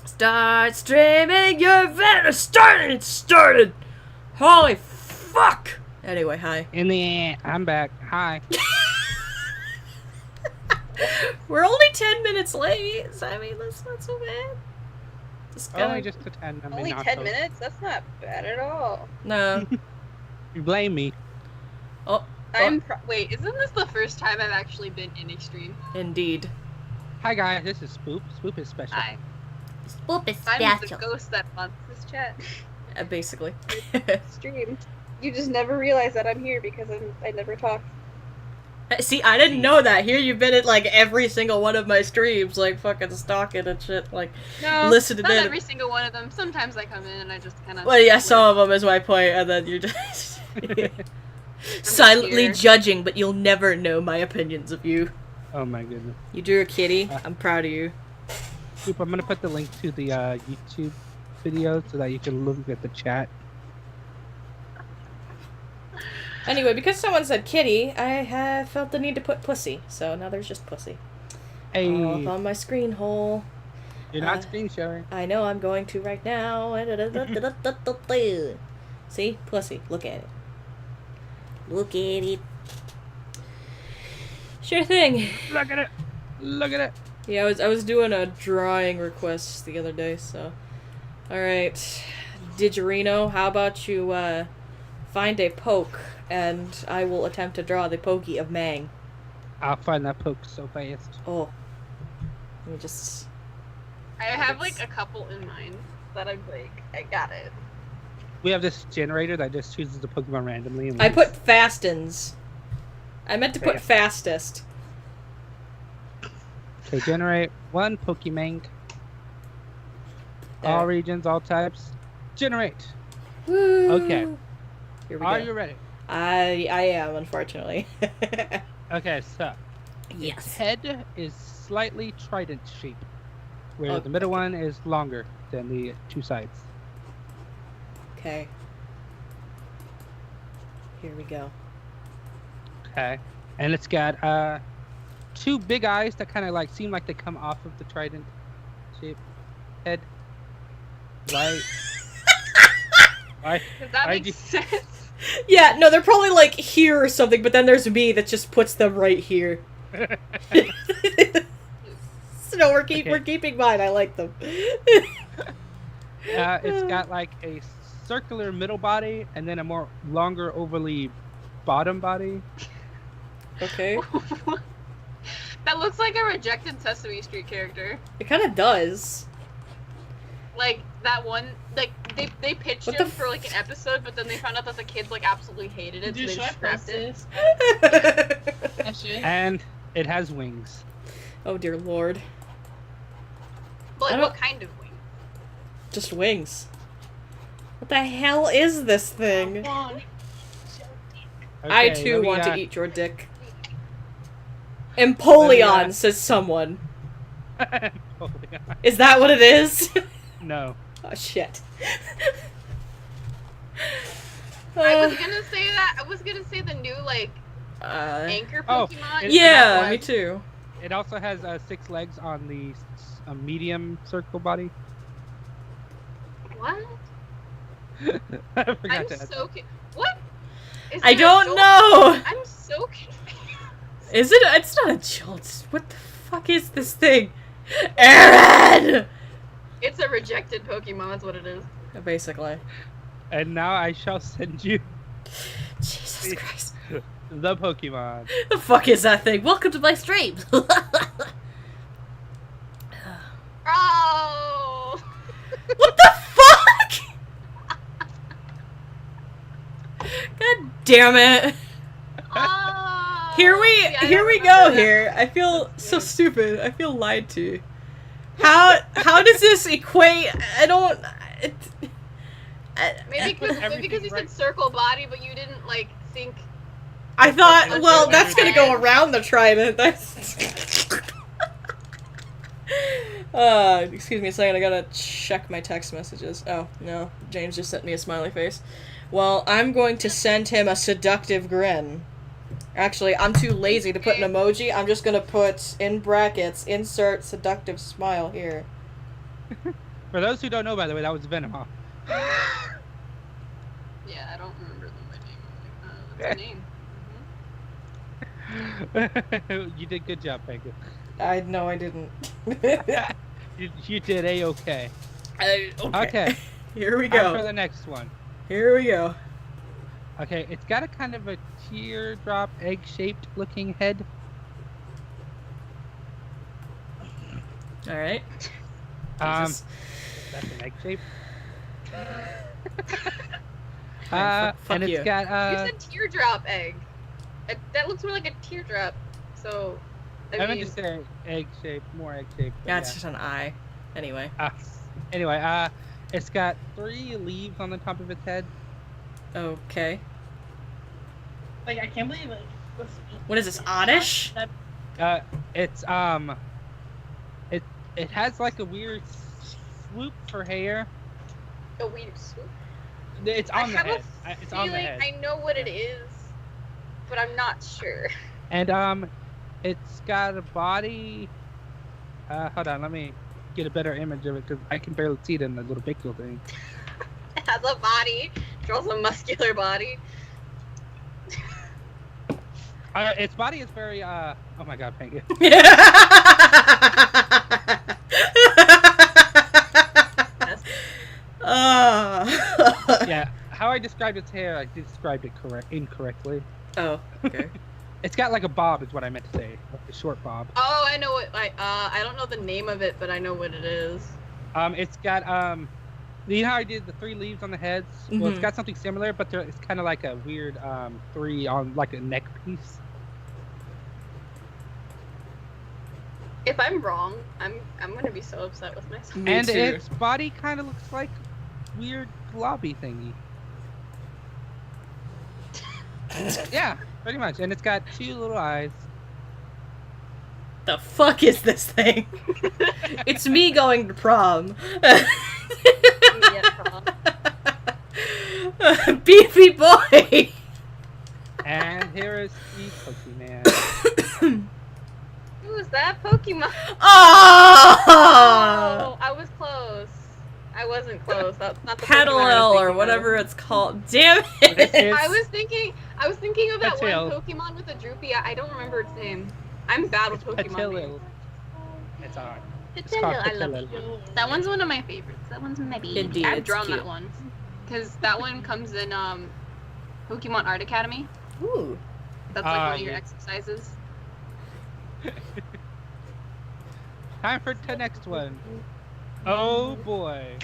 Start streaming your video. It started. Holy fuck. Anyway, hi. In the end, I'm back. Hi. We're only 10 minutes late. So, I mean, that's not so bad. Only just to 10. I mean, only 10 minutes? That's not bad at all. No. You blame me. Oh. Wait, isn't this the first time I've actually been in a stream? Indeed. Hi guys, this is Spoop. Spoop is special. Hi. Spoop is I'm the ghost that haunts this chat. Basically. Stream. You just never realize that I'm here because I never talk. See, I didn't know that. Here you've been at, like, every single one of my streams, like, fucking stalking and shit, like, listening not in. every single one of them. Sometimes I come in and I just kind of... Well, yeah, some of them is my point, and then you're just... silently judging, but you'll never know my opinions of you. Oh my goodness. You drew a kitty. I'm proud of you. Spoop, I'm gonna put the link to the YouTube video so that you can look at the chat. Anyway, because someone said kitty, I have felt the need to put pussy. So now there's just pussy. Hey. Off on my screen hole. You're not screen sharing. I know I'm going to right now. See? Pussy. Look at it. Look at it. Sure thing. Look at it. Look at it. Yeah, I was doing a drawing request the other day, so. Alright. Didgerino, how about you find a poke, and I will attempt to draw the pokey of Mang. I'll find that poke so fast. Oh. Let me just... I have, like, a couple in mind that I'm like, I got it. We have this generator that just chooses the Pokemon randomly. And I put fastens. I meant to put fastest. Okay, generate one Pokemon. All regions, all types. Generate. Woo. Okay. Here we Are go. you ready? I am, unfortunately. Okay, so Yes. its head is slightly trident shaped, where the middle one is longer than the two sides. Okay. Here we go. Okay, and it's got two big eyes that kind of like seem like they come off of the trident shaped head. Right. Does that make sense? Yeah, no, they're probably like here or something, but then there's me that just puts them right here. So no, we're keeping mine. I like them. It's got like a circular middle body and then a more longer overly bottom body. Okay. That looks like a rejected Sesame Street character. It kind of does. Like that one, like they pitched him for like an episode, but then they found out that the kids like absolutely hated it, so they just scrapped it. And it has wings. Oh dear lord. But like, what kind of wings? Just wings. What the hell is this thing? Okay, I too want to eat your dick. Empoleon, says someone. Is that what it is? No. Oh shit. I was gonna say that. I was gonna say the new like anchor Pokemon. Yeah, me too. It also has 6 legs on the medium circle body. What? I forgot I'm to add so what? Is I it a don't jolt? know. I'm so confused. Is it? It's not a jolt. What the fuck is this thing? Aaron! It's a rejected Pokemon. That's what it is. Basically. And now I shall send you. Jesus Christ. The Pokemon. The fuck is that thing? Welcome to my stream. Oh! What the fuck? God damn it. Oh! Here we go here. I feel so stupid. I feel lied to. How does this equate? I don't. Maybe because you said circle body, but you didn't like think. I thought, well, that's gonna go around the trident. That's. Excuse me a second. I gotta check my text messages. Oh no, James just sent me a smiley face. Well, I'm going to send him a seductive grin. Actually, I'm too lazy to put an emoji. I'm just gonna put in brackets, insert seductive smile here. For those who don't know, by the way, that was Venom. Huh? Yeah, I don't remember them by name. What's the name? You did good job, Penguin. No, I didn't. You did A-okay. Okay. Here we Time go. for the next one. Here we go. Okay, it's got a kind of a teardrop egg-shaped looking head. All right. That's an egg shape. Fuck and it's you. got You said teardrop egg. That looks more like a teardrop. So I meant to say egg shape, more egg shape. Yeah, it's just an eye. Anyway. Anyway, it's got 3 leaves on the top of its head. Okay. Like, I can't believe it. What is this? Oddish? It has like a weird swoop for hair. A weird swoop. It's on the head. It's on the head. I know what it is, but I'm not sure. And it's got a body. Hold on, let me get a better image of it because I can barely see it in the little pixel thing. It has a body. Draws a muscular body. Its body is very oh my god, Penguin. Yeah, how I described its hair, I described it incorrectly. Oh, okay. It's got like a bob, is what I meant to say, like a short bob. Oh, I know what. I don't know the name of it, but I know what it is. It's got you know how I did the 3 leaves on the heads? Mm-hmm. Well, it's got something similar, but it's kind of like a weird 3 on like a neck piece. If I'm wrong, I'm gonna be so upset with myself. And its body kind of looks like weird globby thingy. Yeah, pretty much. And it's got 2 little eyes. The fuck is this thing? It's me going to prom. Beefy boy. And here is the Pokemon. Who is that Pokemon? Oh! I was close. I wasn't close. That's not the Petalil or whatever it's called. Damn it! I was thinking of that Patil. one Pokemon with a droopy eye. I don't remember its name. I'm bad with Pokemon names. It's on. Patilil, I love you. That one's one of my favorites. That one's my baby. Indeed, I've it's drawn cute. that one. Because that one comes in Pokemon Art Academy. Ooh. That's like one of your exercises. Time for the next one. Oh boy.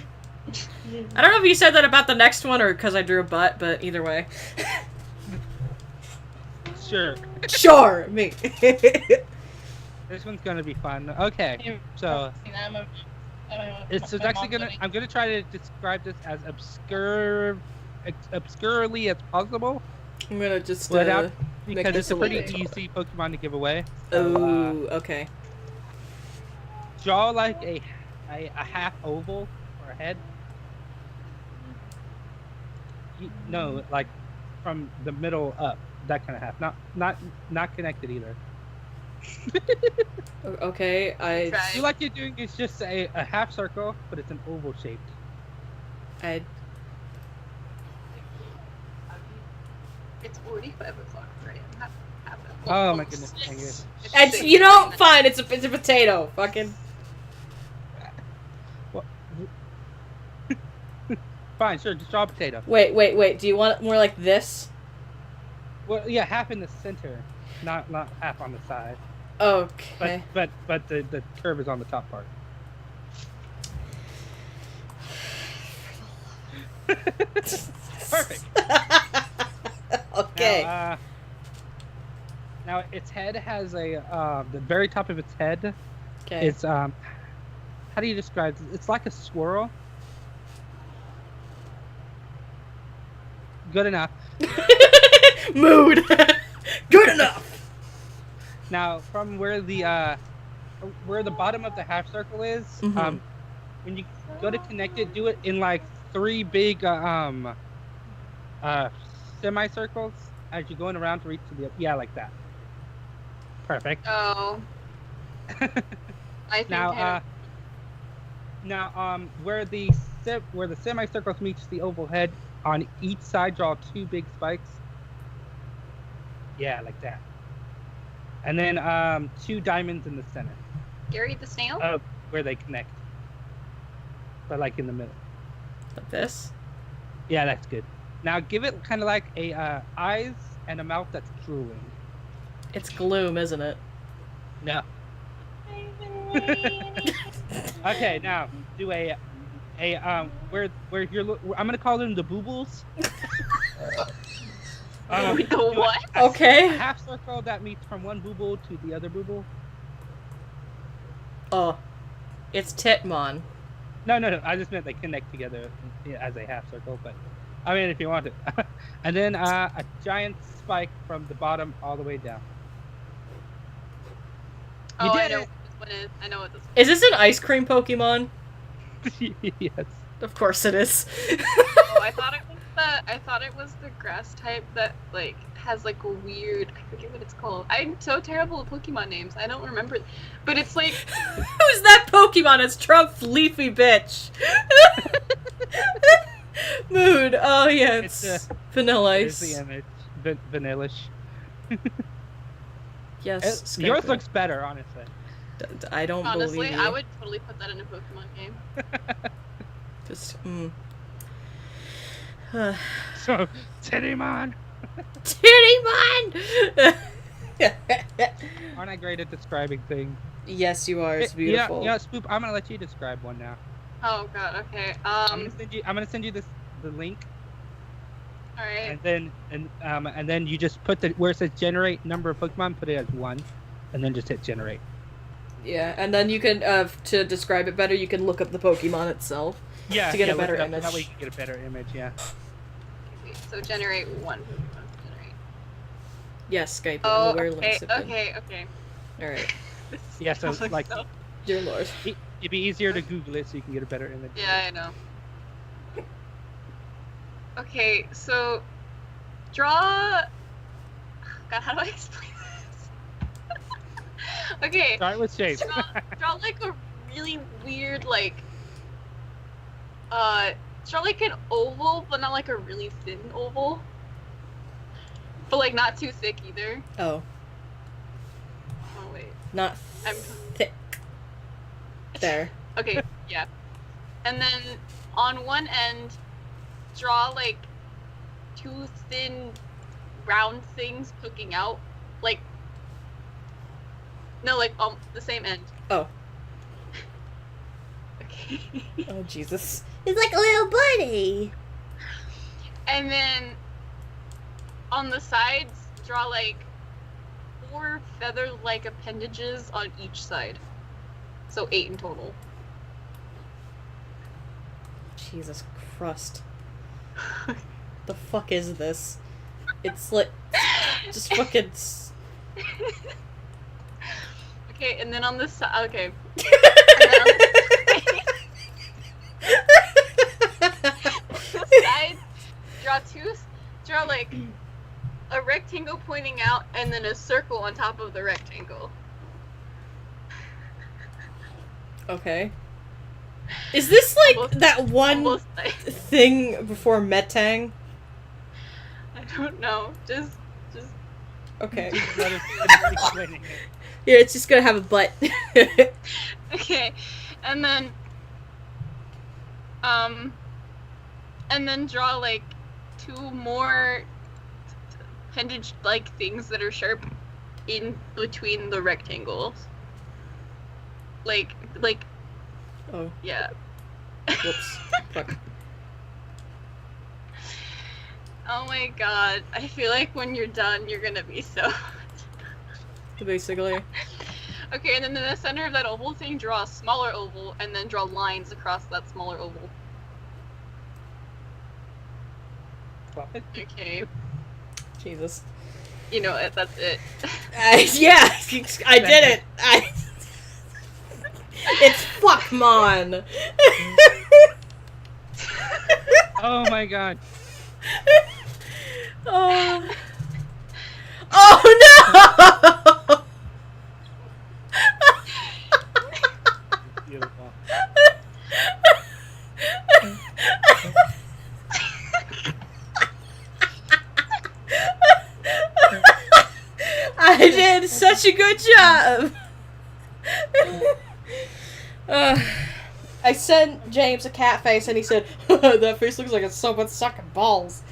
I don't know if you said that about the next one or because I drew a butt, but either way. Sure. Sure, me. This one's gonna be fun. Okay, so it's actually gonna. I'm gonna try to describe this as obscurely as possible. I'm gonna just because make it's this a a pretty little easy Pokemon to give away. So, okay. Draw like a half oval for a head. No, like from the middle up, that kind of half. Not connected either. Okay, I You like you're doing is just a half circle, but it's an oval shaped. It's 45 o'clock, right? Oh my goodness. It's, you know, fine. It's a potato. Fucking. What? Fine, sure. Just draw a potato. Wait. Do you want it more like this? Well, yeah, half in the center, not half on the side. Okay. But the curve is on the top part. Perfect. Okay. Now its head has a the very top of its head. Okay. It's how do you describe it? It's like a swirl. Good enough. Mood. Good enough. Now from where the bottom of the half circle is, Mm-hmm. When you go to connect it, do it in like 3 big semicircles as you're going around to reach to the like that. Perfect. Oh. I think now Now, where the semicircles meets the oval head, on each side draw 2 big spikes. Yeah, like that. And then 2 diamonds in the center. Gary the snail? Where they connect. But like in the middle. Like this? Yeah, that's good. Now give it kind of like a eyes and a mouth that's drooling. It's gloom, isn't it? No. Okay, now do where you're. I'm gonna call them the boobles. The what? Okay. A half circle that meets from one booble to the other booble. Oh, it's Titmon. No. I just meant they connect together as a half circle, but I mean if you want to. And then a giant spike from the bottom all the way down. Oh, You I did know it. what this one is. I know what this Is this an ice cream Pokemon? Yes. Of course it is. Oh, I thought it was the grass type that like has like a weird, I forget what it's called. I'm so terrible at Pokemon names. I don't remember. But it's like Who's that Pokemon? It's Trump Leafy bitch. Mood. Oh yeah, it's Vanilla Here's Ice. the image. Vanillish. Yes. Yours Skype. looks better, honestly. I don't honestly, believe you. I would totally put that in a Pokemon game. Just So, Tittymon! Tittymon! Aren't I great at describing things? Yes, you are. It's beautiful. Yeah, Spoop, I'm gonna let you describe one now. Oh god, okay. I'm gonna send you the link, Alright. and then you just put where it says generate number of Pokemon, put it as 1, and then just hit generate. Yeah, and then you can, to describe it better, you can look up the Pokemon itself. Yeah, To get a look better it up, image. That way you can get a better image. Yeah. Wait, so generate 1 Pokemon. Generate. Yes, Skype. Oh, I'm aware okay, links have been. okay. Alright. Yeah, so like, Dear Lord. it'd be easier to Google it so you can get a better image. Yeah, I know. Okay, so draw. God, how do I explain this? Okay. Start with shape. Draw like a really weird draw like an oval, but not like a really thin oval. But like not too thick either. Oh. Oh wait. Not I'm thick. There. Okay, yeah. And then on one end, draw like 2 thin round things poking out. Like, no, like the same end. Oh. Okay. Oh, Jesus. It's like a little bunny. And then on the sides, draw like 4 feather-like appendages on each side. So 8 in total. Jesus Christ. The fuck is this? It's like just fucking. Okay, and then on the side, okay. The side, draw like a rectangle pointing out, and then a circle on top of the rectangle. Okay. Is this like Almost- that one Almost like, thing before Metang? I don't know. Just Okay. Let us finish explaining it. Yeah, it's just gonna have a butt. okay, and then draw like 2 more appendage-like things that are sharp in between the rectangles. Like, Oh, yeah. whoops. Fuck. Oh my god, I feel like when you're done, you're gonna be so... Basically. Okay, and then in the center of that oval thing, draw a smaller oval, and then draw lines across that smaller oval. Flop it. Okay, Jesus. you know it, that's it. Yeah, I did it. It's Fuckmon. Oh my god. Oh. Oh no! Beautiful. I did such a good job. I sent James a cat face and he said, that face looks like it's someone sucking balls.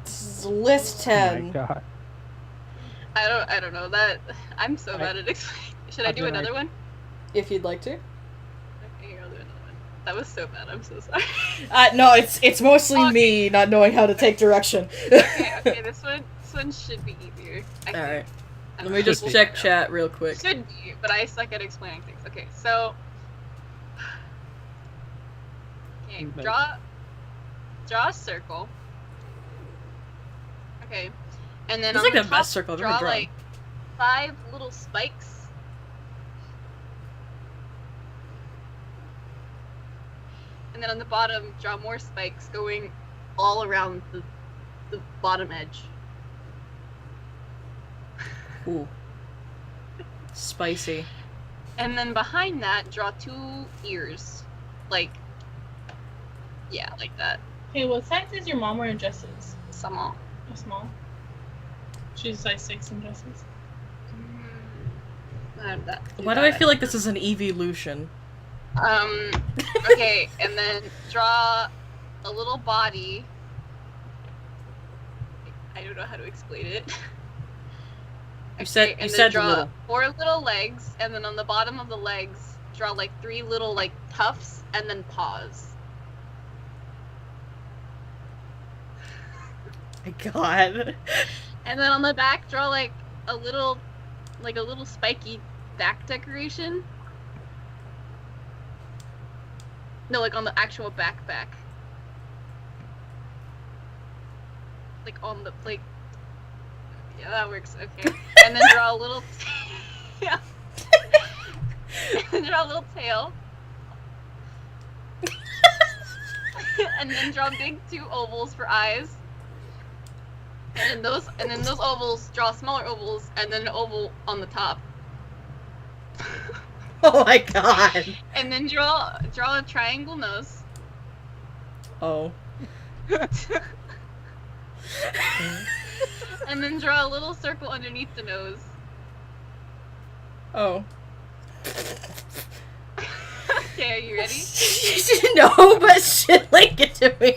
This is list Oh my 10. god. I don't know that. I'm so bad at explaining. Should I do another one? If you'd like to. Okay, here, I'll do another one. That was so bad. I'm so sorry. No, it's mostly me not knowing how to take direction. Okay, this one should be easier. I think. Alright. I Let don't me know, just we'll check find out. chat real quick. Should be, but I suck at explaining things. Okay, so okay, draw a circle. Okay, and then It's on like the the top, best circle I've ever draw drawn. like 5 little spikes. And then on the bottom, draw more spikes going all around the bottom edge. Ooh. Spicy. And then behind that, draw 2 ears. Like, yeah, like that. Okay, what size is your mom wearing dresses? Small. A small. She's size 6 in dresses. Why do I feel like this is an evolution? Okay, and then draw a little body. I don't know how to explain it. You said and then said draw little. 4 little legs, and then on the bottom of the legs, draw like 3 little like tufts, and then paws. My God. And then on the back, draw like a little spiky back decoration. No, like on the actual backpack. Like on the like. Yeah, that works. Okay. And then draw a little. Yeah. And draw a little tail. And then draw big 2 ovals for eyes. And then those ovals, draw smaller ovals, and then an oval on the top. Oh my God. And then draw a triangle nose. Oh. And then draw a little circle underneath the nose. Oh. Okay, are you ready? No, but shit, link it to me.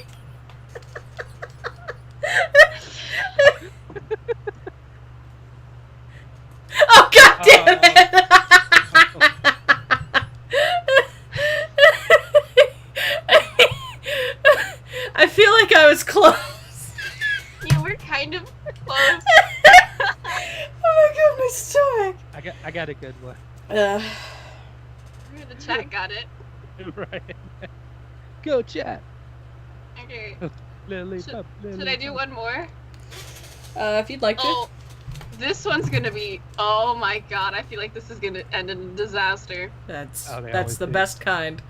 Oh God damn it! I feel like I was close. You were kind of close. Oh my God, my stomach. I got a good one. The chat got it. Right. Go chat. Okay. Lollipop, Should I do one more? If you'd like to. Oh, this one's gonna be. Oh my God! I feel like this is gonna end in a disaster. That's Oh, they that's always the do. best kind.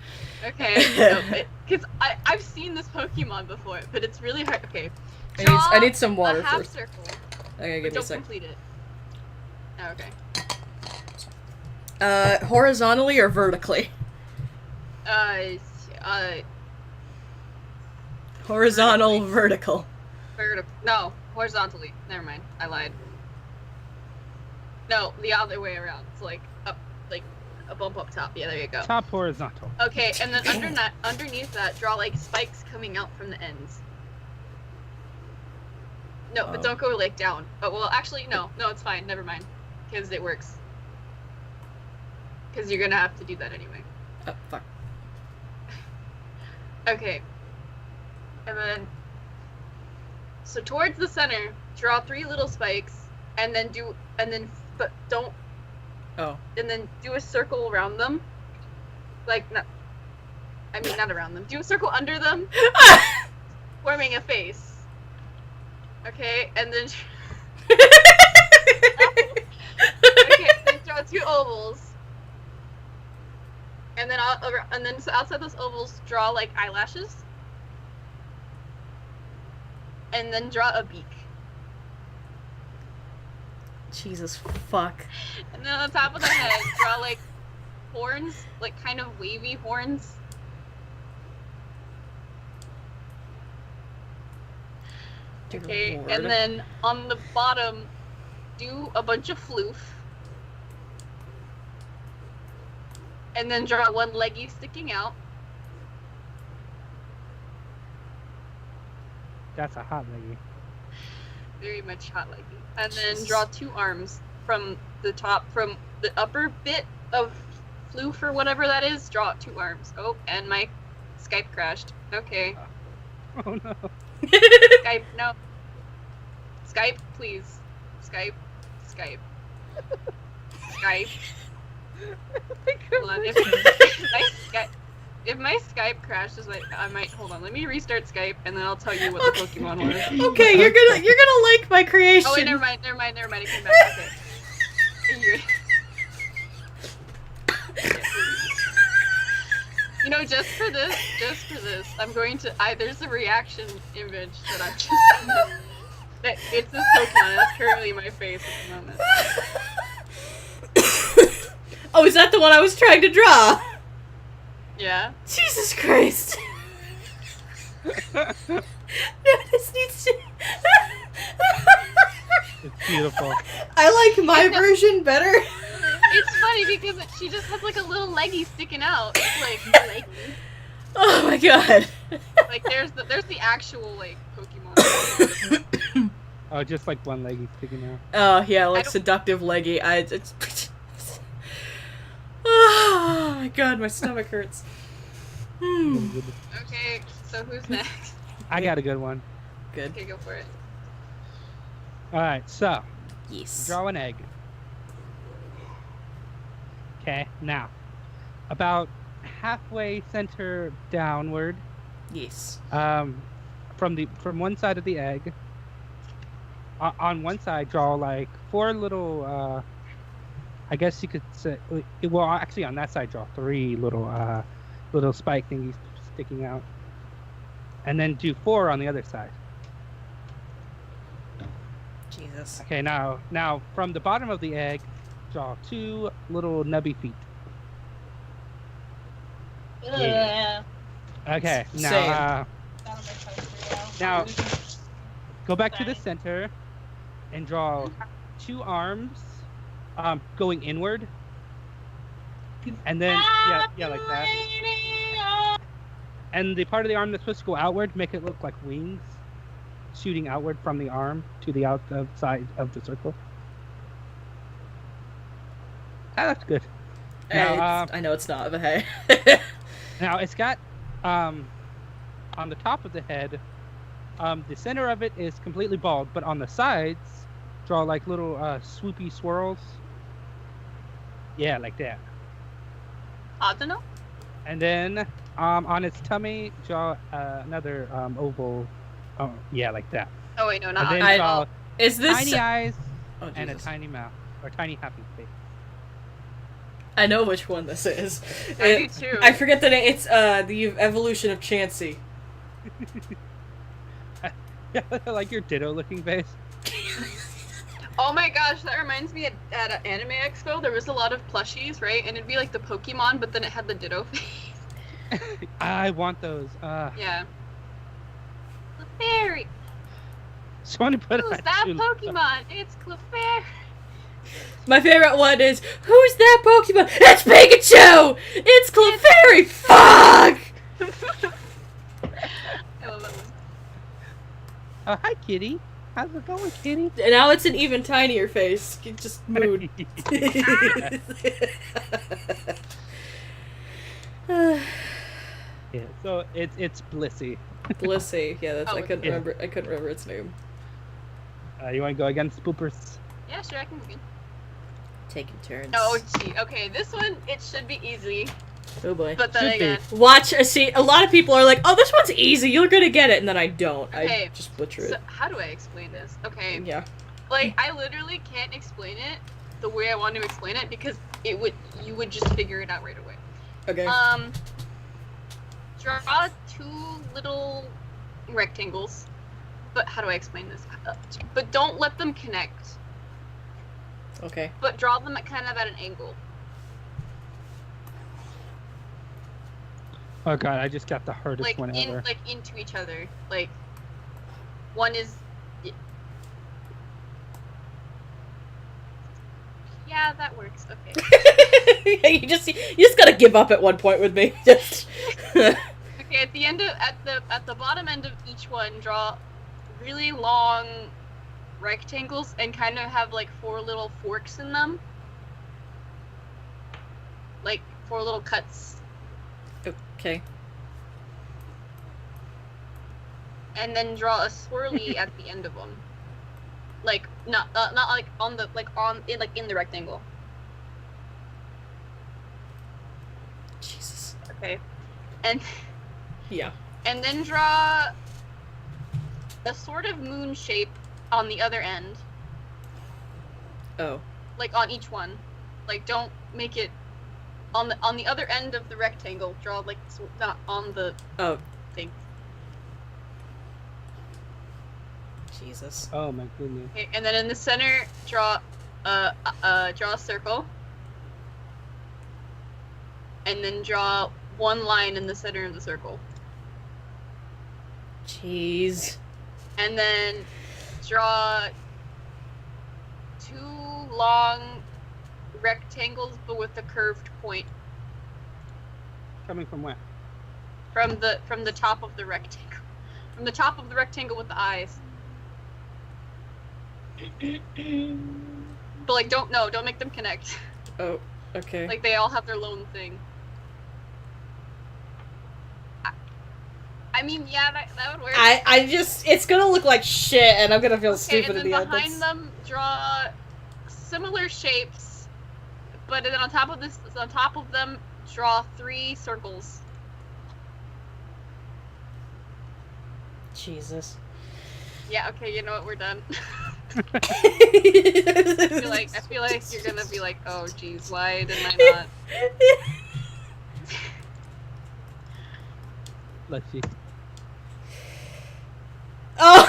Okay. Because I've seen this Pokemon before, but it's really hard. Okay. I need some water a half first. circle, Okay, but give me a don't sec. complete it. Oh, okay. Horizontally or vertically? Uh, Horizontal, vertical. No, horizontally. Never mind. I lied. No, the other way around. It's like up, like a bump up top. Yeah, there you go. Top horizontal. Okay, and then underneath that, draw like spikes coming out from the ends. No, but Oh. don't go like down. Oh well, actually no, it's fine. Never mind, because it works. Because you're gonna have to do that anyway. Oh, fuck. Okay. And then, so towards the center, draw 3 little spikes, and then but don't. Oh. And then do a circle around them. Like, not around them. Do a circle under them, forming a face. Okay, and then. Okay, then draw 2 ovals. And then so outside those ovals, draw like eyelashes. And then draw a beak. Jesus fuck. And then on the top of the head, draw like horns, like kind of wavy horns. Dear Okay, Lord. and then on the bottom, do a bunch of floof. And then draw one leggy sticking out. That's a hot lady. Very much hot leggy. And then Jesus. draw 2 arms from the top, from the upper bit of floof or whatever that is. Draw 2 arms. Oh, and my Skype crashed. Okay. Oh no. Skype, no. Skype, please. Skype. Skype. Skype. Hold on. If my Skype crashes, I might hold on. Let me restart Skype, and then I'll tell you what the Pokemon was. Okay, you're gonna like my creation. Oh wait, never mind. It came back. Okay. You know, just for this, I'm going to. There's a reaction image that I'm just. That it's this Pokemon. That's currently my face at the moment. Oh, is that the one I was trying to draw? Yeah. Jesus Christ. No, this needs to... It's beautiful. I like my version better. It's funny because she just has like a little leggy sticking out. It's like leggy. Oh my god. Like there's the actual like Pokemon. Oh, just like one leggy sticking out. Oh yeah, like don't- seductive leggy. It's... Oh my god, my stomach hurts. Okay, so who's next? I got a good one. Good. Okay, go for it. Alright, so Yes. draw an egg. Okay, now about halfway center downward, Yes. from one side of the egg. On one side, draw like 4 little. I guess you could say. Well, actually, on that side, draw 3 little spike thingies sticking out, and then do 4 on the other side. Jesus. Okay, now from the bottom of the egg, draw 2 little nubby feet. Yeah. Okay, Same. now Not on my poster, yeah. Now- go back to the Same. center and draw 2 arms, going inward, and then yeah, like that. And the part of the arm that's supposed to go outward, make it look like wings, shooting outward from the arm to the outside of the circle. That looks good. Now, I know it's not, but hey. Now it's got on the top of the head, the center of it is completely bald, but on the sides, draw like little swoopy swirls. Yeah, like that. Audino? And then on its tummy, draw another oval. Yeah, like that. Oh wait, no, not And then I- draw Is this... tiny eyes Oh, and a Jesus. tiny mouth, or tiny happy face. I know which one this is. I do too. I forget the name. It's the evolution of Chansey. Like your ditto-looking face. Oh my gosh, that reminds me at Anime Expo, there was a lot of plushies, right? And it'd be like the Pokemon, but then it had the Ditto face. I want those. Yeah. Clefairy! Someone put Who's it that too. Pokemon? It's Clefairy! My favorite one is, who's that Pokemon? It's Pikachu! It's Clefairy! Fuck! I love that one. Oh, hi, kitty. How's it going, kitty? And now it's an even tinier face. You just mood. Yeah, so it's Blissey. Blissey. Yeah, that's Oh, I couldn't yeah. remember. I couldn't remember its name. You want to go against Spoopers? Yeah, sure, I can begin. Taking turns. Oh, gee. Okay, this one, it should be easy. Oh boy. But then Should be. again, Watch. See, a lot of people are like, "Oh, this one's easy. You're gonna get it," and then I don't. Okay, I just butcher so it. how do I explain this? Okay, Yeah. like, I literally can't explain it the way I want to explain it because you would just figure it out right away. Okay. Draw 2 little rectangles. But how do I explain this? But don't let them connect. Okay. But draw them at kind of at an angle. Oh god, I just got the hardest Like one ever. into each other. Like one is Yeah, that works. Okay. you just gotta give up at one point with me. Just Okay, at the bottom end of each one, draw really long rectangles and kind of have like 4 little forks in them. Like 4 little cuts. okay. And then draw a swirly at the end of them. Like not like on the in the rectangle. Jesus. Okay. And Yeah. and then draw a sort of moon shape on the other end. Oh. Like on each one. Like don't make it on the other end of the rectangle. Draw like not on the thing. Jesus. Oh my goodness. Okay, and then in the center, draw a circle, and then draw 1 line in the center of the circle, Jeez. and then draw 2 long rectangles, but with a curved point Coming from where? from the top of the rectangle, from the top of the rectangle with the eyes. But like, don't make them connect. Oh. Okay. Like they all have their lone thing. I mean, yeah, that would work. I just it's gonna look like shit, and I'm gonna feel Okay, stupid and in then the end. behind them, draw similar shapes, but then on top of them, draw 3 circles. Jesus. Yeah, okay, you know what, we're done. I I feel like you're gonna be like, oh geez, why didn't I not? Let's see. Oh.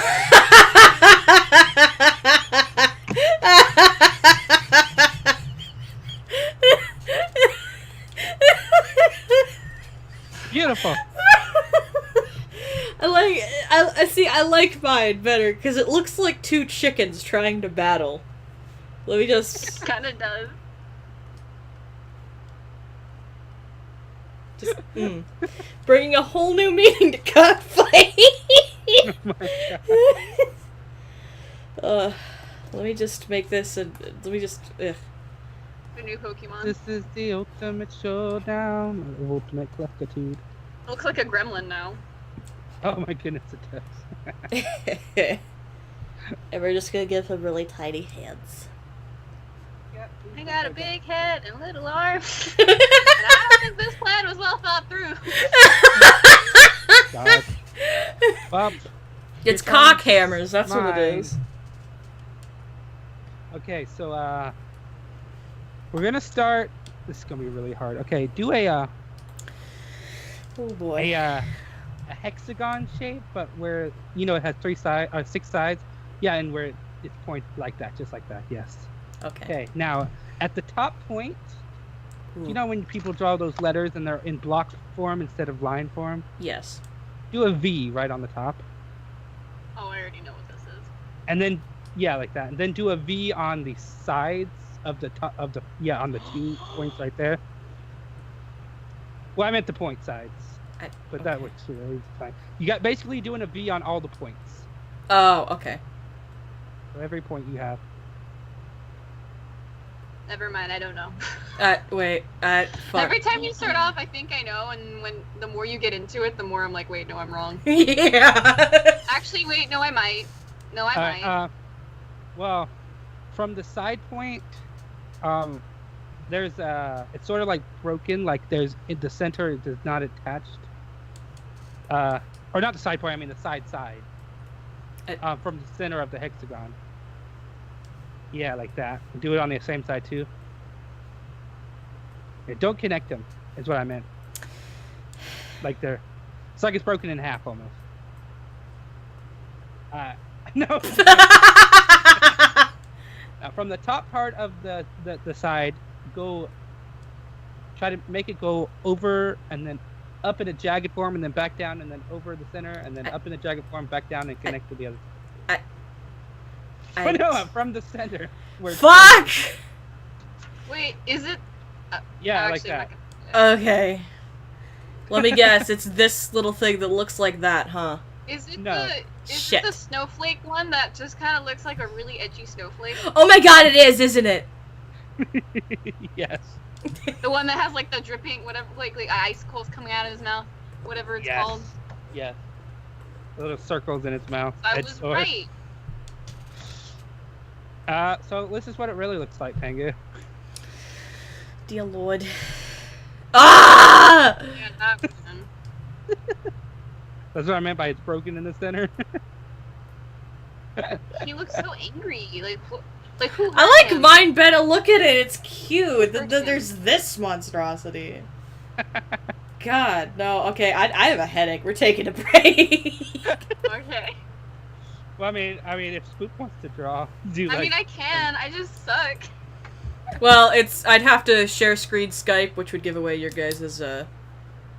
Beautiful. I like mine better because it looks like 2 chickens trying to battle. Let me just It kinda does. bringing a whole new meaning to gunplay. Oh my God. Let me just make this and let me just. Ugh. The new Pokemon. This is the ultimate showdown. Ultimate collectitude. It looks like a gremlin now. Oh my goodness, it does. And we're just gonna give him really tiny hands. I got a big head and little arms. And I don't think this plan was well thought through. God. Well, It's Here cock comes hammers. That's what it mine. is. okay, so we're gonna start. This is gonna be really hard. Okay, do a Oh boy. a hexagon shape, but where it has 6 sides. Yeah, and where it's pointed like that, just like that. Yes. Okay. Okay. Now, at the top point, Ooh. you know when people draw those letters and they're in block form instead of line form? Yes. Do a V right on the top, Oh, I already know what this is. and then like that, and then do a V on the sides of the top of the on the 2 points right there. Well, I meant the point sides, but that works really fine. You got basically doing a V on all the points. Oh, okay. So every point you have. Never mind, I don't know. Wait. Fuck. Every time you start off, I think I know, and when the more you get into it, the more I'm like, wait, no, I'm wrong. Yeah. Actually, wait, no, I might. No, I might. Well, from the side point, there's it's sort of like broken, like there's in the center it is not attached. Or not the side point, I mean the side. From the center of the hexagon. Yeah, like that. Do it on the same side too. Yeah, don't connect them, is what I meant. Like it's like it's broken in half almost. No. Now, from the top part of the side, try to make it go over and then up in a jagged form and then back down and then over the center and then up in a jagged form, back down and connect to the other. But no, from the center. Fuck! Wait, is it? Yeah, I'm like actually that. not gonna- Okay. Let me guess. It's this little thing that looks like that, huh? Is it No. Shit. the snowflake one that just kind of looks like a really edgy snowflake? Oh my god, it is, isn't it? Yes. The one that has like the dripping, whatever, like icicles coming out of his mouth, whatever it's Yes. called. Yes. Little circles in its mouth. I Its was sword. right. So this is what it really looks like, Tengu. Dear Lord. Ah! Yeah, that one. That's what I meant by it's broken in the center. He looks so angry. Like who? I hurt like him? mine better. Look at it. It's cute. Hurt him. There's this monstrosity. God, no. Okay, I have a headache. We're taking a break. Okay. Well, I mean, if Spook wants to draw, do like. I mean, I can. I just suck. Well, I'd have to share screen Skype, which would give away your guys'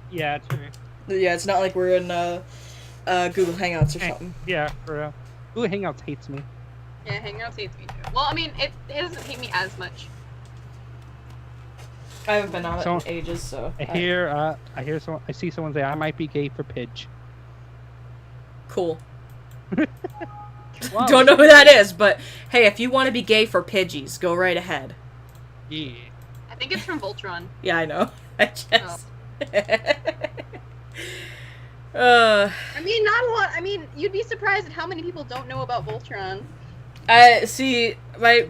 Yeah, true. Yeah, it's not like we're in Google Hangouts or something. Yeah, for real. Google Hangouts hates me. Yeah, Hangouts hates me too. Well, I mean, it doesn't hate me as much. I haven't been on it So- in ages, so I see someone say I might be gay for Pidge. cool. Wow. Don't know who that is, but hey, if you want to be gay for Pidgeys, go right ahead. Yeah. I think it's from Voltron. Yeah, I know. I just. I mean, not a lot. I mean, you'd be surprised at how many people don't know about Voltron. I see. My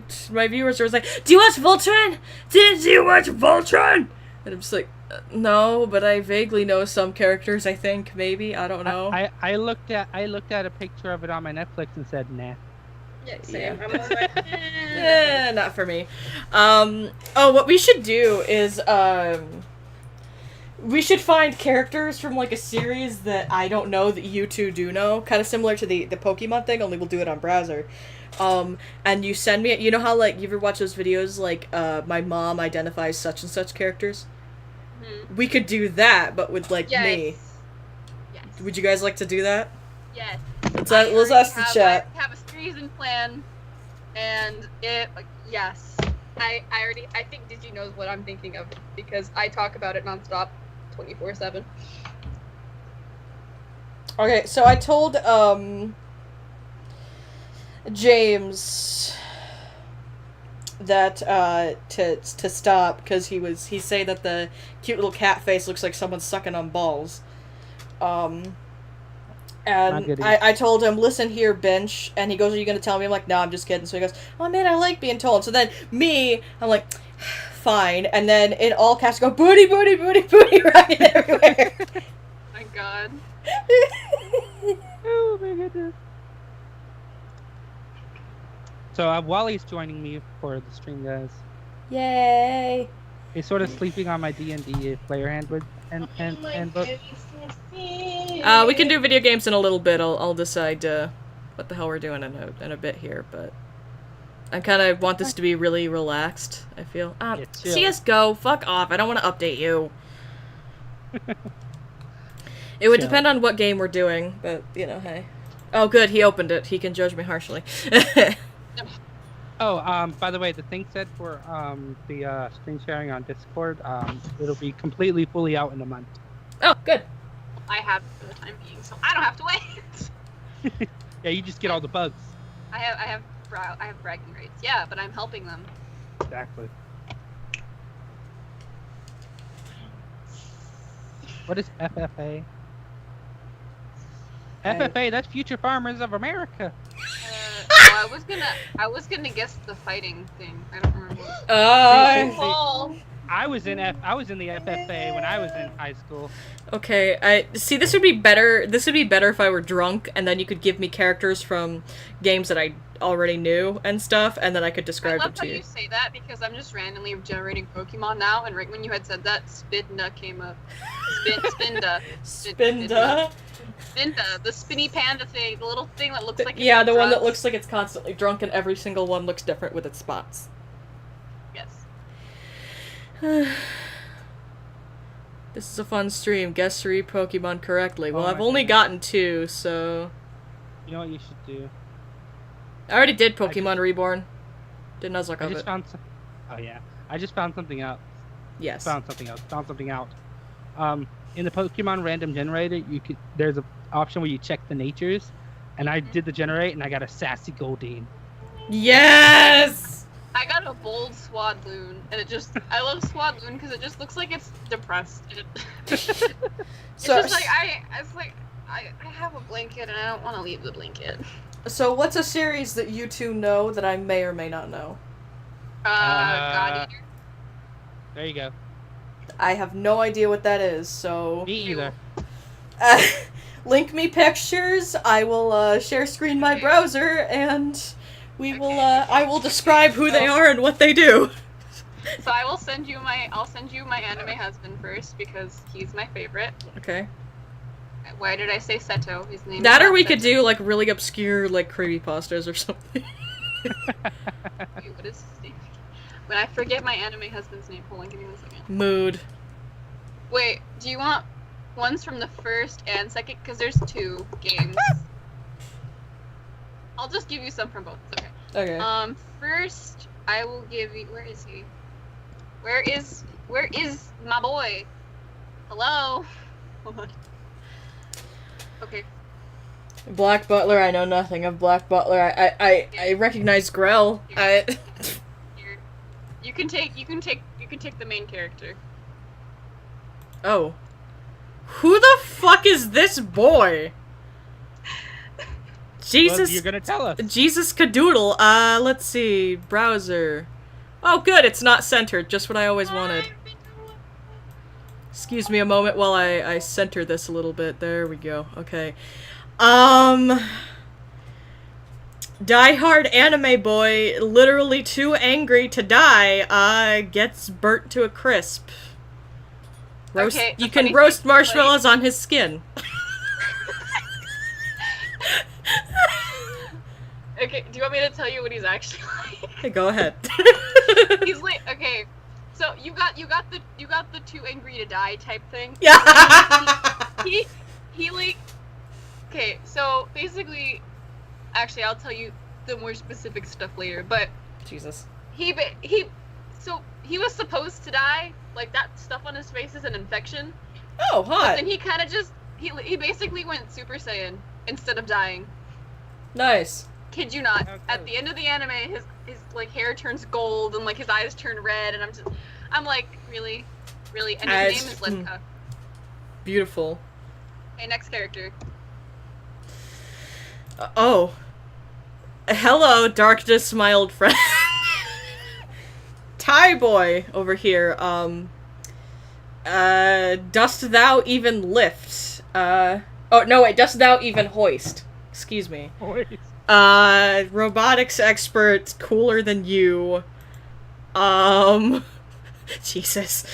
viewers are always like, "Do you watch Voltron? Do you watch Voltron?" And I'm just like, no, but I vaguely know some characters. I think maybe I don't know. I looked at a picture of it on my Netflix and said nah. Yeah, same. I'm like, Not for me. Oh, what we should do is we should find characters from like a series that I don't know that you two do know, kind of similar to the Pokemon thing, only we'll do it on browser. And you send me, you know how like you ever watch those videos like my mom identifies such and such characters? We could do that, but with like me. Yes. Would you guys like to do that? Yes. Let's I ask already the chat. I have a season plan, and yes. I think Digi knows what I'm thinking of because I talk about it nonstop, 24/7. Okay, so I told James that to stop because he's saying that the cute little cat face looks like someone's sucking on balls. And I told him, listen here, Bench, and he goes, are you gonna tell me? I'm like, no, I'm just kidding. So he goes, oh man, I like being told. So then I'm like, fine, and then in all caps go, booty, booty, booty, booty, right everywhere. My God. Oh my goodness. So Wally's joining me for the stream, guys. Yay. He's sort of sleeping on my D&D player handbook handbook. We can do video games in a little bit. I'll decide what the hell we're doing in a bit here, but I kind of want this to be really relaxed, I feel. Yeah, chill. CSGO, fuck off. I don't want to update you. It would Chill. depend on what game we're doing, but, you know, hey. Oh, good, he opened it. He can judge me harshly. Oh, by the way, the thing said for the screen sharing on Discord, it'll be completely fully out in a month. Oh, good. I have for the time being, so I don't have to wait. Yeah, you just get all the bugs. I have bragging rights. Yeah, but I'm helping them. Exactly. What is FFA? FFA, that's Future Farmers of America. Well, I was gonna guess the fighting thing. I don't remember. I was in the FFA when I was in high school. Okay, I see. This would be better. This would be better if I were drunk, and then you could give me characters from games that I already knew and stuff, and then I could I describe them love how to you. you say that because I'm just randomly generating Pokemon now, and right when you had said that, Spinda came up. Spinda. Spinda. Spinda, the spinny panda thing, the little thing that looks like it's Yeah, on the one that drugs. looks like it's constantly drunk, and every single one looks different with its spots. Yes. This is a fun stream. Guess 3 Pokemon correctly. Well, Oh I've my only goodness. gotten 2, so... You know what you should do? I already did Pokemon Reborn. Did Nuzlocke I of just it. found some. Oh yeah, I just found something out. Yes. Found something out. In the Pokemon random generator, there's an option where you check the natures, and I did the generate, and I got a sassy Goldeen. Yes! I got a bold Swadloon, and I love Swadloon because it just looks like it's depressed. It's So, just like, I have a blanket, and I don't want to leave the blanket. so what's a series that you two know that I may or may not know? God Eater. There you go. I have no idea what that is, so... Me either. Link me pictures, I will share screen my browser, and I will describe who they are and what they do. So I'll send you my anime husband first because he's my favorite. Okay. Why did I say Seto? His name. That is or we Seto. could do, like, really obscure, like, creepypastas or something. Wait, what is his name? When I forget my anime husband's name, hold on, give me 1 second. Mood. Wait, do you want ones from the first and second? Because there's 2 games. I'll just give you some from both. Okay. Okay. First, I will give you. Where is he? Where is my boy? Hello. Hold on. Okay. Black Butler, I know nothing of Black Butler. I recognize Grell. Here. You can take the main character. Oh. Who the fuck is this boy? Jesus. Well, you're gonna tell us. Jesus Cadoodle. Let's see. Browser. Oh, good. It's not centered. Just what I always wanted. Excuse me a moment while I center this a little bit. There we go. Okay. Die-hard anime boy, literally too angry to die, gets burnt to a crisp. Roast. Okay, You can roast marshmallows on his skin. Okay, do you want me to tell you what he's actually like? Hey, go ahead. He's like, okay, so you got the too angry to die type thing. Yeah. He like, okay, so basically, actually I'll tell you the more specific stuff later, but Jesus. he was supposed to die, like that stuff on his face is an infection. Oh, But hot. then he kind of just he basically went Super Saiyan instead of dying. Nice. Kid you not. Okay. At the end of the anime, his like hair turns gold and like his eyes turn red, and I'm like, really, and his name is Lenka. Beautiful. Okay, next character. Oh. Hello, darkness, my old friend. Thai boy over here. Dost thou even lift? Oh, no, wait, dost thou even hoist? Excuse me. Wait. Robotics expert, cooler than you. Jesus.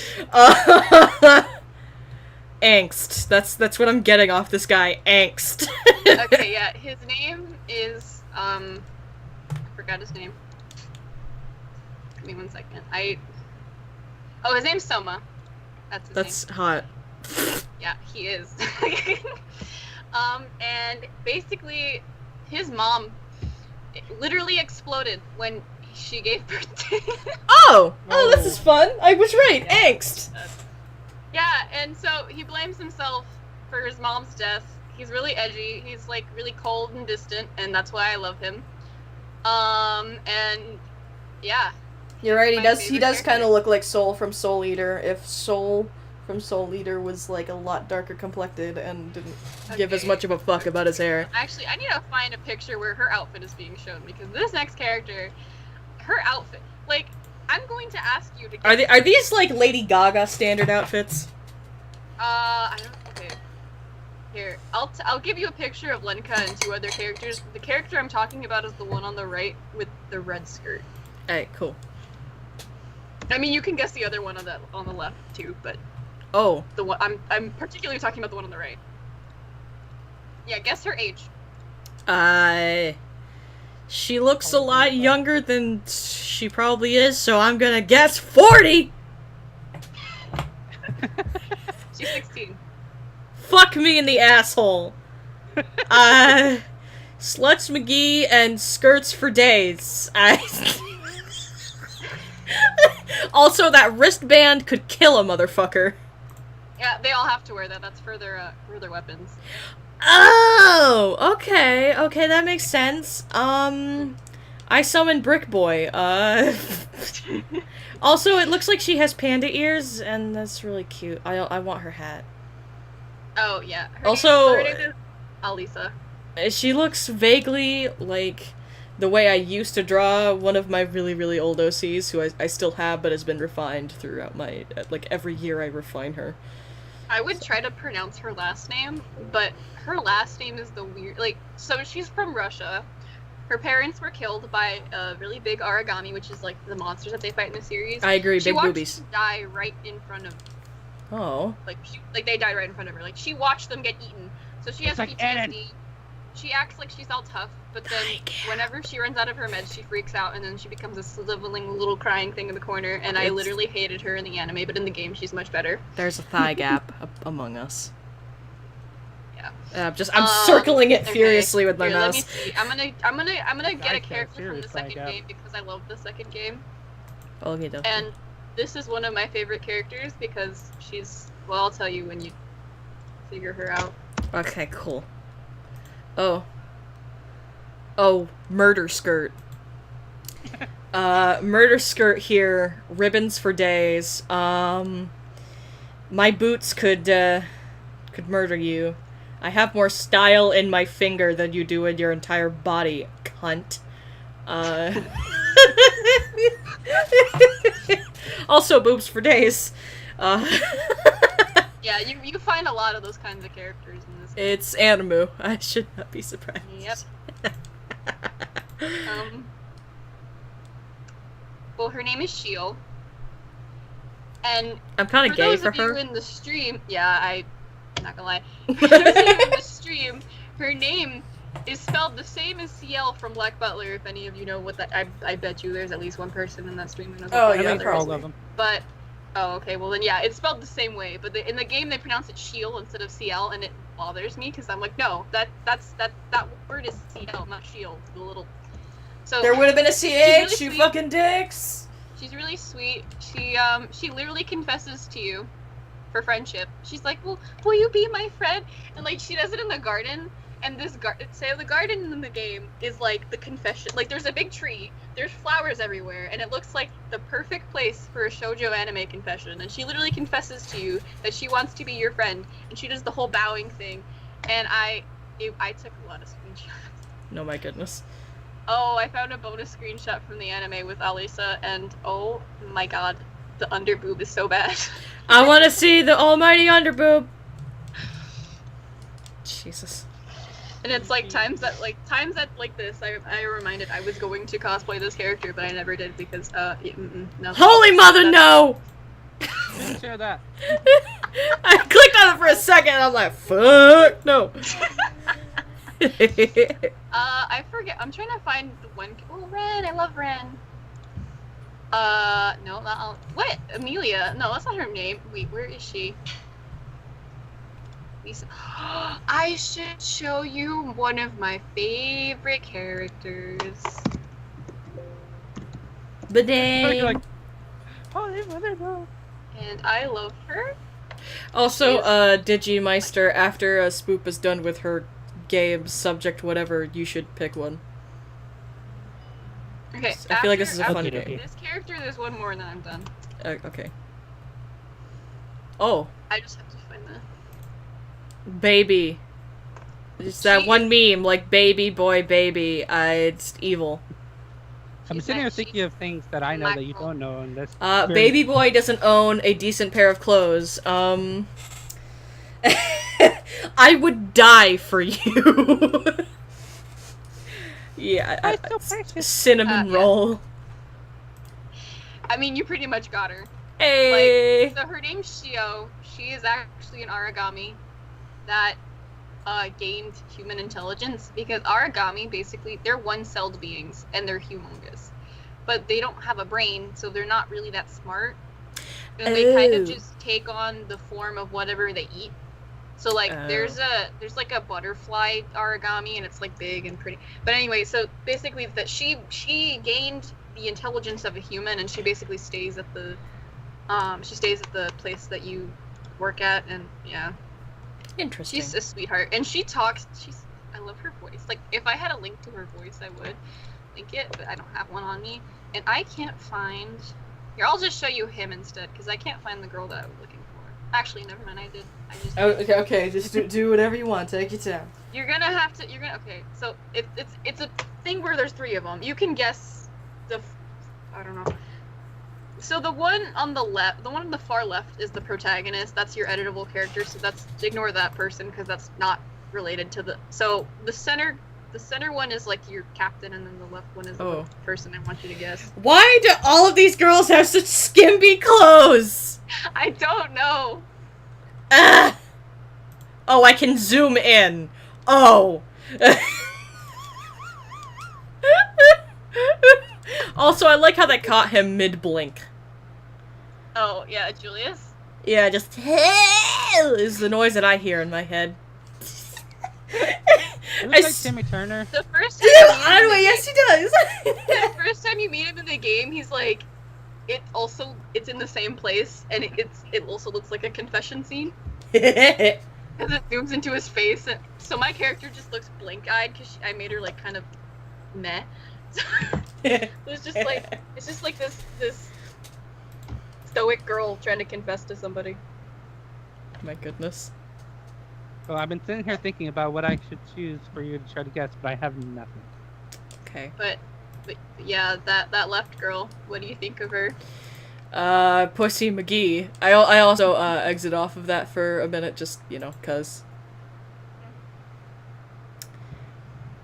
Angst. That's what I'm getting off this guy. Angst. Okay, yeah, his name is I forgot his name. Give me 1 second. Oh, his name's Soma. That's his That's hot. name. Yeah, he is. And basically, his mom literally exploded when she gave birth to him. Oh, this is fun. I was right. Angst. Yeah, and so he blames himself for his mom's death. He's really edgy. He's like really cold and distant, and that's why I love him. And yeah. You're right. He My does. He favorite does kind character. of look like Soul from Soul Eater. If Soul from Soul Eater was like a lot darker complected and didn't give as Okay. much of a fuck about his hair. Actually, I need to find a picture where her outfit is being shown because this next character, her outfit, like, I'm going to ask you to. Are these like Lady Gaga standard outfits? I don't. Okay. Here, I'll give you a picture of Lenka and 2 other characters. The character I'm talking about is the one on the right with the red skirt. Alright, cool. I mean, you can guess the other one on the left too, but Oh, the one I'm particularly talking about the one on the right. Yeah, guess her age. she looks a lot younger than she probably is, so I'm gonna guess 40. She's 16. Fuck me in the asshole. Sluts McGee and skirts for days. Also, that wristband could kill a motherfucker. Yeah, they all have to wear that. That's for their weapons. Oh, okay, okay, that makes sense. I summon Brick Boy. Also, it looks like she has panda ears, and that's really cute. I want her hat. Oh yeah. Also, her name is Alisa. She looks vaguely like the way I used to draw one of my really, really old OCs, who I still have, but has been refined throughout my, like, every year I refine her. I would try to pronounce her last name, but her last name is the weird, like, so she's from Russia. Her parents were killed by a really big origami, which is, like, the monsters that they fight in the series. I agree, she big boobies. Them die right in front of Oh. Like, they died right in front of her. Like, she watched them get eaten. So she has like PTSD. Eden. She acts like she's all tough, but then whenever she runs out of her meds, she freaks out, and then she becomes a sniveling little crying thing in the corner, and I literally hated her in the anime, but in the game she's much better. There's a thigh gap among us. Yeah. I'm circling it furiously with my Here, mouse. Let me see. I'm gonna get I a can't character from the serious thigh second gap. game because I love the second game. Okay, dokie. And this is one of my favorite characters because she's, well, I'll tell you when you figure her out. Okay, cool. Oh, murder skirt. Murder skirt here. Ribbons for days. My boots could murder you. I have more style in my finger than you do in your entire body, cunt. Also, boobs for days. Yeah, you find a lot of those kinds of characters in this game. It's Animu. I should not be surprised. Yep. Well, her name is Shio. And I'm kind of gay for those of her. you in the stream, yeah, I'm not gonna lie. For those of you in the stream, her name is spelled the same as CL from Black Butler. If any of you know what that, I bet you there's at least one person in that stream who knows. Oh, what yeah, Black Butler is. all of them. But oh, okay. Well then, yeah, it's spelled the same way. But in the game, they pronounce it Shield instead of CL, and it bothers me because I'm like, no, that word is CL, not Shield. The little. So There would have been a CH, really you sweet. fucking dicks. she's really sweet. She literally confesses to you for friendship. She's like, well, will you be my friend? And like she does it in the garden. And this the garden in the game is like the confession. Like there's a big tree, there's flowers everywhere, and it looks like the perfect place for a shoujo anime confession. And she literally confesses to you that she wants to be your friend, and she does the whole bowing thing. And I took a lot of screenshots. No, my goodness. Oh, I found a bonus screenshot from the anime with Alisa, and oh my god, the underboob is so bad. I want to see the almighty underboob. Jesus. And it's like times that like this, I reminded I was going to cosplay this character, but I never did because no. Holy mother, no! Don't share that. I clicked on it for a second, and I'm like, fuck, no. I forget. I'm trying to find the one. Oh, Ren, I love Ren. No, not what? Amelia? No, that's not her name. Wait, where is she? Lisa. I should show you one of my favorite characters. Bidet. You're like, holy mother, no. And I love her. Also, Digimeister, after Spoop is done with her game, subject, whatever, you should pick one. Okay. I feel like this is a fun Okay, game. okay. This character, there's one more and then I'm done. Okay. Oh, I just have to find the. baby. It's that one meme, like baby, boy, baby. It's evil. I'm She's sitting here actually thinking of things that I know that you Michael. don't know, and that's Baby boy doesn't own a decent pair of clothes. I would die for you. Yeah, so precious. cinnamon yeah. roll. I mean, you pretty much got her. Hey. So her name's Shio. She is actually an origami that gained human intelligence because origami basically they're one-celled beings and they're humongous, but they don't have a brain, so they're not really that smart. And they kind of just take on the form of whatever they eat. So like there's like a butterfly origami and it's like big and pretty. But anyway, so basically that she gained the intelligence of a human, and she basically stays at the place that you work at, and yeah. Interesting. She's a sweetheart, and she talks. I love her voice. Like, if I had a link to her voice, I would link it, but I don't have one on me, and I can't find. Here, I'll just show you him instead, because I can't find the girl that I was looking for. Actually, never mind. I did. I just. Oh, okay. Just do whatever you want. Take your time. You're gonna have to. Okay. So it's a thing where there's 3 of them. You can guess I don't know. So the one on the left, the one on the far left is the protagonist. That's your editable character. So ignore that person because that's not related to the. So the center one is like your captain, and then the left one is the person I want you to guess. Why do all of these girls have such skimpy clothes? I don't know. Ah! Oh, I can zoom in. Oh. Also, I like how they caught him mid-blink. Oh, yeah, Julius? Yeah, just is the noise that I hear in my head. It looks like Timmy Turner. The first time you meet him Anyway, yes, he does. the first time you meet him in the game, he's like, it's in the same place, and it also looks like a confession scene. Because it zooms into his face, and so my character just looks blank-eyed because I made her like kind of meh. It's just like this stoic girl trying to confess to somebody. My goodness. Well, I've been sitting here thinking about what I should choose for you to try to guess, but I have nothing. Okay. But yeah, that left girl. What do you think of her? Pussy McGee. I also exit off of that for a minute, just cause.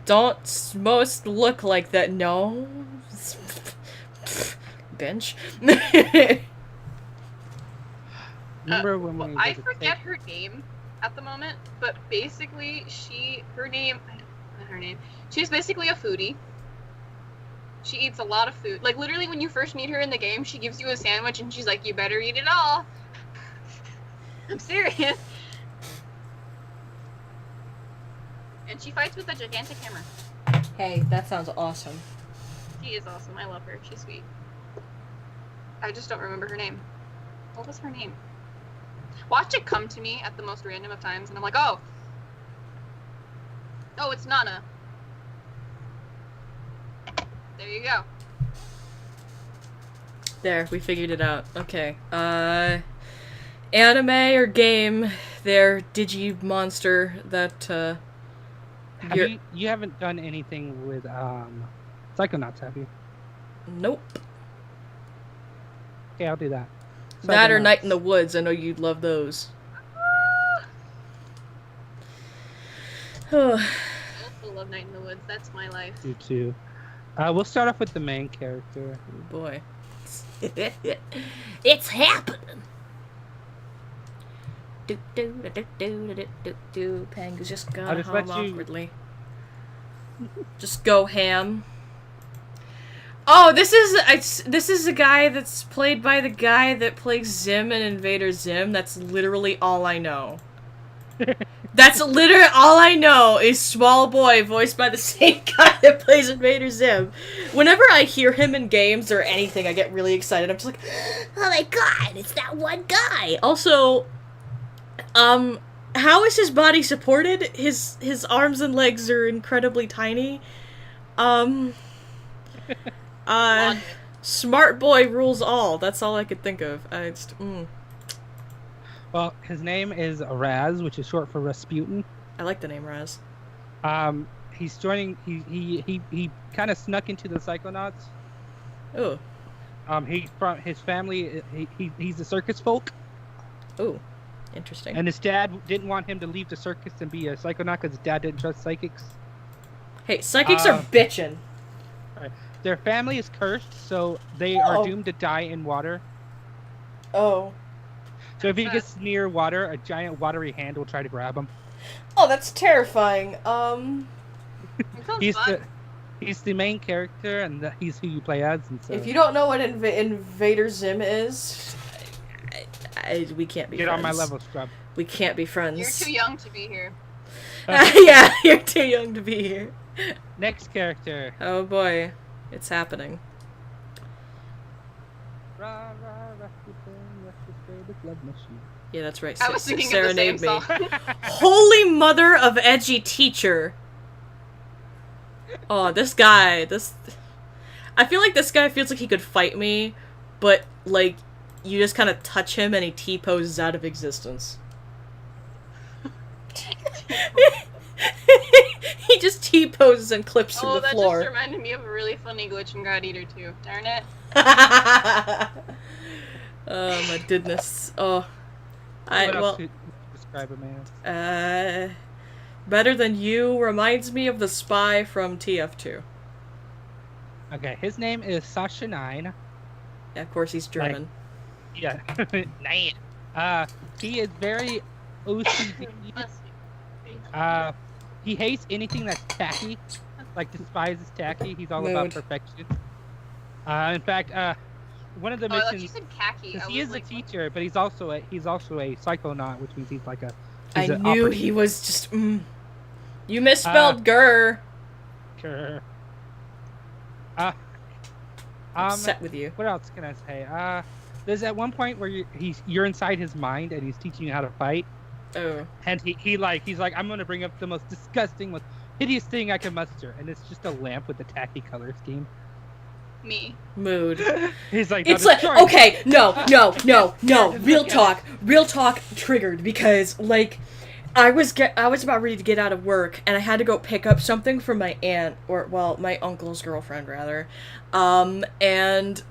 Don't most look like that. No. Bench. Remember when we? I forget her name at the moment, but basically her name. She's basically a foodie. She eats a lot of food. Like, literally, when you first meet her in the game, she gives you a sandwich, and she's like, you better eat it all. I'm serious. And she fights with a gigantic hammer. Hey, that sounds awesome. She is awesome. I love her. She's sweet. I just don't remember her name. What was her name? Watch it come to me at the most random of times, and I'm like, oh. Oh, it's Nana. There you go. There, we figured it out. Okay. Anime or game, their Digimonster that, you haven't done anything with, Psychonauts, have you? Nope. Okay, I'll do that. That or Psychonauts. Night in the Woods, I know you'd love those. I also love Night in the Woods. That's my life. You too. We'll start off with the main character. Oh boy. It's happening! Pangus just got just home let you- awkwardly. Just go ham. Oh, this is a guy that's played by the guy that plays Zim in Invader Zim. That's literally all I know. That's literally all I know is Small Boy, voiced by the same guy that plays Invader Zim. Whenever I hear him in games or anything, I get really excited. I'm just like, oh my god, it's that one guy. Also, how is his body supported? His arms and legs are incredibly tiny. Smart Boy rules all. That's all I could think of. Well, his name is Raz, which is short for Rasputin. I like the name Raz. He's joining. He kind of snuck into the Psychonauts. Oh. He's from his family. He's a circus folk. Oh. Interesting. And his dad didn't want him to leave the circus and be a psychonaut because his dad didn't trust psychics. Hey, psychics are bitchin'. Right. Their family is cursed, so they are doomed to die in water. Oh. So if he gets near water, a giant watery hand will try to grab him. Oh, that's terrifying. It sounds fun. He's the main character, and he's who you play as. And so If you don't know what Invader Zim is, we can't be get friends. on my level, scrub. We can't be friends. You're too young to be here. Yeah, you're too young to be here. Next character. Oh boy, it's happening. Rah, rah, Rasputin, the blood machine. Yeah, that's right. I was thinking of the same Serenade song. me. Holy mother of edgy teacher. Oh, this guy. I feel like this guy feels like he could fight me, but, like, you just kind of touch him and he T-poses out of existence. He just T-poses and clips through the that floor. just reminded me of a really funny glitch in God Eater 2. Darn it. Oh my goodness. Oh. What else could you describe him as? Better Than You reminds me of the spy from TF2. Okay, his name is Sasha 9. Yeah, of course he's German. Yeah, 9. He is very OCD. He hates anything that's tacky, like despises tacky. He's all about Mood. perfection. In fact, one of the Oh, I thought you missions, said khaki. because I he was is like, a teacher, but he's also a psychonaut, which means he's like a. I He's an knew operative. he was just. You misspelled Gur. Sure. I'm upset with you. What else can I say? There's at one point where you're inside his mind and he's teaching you how to fight, Oh. and he's like, I'm gonna bring up the most disgusting, most hideous thing I can muster, and it's just a lamp with a tacky color scheme. me. Mood. He's like, It's "Now like, destroy okay, no. Just Real look talk. Real talk triggered because, like, I was about ready to get out of work and I had to go pick up something from my aunt, or, well, my uncle's girlfriend, rather. And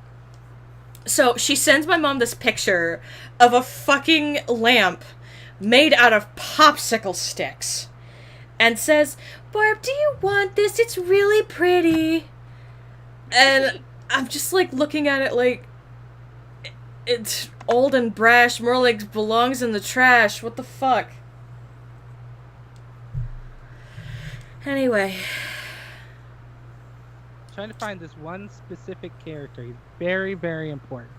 so she sends my mom this picture of a fucking lamp made out of popsicle sticks and says, Barb, do you want this? It's really pretty. And I'm just, like, looking at it like, it's old and brash, more like belongs in the trash. What the fuck? Anyway. Trying to find this one specific character. He's very, very important,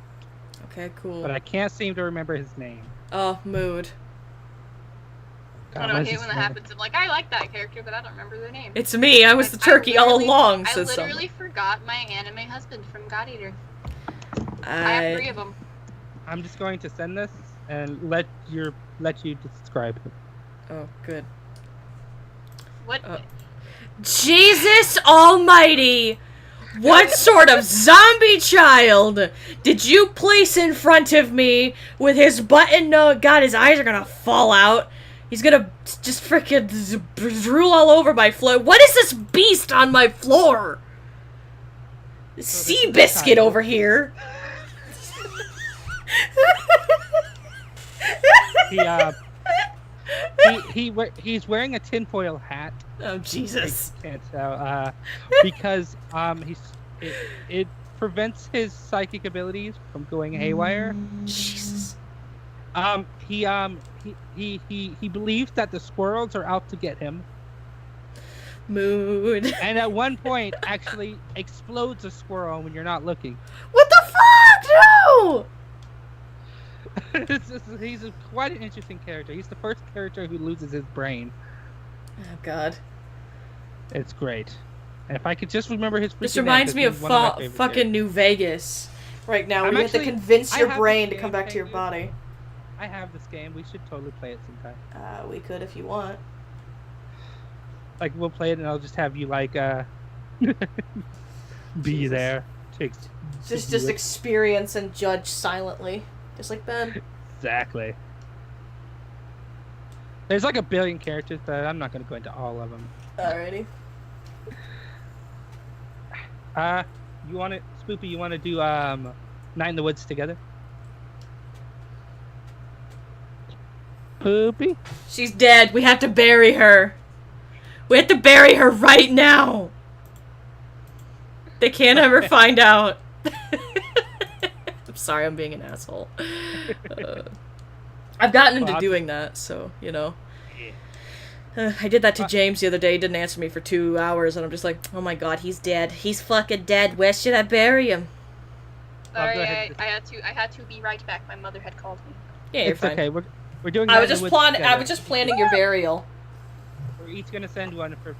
Okay, cool. but I can't seem to remember his name. Oh, mood. I God, don't what know, I is hate his when that name? happens. I'm like, I like that character, but I don't remember their name. It's me. I was Like, the turkey all literally- along, I says literally someone. forgot my anime husband from God Eater. I have 3 of them. I'm just going to send this and let you describe him. Oh, good. What? Jesus almighty! What sort of zombie child did you place in front of me with his button nose? God, his eyes are gonna fall out. He's gonna just frickin' drool all over my floor. What is this beast on my floor? Sea biscuit over here. He's wearing a tinfoil hat. Oh, Jesus. I can't tell. Because it prevents his psychic abilities from going haywire. Jesus. He believes that the squirrels are out to get him, Mood. and at one point actually explodes a squirrel when you're not looking. What the fuck? No! He's quite an interesting character. He's the first character who loses his brain. Oh, God. It's great. And if I could just remember his This freaking name, reminds 'cause me he's of one my favorite fucking characters. New Vegas right now, where I'm you have to actually- convince I your have brain this to come game, back to your Peggy. body. I have this game. We should totally play it sometime. We could if you want. Like, we'll play it and I'll just have you, like, be Jesus. there. To Just do it. experience and judge silently. Just like Ben. Exactly. There's like a billion characters, but I'm not going to go into all of them. Alrighty. You want to, Spoopy, you want to do Night in the Woods together? Spoopy? She's dead. We have to bury her. We have to bury her right now. They can't ever find out. I'm sorry, I'm being an asshole. I've gotten into Well, doing that, so, you know. I did that to James the other day. He didn't answer me for 2 hours, and I'm just like, oh my god, he's dead. He's fucking dead. Where should I bury him? I'll go Sorry, ahead. I had to be right back. My mother had called me. Yeah, you're It's fine. okay. We're doing. I Night was in just the Woods planning. I together. was just planning your burial. We're each gonna send one for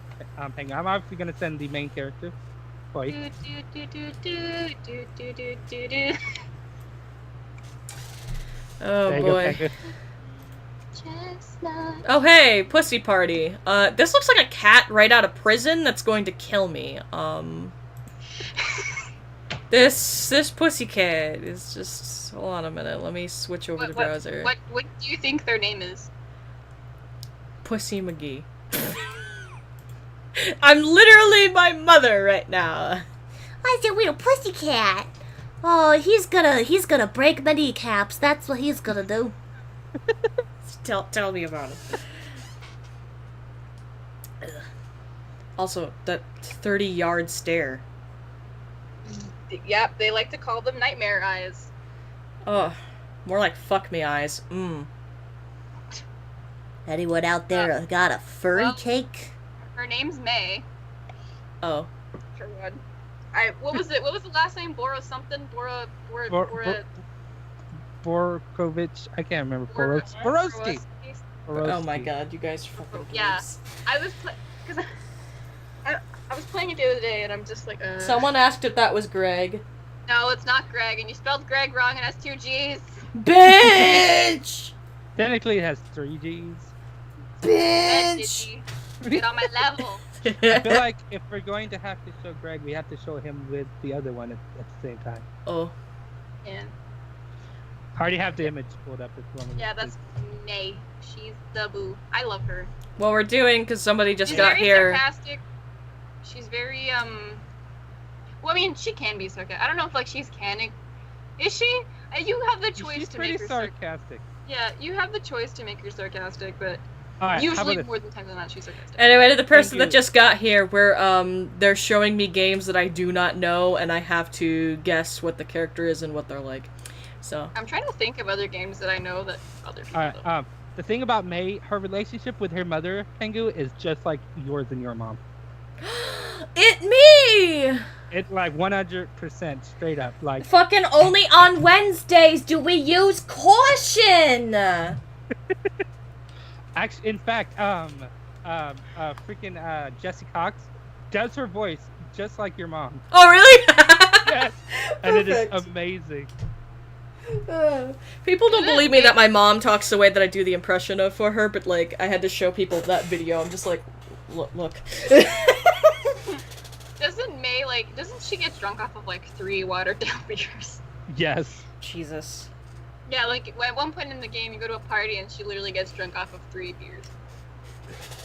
Penguin. I'm obviously gonna send the main character. For you. Do, do, do, do, do, do, do, do, do. Oh There you boy. go, Pengu. Chestnut. Oh hey, pussy party. This looks like a cat right out of prison that's going to kill me. This pussycat is just. Hold on a minute. Let me switch over to browser. What do you think their name is? Pussy McGee. I'm literally my mother right now. Why's your little pussycat? Oh, he's gonna break my kneecaps. That's what he's gonna do. Tell me about it. Ugh. Also, that 30-yard stare. Yep, they like to call them nightmare eyes. Ugh. More like fuck me eyes. Anyone out there got a furry cake? Her name's May. Oh. For one. What was it? What was the last name? Bora something? Bora. Borkovich. I can't remember. Borowski. Oh my god, you guys are fucking Yeah. dweebs. I was because I was playing it the other day and I'm just like. Someone asked if that was Greg. No, it's not Greg, and you spelled Greg wrong and has 2 G's. Bitch! Technically, it has 3 G's. Bitch! Get on my level. I feel like if we're going to have to show Greg, we have to show him with the other one at the same time. Oh. Yeah. I already have the image pulled up. Yeah, that's May. She's the boo. I love her. Well, we're doing because somebody just She's got very here. sarcastic. She's very Well, I mean, she can be sarcastic. I don't know if like she's canning. Is she? You have the choice She's to pretty make her sarcastic. Yeah, you have the choice to make her sarcastic, but Alright, usually more than times than not, she's sarcastic. Anyway, to the person you. that just got here, they're showing me games that I do not know, and I have to guess what the character is and what they're like. So. I'm trying to think of other games that I know that other people Alright, don't. the thing about May, her relationship with her mother, Pengu, is just like yours and your mom. It me! It's like 100% straight up. Like Fucking only on Wednesdays do we use caution! actually, in fact, freaking Jessie Cox does her voice just like your mom. Oh, really? Yes, and it is Perfect. amazing. People don't believe me that my mom talks the way that I do the impression of for her, but like, I had to show people that video. I'm just like, look. Doesn't she get drunk off of like 3 watered down beers? Yes. Jesus. Yeah, like at one point in the game, you go to a party and she literally gets drunk off of 3 beers.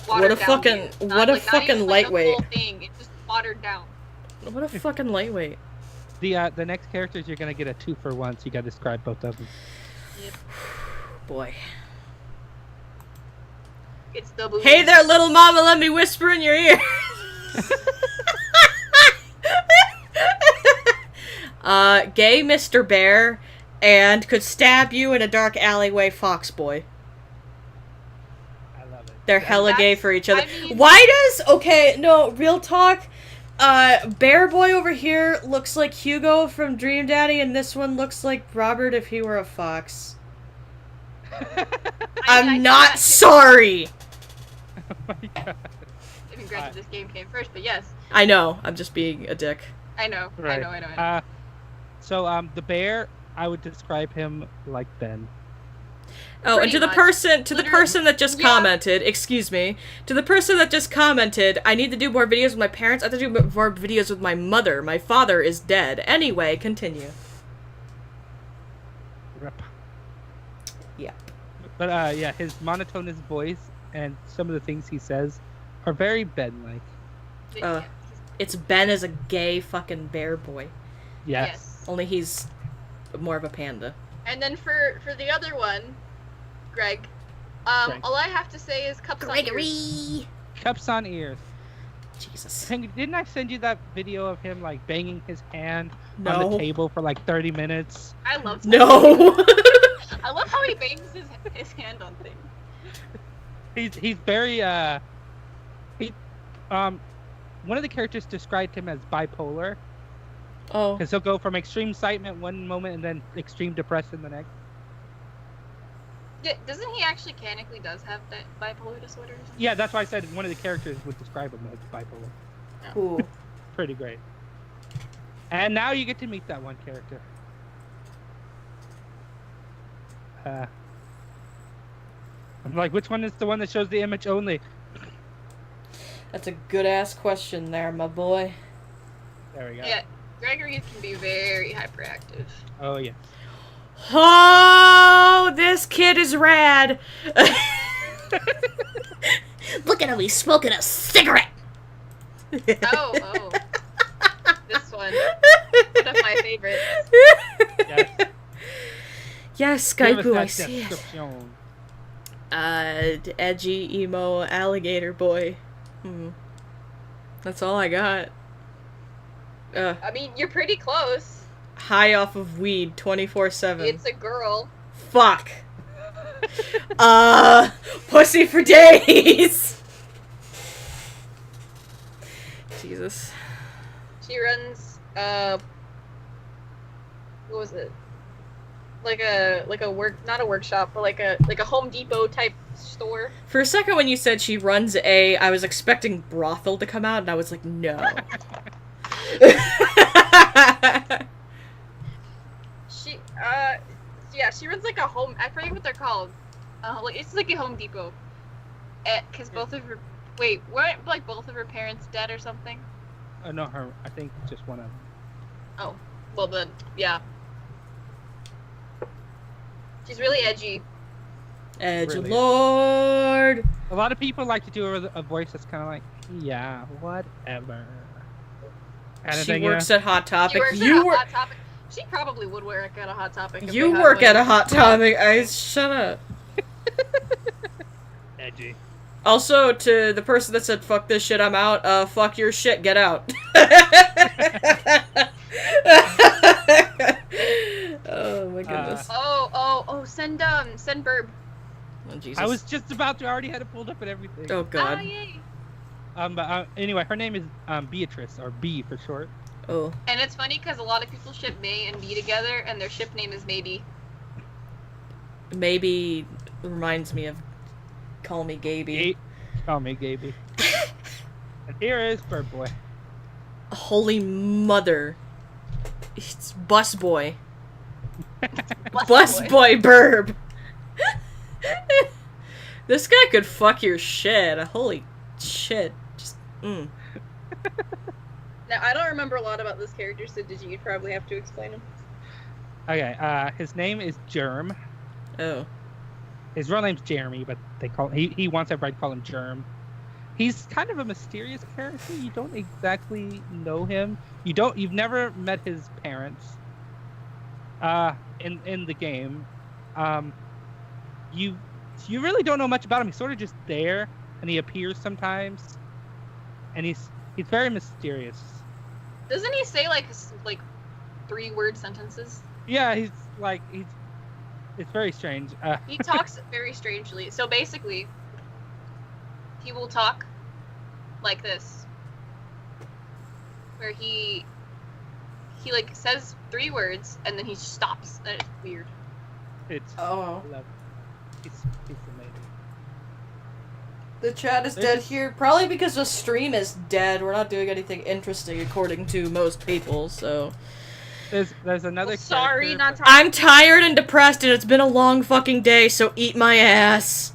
What a Watered down fucking- beers. what a Not fucking even, like, the lightweight. full thing. It's just watered down. What a fucking lightweight. The next characters you're gonna get a 2-for-1, so you gotta describe both of them. Yep. Boy. It's the boo. Hey there, little mama, let me whisper in your ear. Gay Mr. Bear, and could stab you in a dark alleyway, Fox Boy. I love it. They're hella gay That's- for each other. I mean- Why does, okay, no, real talk, Bear Boy over here looks like Hugo from Dream Daddy, and this one looks like Robert if he were a fox. I'm not sorry! Oh my god. I mean, granted, this game came first, but yes. I know, I'm just being a dick. I know. Right. I know. So the bear, I would describe him like Ben. Oh, and Pretty to the much. person, Literally- that just yeah. commented, excuse me, to the person that just commented, I need to do more videos with my parents, I have to do more videos with my mother, my father is dead. Anyway, continue. Rep. Yeah. But yeah, his monotonous voice and some of the things he says are very Ben-like. It's Ben as a gay fucking bear boy. Yes. Only he's more of a panda. And then for the other one, Greg, Greg. all I have to say is cups on ears. Gregory. Cups on ears. Jesus. Didn't I send you that video of him like banging his hand on No. the table for like 30 minutes? I love that. No! I love how he bangs his hand on things. He's very one of the characters described him as bipolar Oh. because he'll go from extreme excitement one moment and then extreme depression the next. Yeah, doesn't he actually canonically does have that bipolar disorder or something? Yeah, that's why I said one of the characters would describe him as bipolar. Cool. Pretty great. And now you get to meet that one character. I'm like, which one is the one that shows the image only? That's a good ass question there, my boy. There we go. Yeah, Gregory can be very hyperactive. Oh yeah. Oh, this kid is rad. Look at him, he's smoking a cigarette. Oh. This one. One of my favorites. Yes. Yes, Give us Skypoo, that I see it. description. Edgy, emo, alligator boy. That's all I got. I mean, you're pretty close. High off of weed 24/7. It's a girl. Fuck. Pussy for days. Jesus. She runs what was it? Like a not a workshop, but like a Home Depot type store. For a second when you said she runs I was expecting brothel to come out, and I was like, no. She runs like a home. I forget what they're called. Like it's like a Home Depot. Because both of her weren't like both of her parents dead or something? No, her. I think just one of them. Oh, well then, yeah. She's really edgy. Edge Really? Lord. A lot of people like to do a voice that's kind of like, yeah, whatever. Kind of She thing, works at Hot Topic. She works You at a work. Hot Topic. She probably would work at a Hot Topic. if You they had work one. at a Hot Topic. Shut up. Edgy. Also, to the person that said, fuck this shit, I'm out, fuck your shit, get out. Oh my goodness. Send Burb. Oh, Jesus. I was just about to. Already had it pulled up and everything. Oh god. Yay. But anyway, her name is Beatrice, or B for short. Oh. And it's funny because a lot of people ship May and B together, and their ship name is Maybe. Maybe reminds me of Call Me Gaby. Call me Gaby. And here is Bird Boy. Holy mother. It's Bus Boy. Bus Boy Burb. This guy could fuck your shit. Holy shit. Just, Now, I don't remember a lot about this character, so you'd probably have to explain him. Okay, his name is Germ. Oh. His real name's Jeremy, but he wants everybody to call him Germ. He's kind of a mysterious character. You don't exactly know him. You've never met his parents. In the game, you really don't know much about him. He's sort of just there, and he appears sometimes, and he's very mysterious. Doesn't he say like 3-word sentences? Yeah, it's very strange. He talks very strangely. So basically, he will talk like this, where he like says 3 words and then he stops. And it's weird. It's Oh. He's amazing. The chat is dead here. Probably because the stream is dead. We're not doing anything interesting according to most people, so. There's another. Sorry, character- not talking. I'm tired and depressed and it's been a long fucking day, so eat my ass.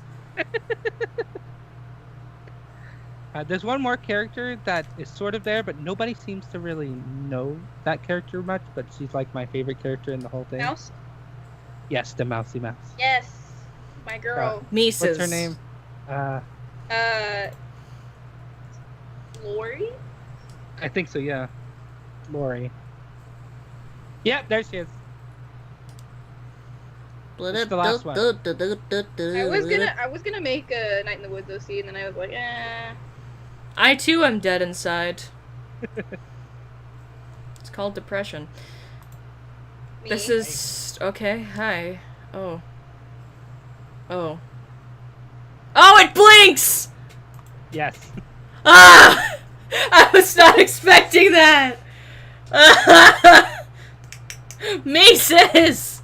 There's one more character that is sort of there, but nobody seems to really know that character much. But she's like my favorite character in the whole thing. Mouse? Yes, the Mousy Mouse. Yes, my girl. Mises. What's her name? Lori? I think so. Yeah, Lori. Yep, there she is. It's the last one. I was gonna make a Night in the Woods OC, and then I was like, eh. I too am dead inside. It's called depression. Me. This is okay. Hi. Oh. Oh. Oh, it blinks! Yes. Ah! I was not expecting that. Mises.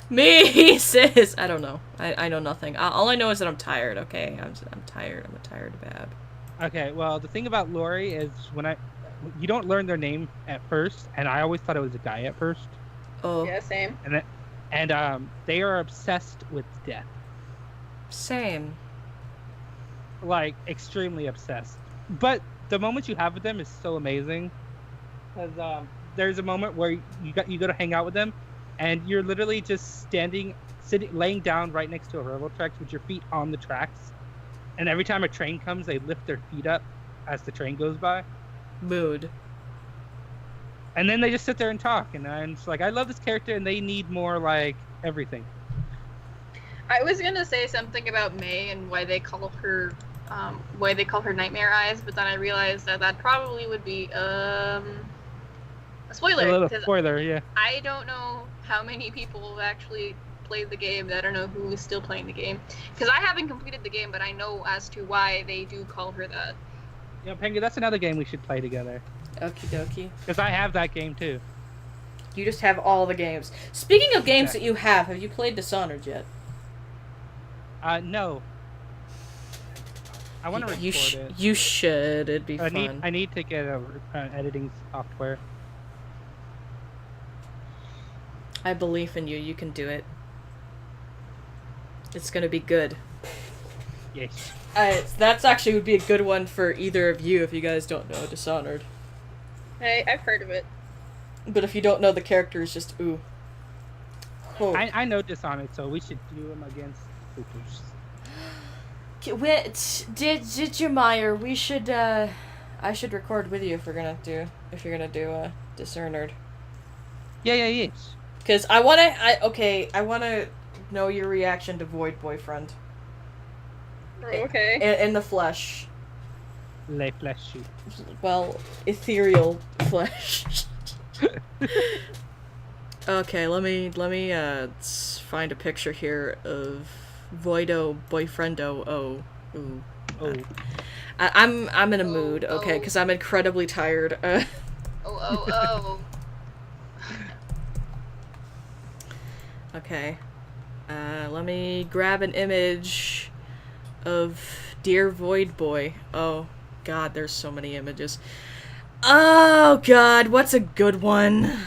Mises. I don't know. I know nothing. All I know is that I'm tired. Okay, I'm tired. I'm a tired bab. Okay. Well, the thing about Lori is you don't learn their name at first, and I always thought it was a guy at first. Oh. Yeah, same. and they are obsessed with death, Same. like extremely obsessed. But the moment you have with them is so amazing, because there's a moment where you go to hang out with them, and you're literally just sitting, laying down right next to a railroad tracks with your feet on the tracks, and every time a train comes, they lift their feet up as the train goes by. Mood. And then they just sit there and talk, and I'm just like, I love this character, and they need more, like, everything. I was gonna say something about May and why they call her Nightmare Eyes, but then I realized that probably would be a A spoiler. little 'Cause spoiler, yeah. I don't know how many people have actually played the game. I don't know who is still playing the game, because I haven't completed the game, but I know as to why they do call her that. You know, Penguin, that's another game we should play together. Okie dokie. Because I have that game, too. You just have all the games. Speaking of games that you have you played Dishonored yet? No. I want to record it. You should. It'd be fun. I need to get a editing software. I believe in you. You can do it. It's gonna be good. Yes. That's actually would be a good one for either of you if you guys don't know Dishonored. Hey, I've heard of it. But if you don't know the characters, just ooh. Oh. I know Dishonored, so we should do them against Hoopers. Did you, Meyer? We should. I should record with you if you're gonna do Dishonored. Yeah, yes. Because I wanna know your reaction to Void Boyfriend. Okay. In the flesh. Le fleshy. Well, ethereal flesh. Okay, let me find a picture here of Voido Boyfriendo. Ooh. I'm in a mood, okay, because I'm incredibly tired. Oh. Okay. Let me grab an image of Dear Void Boy. Oh, God, there's so many images. Oh, God, what's a good one?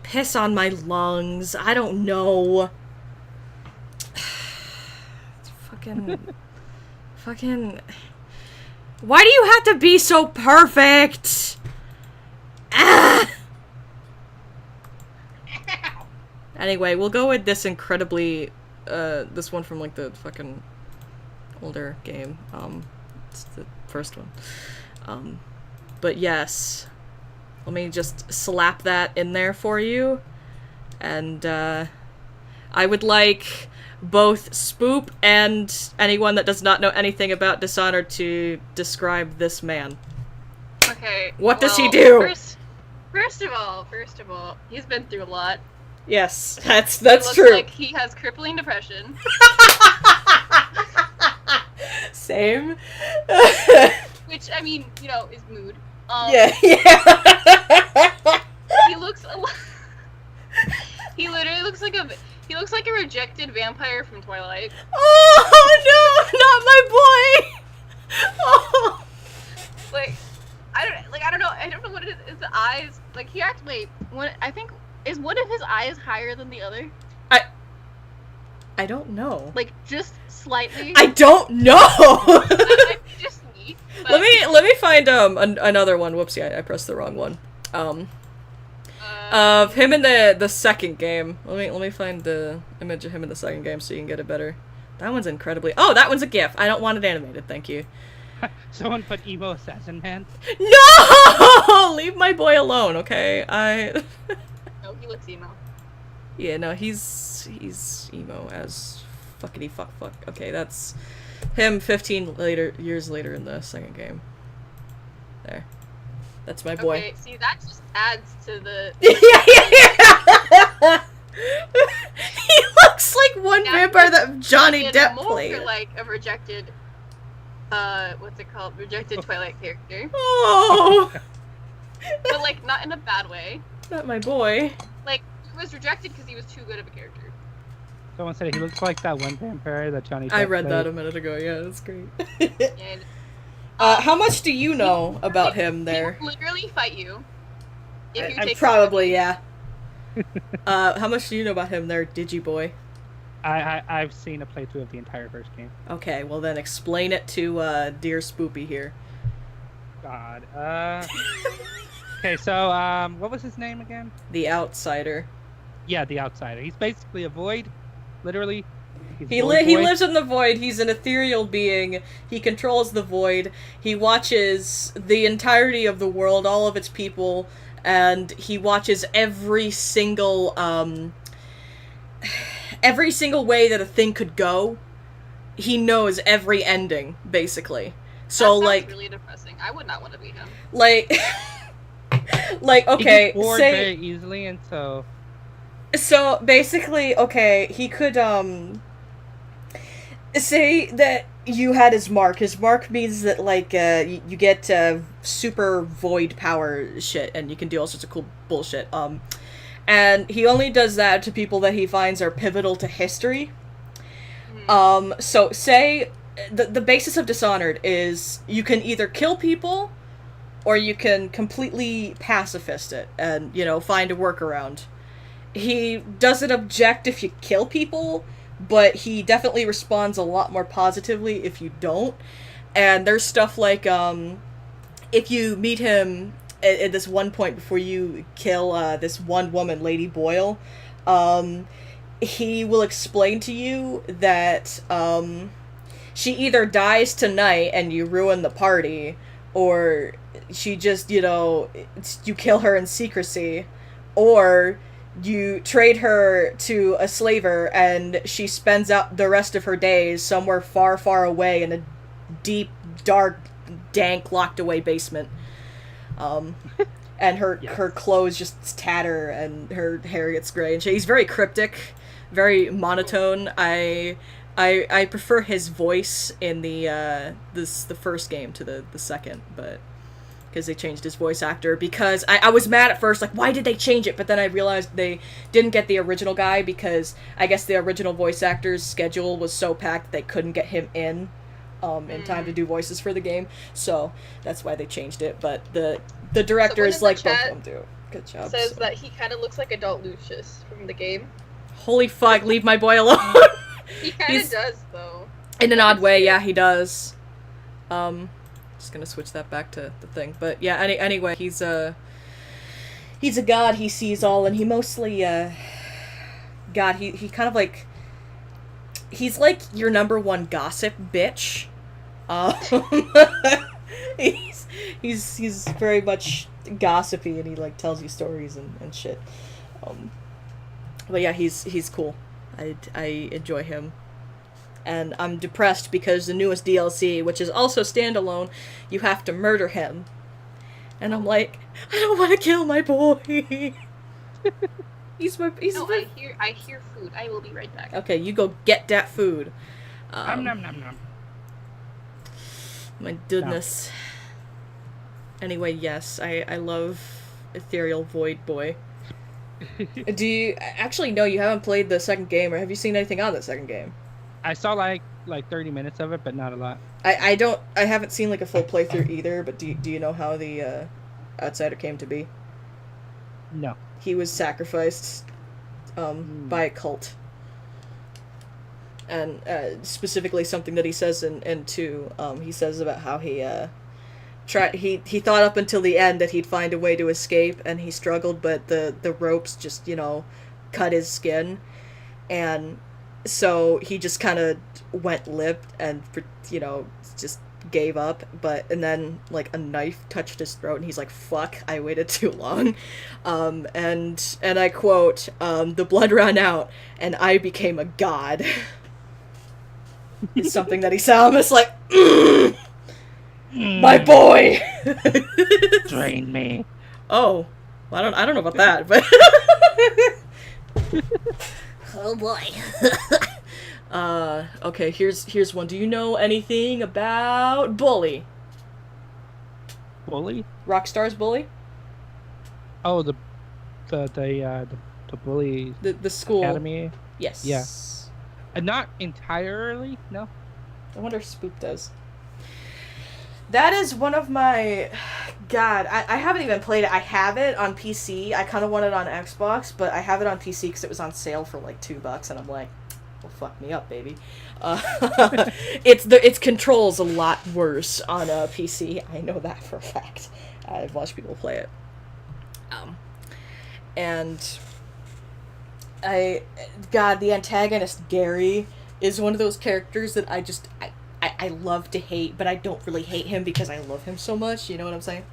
Piss on my lungs. I don't know. Fucking... Why do you have to be so perfect? Ah! Anyway, we'll go with this incredibly, this one from, like, the fucking older game. It's the first one. But yes. Let me just slap that in there for you. And, I would like both Spoop and anyone that does not know anything about Dishonored to describe this man. Okay. What does he do? First of all, he's been through a lot. Yes, that's He looks true. like he has crippling depression. Same. Which, I mean, you know, is mood. Yeah. He looks a lot... He literally looks like a... He looks like a rejected vampire from Twilight. Oh no, not my boy. Oh. I don't know what it is. The eyes, like he actually, is one of his eyes higher than the other? I don't know. Like just slightly. I don't know. That might be just me. But, Let me find another one. Whoopsie, I pressed the wrong one. Of him in the second game. Let me find the image of him in the second game so you can get it better. That one's incredibly... Oh, that one's a GIF. I don't want it animated, thank you. Someone put emo assassin man. No! Leave my boy alone, okay? No, he looks emo. Yeah, no, he's emo as fuckity fuck. Okay, that's him 15 years later in the second game. There. That's my boy. Okay, see, that just adds to the... Yeah. He looks like one vampire that Johnny Depp played. More like a rejected, what's it called? Rejected Twilight character. Oh. But, like, not in a bad way. Not my boy. Like, he was rejected because he was too good of a character. Someone said he looks like that one vampire that Johnny Depp I read played. that a minute ago, yeah, that's great. Yeah, How much do you know about him there? He will literally fight you. If you take Probably, yeah. How much do you know about him there, Digiboy? I've seen a playthrough of the entire first game. Okay, well then explain it to dear Spoopy here. God. Okay, so what was his name again? The Outsider. Yeah, the Outsider. He's basically a void, literally. He lives in the void. He's an ethereal being. He controls the void. He watches the entirety of the world, all of its people, and he watches every single way that a thing could go. He knows every ending, basically. So that sounds like really depressing. I would not want to be him. like like okay, he gets bored say very easily, and so basically, okay, he could say that you had his mark. His mark means that like you get super void power shit, and you can do all sorts of cool bullshit. And he only does that to people that he finds are pivotal to history. So say the basis of Dishonored is you can either kill people or you can completely pacifist it and, you know, find a workaround. He doesn't object if you kill people, but he definitely responds a lot more positively if you don't. And there's stuff like, if you meet him at this one point before you kill this one woman, Lady Boyle, he will explain to you that she either dies tonight and you ruin the party, or she just, you know, you kill her in secrecy, or you trade her to a slaver and she spends out the rest of her days somewhere far, far away in a deep, dark, dank, locked away basement. And her clothes just tatter and her hair gets gray and he's very cryptic, very monotone. I prefer his voice in the first game to the second, but because they changed his voice actor, because I was mad at first, like, why did they change it? But then I realized they didn't get the original guy because I guess the original voice actor's schedule was so packed they couldn't get him in time to do voices for the game, so that's why they changed it. But the director is like, both of them do good job. Says that he kind of looks like adult Lucius from the game. Holy fuck, leave my boy alone. He kind of does, though. In an odd way, yeah, he does. Just gonna switch that back to the thing. But yeah, anyway, he's a god, he sees all, and he mostly, God, he kind of like, he's like your number one gossip bitch. He's very much gossipy, and he like tells you stories and shit. But yeah, he's cool. I enjoy him. And I'm depressed because the newest DLC, which is also standalone, you have to murder him. And I'm like, I don't want to kill my boy. I hear food. I will be right back. Okay, you go get that food. nom nom nom. My goodness. Anyway, yes, I love Ethereal Void Boy. Do you actually no? You haven't played the second game, or have you seen anything on the second game? I saw like 30 minutes of it, but not a lot. I haven't seen like a full playthrough either. But do you know how the Outsider came to be? No. He was sacrificed by a cult, and specifically something that he says in 2. He says about how he he thought up until the end that he'd find a way to escape, and he struggled, but the ropes just, you know, cut his skin, and so he just kind of went limp and, you know, just gave up. And then like a knife touched his throat, and he's like, "Fuck, I waited too long," and I quote, "The blood ran out, and I became a god." It's something that he said. I'm just like, my boy. Drain me. Oh, well, I don't know about that, but Oh boy. okay, here's one. Do you know anything about Bully? Bully? Rockstar's Bully? Oh, the Bully The school. Academy? Yes. Yeah. Not entirely, no. I wonder if Spook does. That is one of my God, I haven't even played it. I have it on PC. I kind of want it on Xbox, but I have it on PC because it was on sale for like $2, and I'm like, well, fuck me up, baby. Its controls a lot worse on a PC. I know that for a fact. I've watched people play it. And God, the antagonist Gary is one of those characters that I love to hate, but I don't really hate him because I love him so much. You know what I'm saying?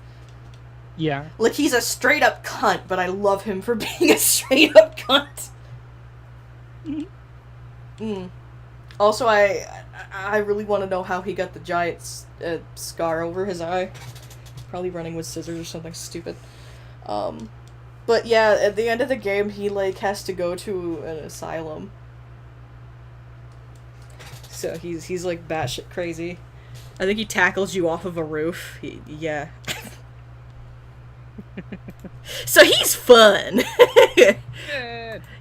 Yeah. Like, he's a straight up cunt, but I love him for being a straight up cunt. Also, I really want to know how he got the giant scar over his eye. Probably running with scissors or something stupid. But yeah, at the end of the game, he, like, has to go to an asylum. So he's like batshit crazy. I think he tackles you off of a roof. Yeah. So he's fun. Good.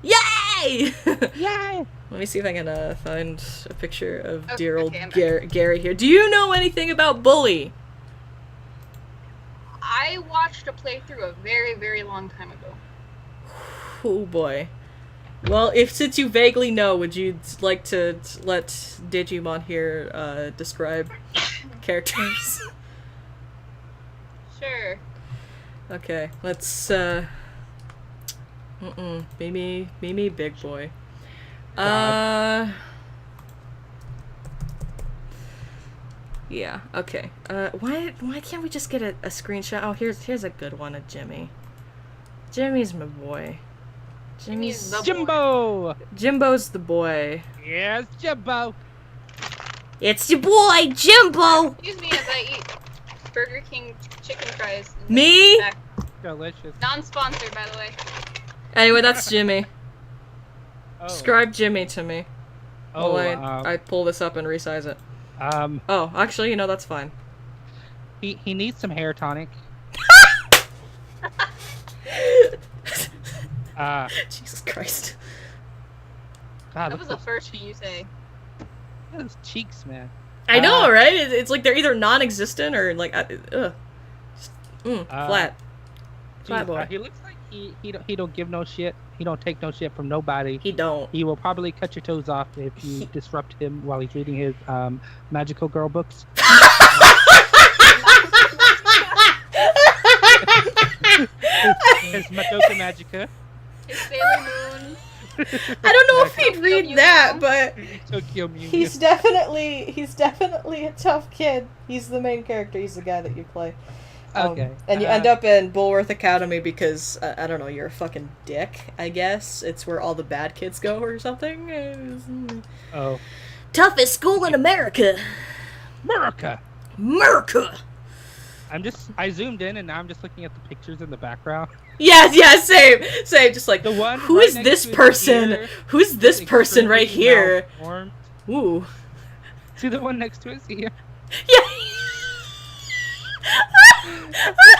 Yay! Yay! Let me see if I can find a picture of Okay, dear old I'm back. Gary here. Do you know anything about Bully? I watched a playthrough a very, very long time ago. Oh boy. Well, since you vaguely know, would you like to let Digimon here describe characters? Sure. Okay, let's Mimi big boy. Yeah, okay. Why can't we just get a screenshot? Oh, here's a good one of Jimmy. Jimmy's my boy. Jimmy's the boy. Jimbo! Jimbo's the boy. Yes, Jimbo! It's your boy, Jimbo! Excuse me as I eat Burger King chicken fries. Me? Delicious. Non-sponsored, by the way. Anyway, that's Jimmy. Oh. Describe Jimmy to me. Oh, While I pull this up and resize it. Oh, actually, you know, that's fine. he needs some hair tonic. Jesus Christ. God, That was the first thing you say. those cheeks, man. I know, right? It's like they're either non-existent or like, ugh. Flat. Flat boy. He looks like he don't give no shit. He don't take no shit from nobody. He don't. He will probably cut your toes off if you disrupt him while he's reading his magical girl books. his Madoka Magica. His Sailor Moon. I don't know if he'd Tokyo read Mew that, Mew. but Tokyo Mew. he's definitely a tough kid. He's the main character. He's the guy that you play. Okay. And you end up in Bulworth Academy because, I don't know, you're a fucking dick, I guess. It's where all the bad kids go or something. Oh. Toughest school in America. America. America! I zoomed in and now I'm just looking at the pictures in the background. Yeah, same. Just like, The one who right is next this to his person? ear Who's this person right extremely here? malformed. Ooh. See the one next to his ear? Yeah.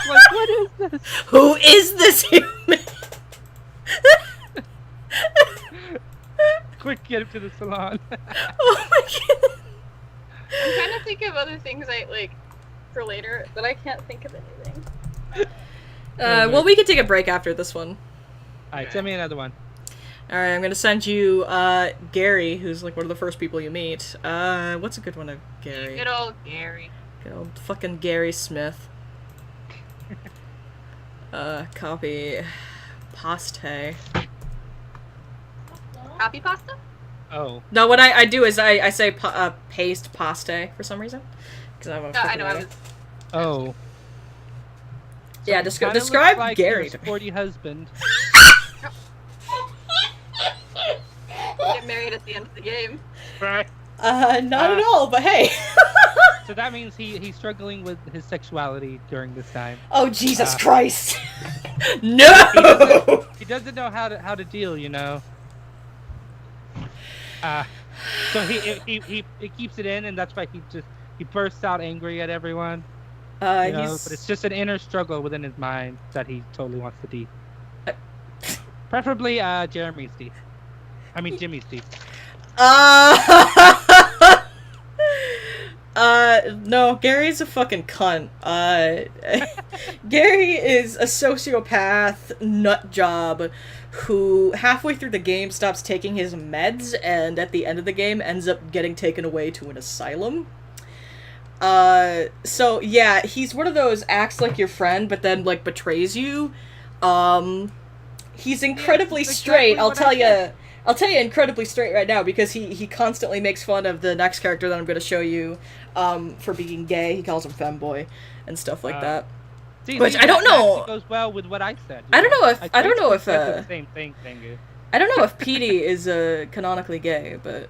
Like, what is this? Who is this human? Quick, get him to the salon. Oh my god. I'm trying to think of other things I like for later, but I can't think of anything. Well, we can take a break after this one. Alright, send me another one. Alright, I'm gonna send you, Gary, who's like one of the first people you meet. What's a good one of Gary? Good old Gary. Good old fucking Gary Smith. Copy. Paste. Copy pasta? Oh. No, what I do is I say paste paste for some reason. Because I'm a I know. I was. Oh. Yeah, Kinda describe looks like Gary your to me. sporty husband. Get married at the end of the game. Right. Not at all, but hey. So that means he's struggling with his sexuality during this time. Oh, Jesus Christ. No! He doesn't know how to deal, you know. So he keeps it in, and that's why he bursts out angry at everyone. You know, but it's just an inner struggle within his mind that he totally wants to deep. Preferably Jeremy's teeth. I mean Jimmy's teeth. No, Gary's a fucking cunt. Gary is a sociopath nut job who halfway through the game stops taking his meds and at the end of the game ends up getting taken away to an asylum. So yeah, he's one of those acts like your friend but then like betrays you. He's incredibly straight, I'll tell you incredibly straight right now because he constantly makes fun of the next character that I'm going to show you for being gay. He calls him femboy and stuff like that. Which I don't know. Goes well with what I said. I don't know if the same thing. I don't know if Petey is canonically gay, but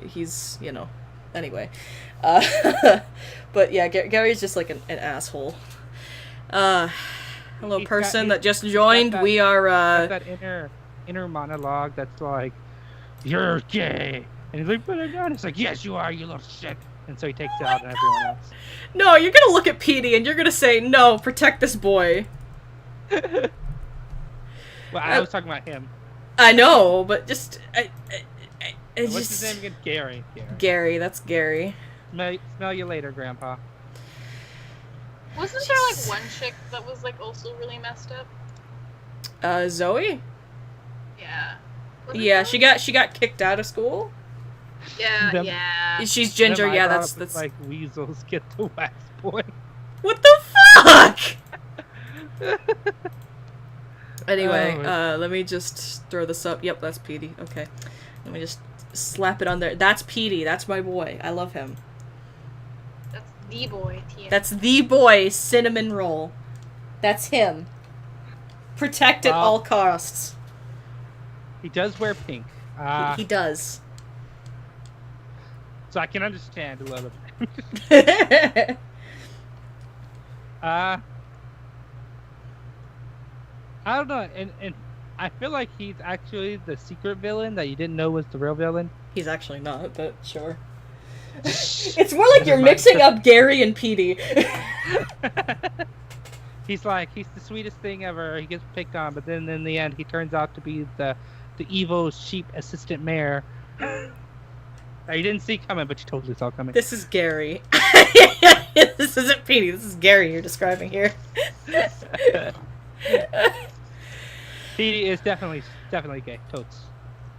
he's, you know, anyway. But yeah, Gary's just like an asshole. Hello, person that just joined. We are that inner monologue that's like, "You're gay," and he's like, "But I'm not." It's like, "Yes, you are, you little shit." And so he takes it out on everyone else. No, you're gonna look at Petey and you're gonna say, "No, protect this boy." Well, I was talking about him. I know, but just What's his name again? Gary. Gary, that's Gary. Smell you later, Grandpa. Wasn't there like one chick that was like also really messed up? Zoe? Yeah. Yeah, she got kicked out of school. Yeah, yeah. She's ginger. Yeah, that's like weasels get the wax boy. What the fuck? Anyway, let me just throw this up. Yep, that's Petey. Okay, let me just slap it on there. That's Petey. That's my boy. I love him. That's the boy. TM. That's the boy. Cinnamon roll. That's him. Protect at all costs. He does wear pink. He does. So I can understand a little bit. I don't know, and I feel like he's actually the secret villain that you didn't know was the real villain. He's actually not, but sure. It's more like you're mixing up Gary and Petey. He's the sweetest thing ever. He gets picked on, but then in the end, he turns out to be the evil sheep assistant mayor. You didn't see coming, but you totally saw coming. This is Gary. This isn't Petey. This is Gary you're describing here. Petey is definitely gay. Totes.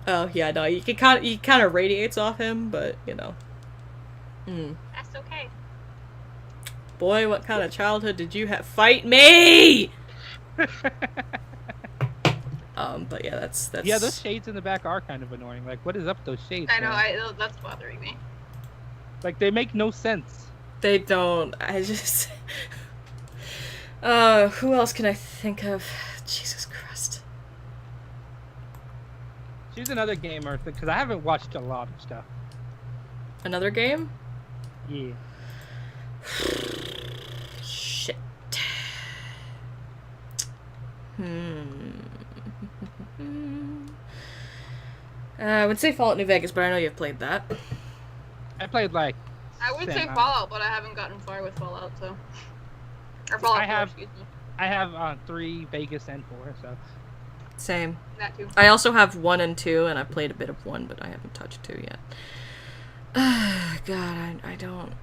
Oh yeah, no, he kind of radiates off him, but you know. That's okay. Boy, what kind of childhood did you have? Fight me! But yeah, that's. Yeah, those shades in the back are kind of annoying. Like, what is up with those shades? I know, that's bothering me. Like, they make no sense. They don't. I just. Who else can I think of? Jesus Christ. She's another gamer because I haven't watched a lot of stuff. Another game? Yeah. Shit. I would say Fallout New Vegas, but I know you've played that. I played like. I would say Fallout, but I haven't gotten far with Fallout, so. Or Fallout 4, excuse me. I have 3, Vegas, and 4, so. Same. That too. I also have 1 and 2, and I've played a bit of 1, but I haven't touched 2 yet. God, I don't.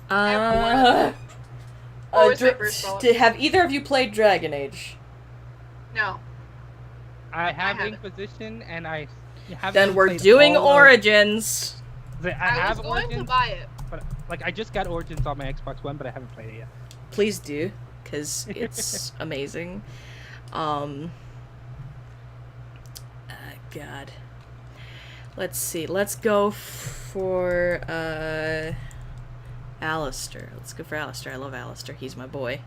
Have either of you played Dragon Age? No. I have Inquisition, and I haven't. Then we're doing Origins. I was going to buy it. But like, I just got Origins on my Xbox One, but I haven't played it yet. Please do, because it's amazing. God. Let's see. Let's go for Alistair. Let's go for Alistair. I love Alistair. He's my boy.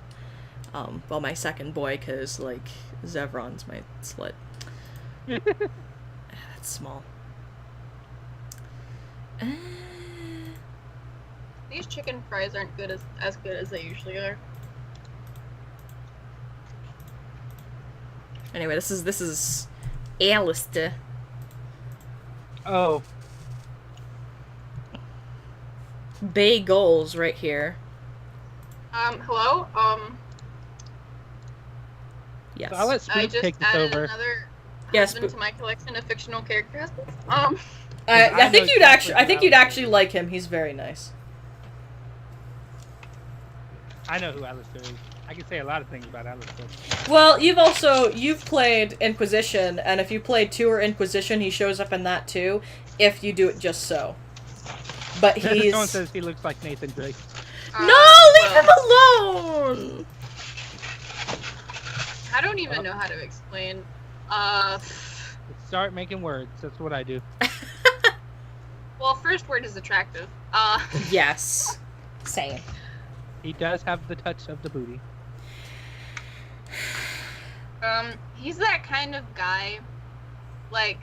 Well, my second boy, because like Zevron's my slut. That's small. These chicken fries aren't as good as they usually are. Anyway, this is Alistair. Oh. Bagels right here. Hello? Yes. So I'll let I Spook just take this added over. another Yes, husband to my collection of fictional character husbands. I think know you'd exactly I who think you'd Alistair actually is. like him. He's very nice. I know who Alistair is. I can say a lot of things about Alistair. Well, you've played Inquisition, and if you played 2 or Inquisition, he shows up in that too, if you do it just so. But he's... Someone says he looks like Nathan Drake. No, leave well, him alone! I don't even know how to explain. Start making words. That's what I do. Well, first word is attractive. Yes. Same. He does have the touch of the booty. He's that kind of guy, like,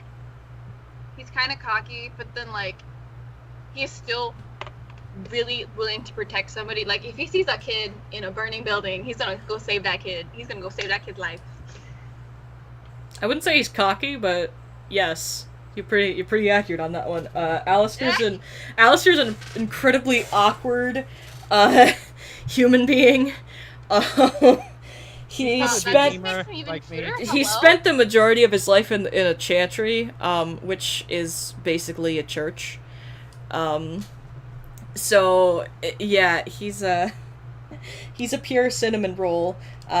he's kind of cocky, but then, like, he's still really willing to protect somebody. Like, if he sees a kid in a burning building, he's gonna go save that kid. He's gonna go save that kid's life. I wouldn't say he's cocky, but yes. You're pretty accurate on that one. Alistair's an incredibly awkward human being. He That spent just makes me even like me. cuter. he Hello? spent the majority of his life in a chantry, which is basically a church. So yeah, he's a pure cinnamon roll.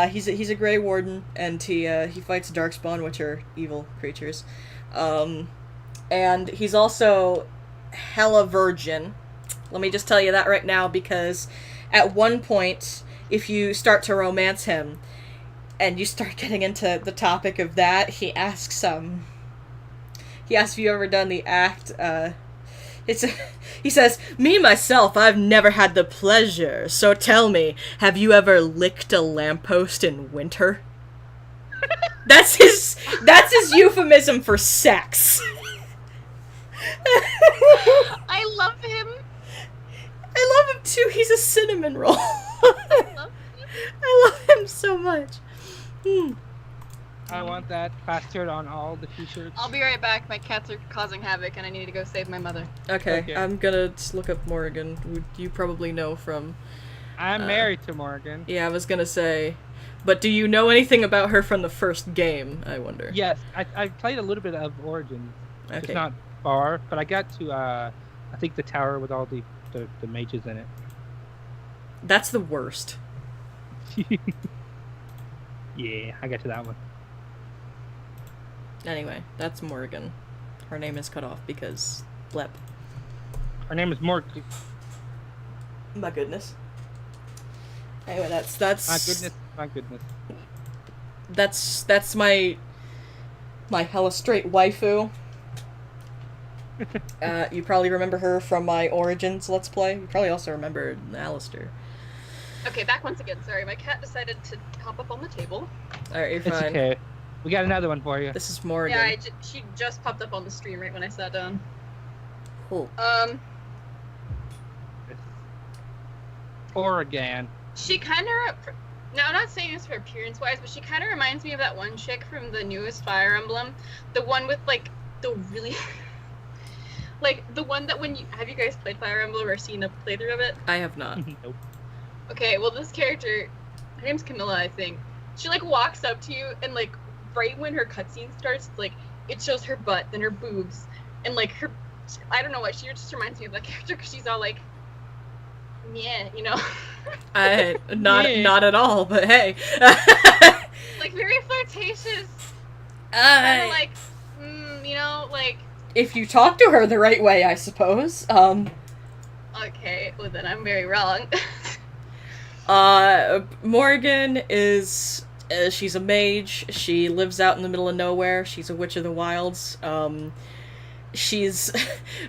He's a Grey Warden, and he fights Darkspawn, which are evil creatures. And he's also hella virgin. Let me just tell you that right now, because at one point, if you start to romance him, and you start getting into the topic of that, he asks if you ever done the act, he says, "Me, myself, I've never had the pleasure, so tell me, have you ever licked a lamppost in winter?" That's his euphemism for sex. I love him. I love him too, he's a cinnamon roll. I love him. I love him so much. I want that plastered on all the t-shirts. I'll be right back. My cats are causing havoc, and I need to go save my mother. Okay, I'm gonna just look up Morrigan, who you probably know from... I'm married to Morgan. Yeah, I was gonna say... But do you know anything about her from the first game, I wonder? Yes, I played a little bit of Origins. Okay. It's not far, but I got to, I think the tower with all the mages in it. That's the worst. Yeah, I got to that one. Anyway, that's Morrigan. Her name is cut off because... BLEP. Her name is Morgan. My goodness. Anyway, that's... My goodness. That's my hella straight waifu. You probably remember her from my Origins Let's Play. You probably also remember Alistair. Okay, back once again. Sorry, my cat decided to hop up on the table. Alright, you're It's fine. okay. We got another one for you. This is Morrigan. Yeah, she just popped up on the stream right when I sat down. Cool. Oregon. She kind of... Now, I'm not saying this for appearance-wise, but she kind of reminds me of that one chick from the newest Fire Emblem. The one with, like, the really... like, the one that when you... Have you guys played Fire Emblem or seen a playthrough of it? I have not. Nope. Okay, well, this character... Her name's Camilla, I think. She, like, walks up to you, and, like, right when her cutscene starts, like, it shows her butt, then her boobs, and, like, her... I don't know what, she just reminds me of that character, because she's all, like... Yeah, you know? Not at all, but hey. Like, very flirtatious. Kind of like, you know, like... If you talk to her the right way, I suppose. Okay, well then I'm very wrong. Morgan is... she's a mage. She lives out in the middle of nowhere. She's a witch of the wilds. She's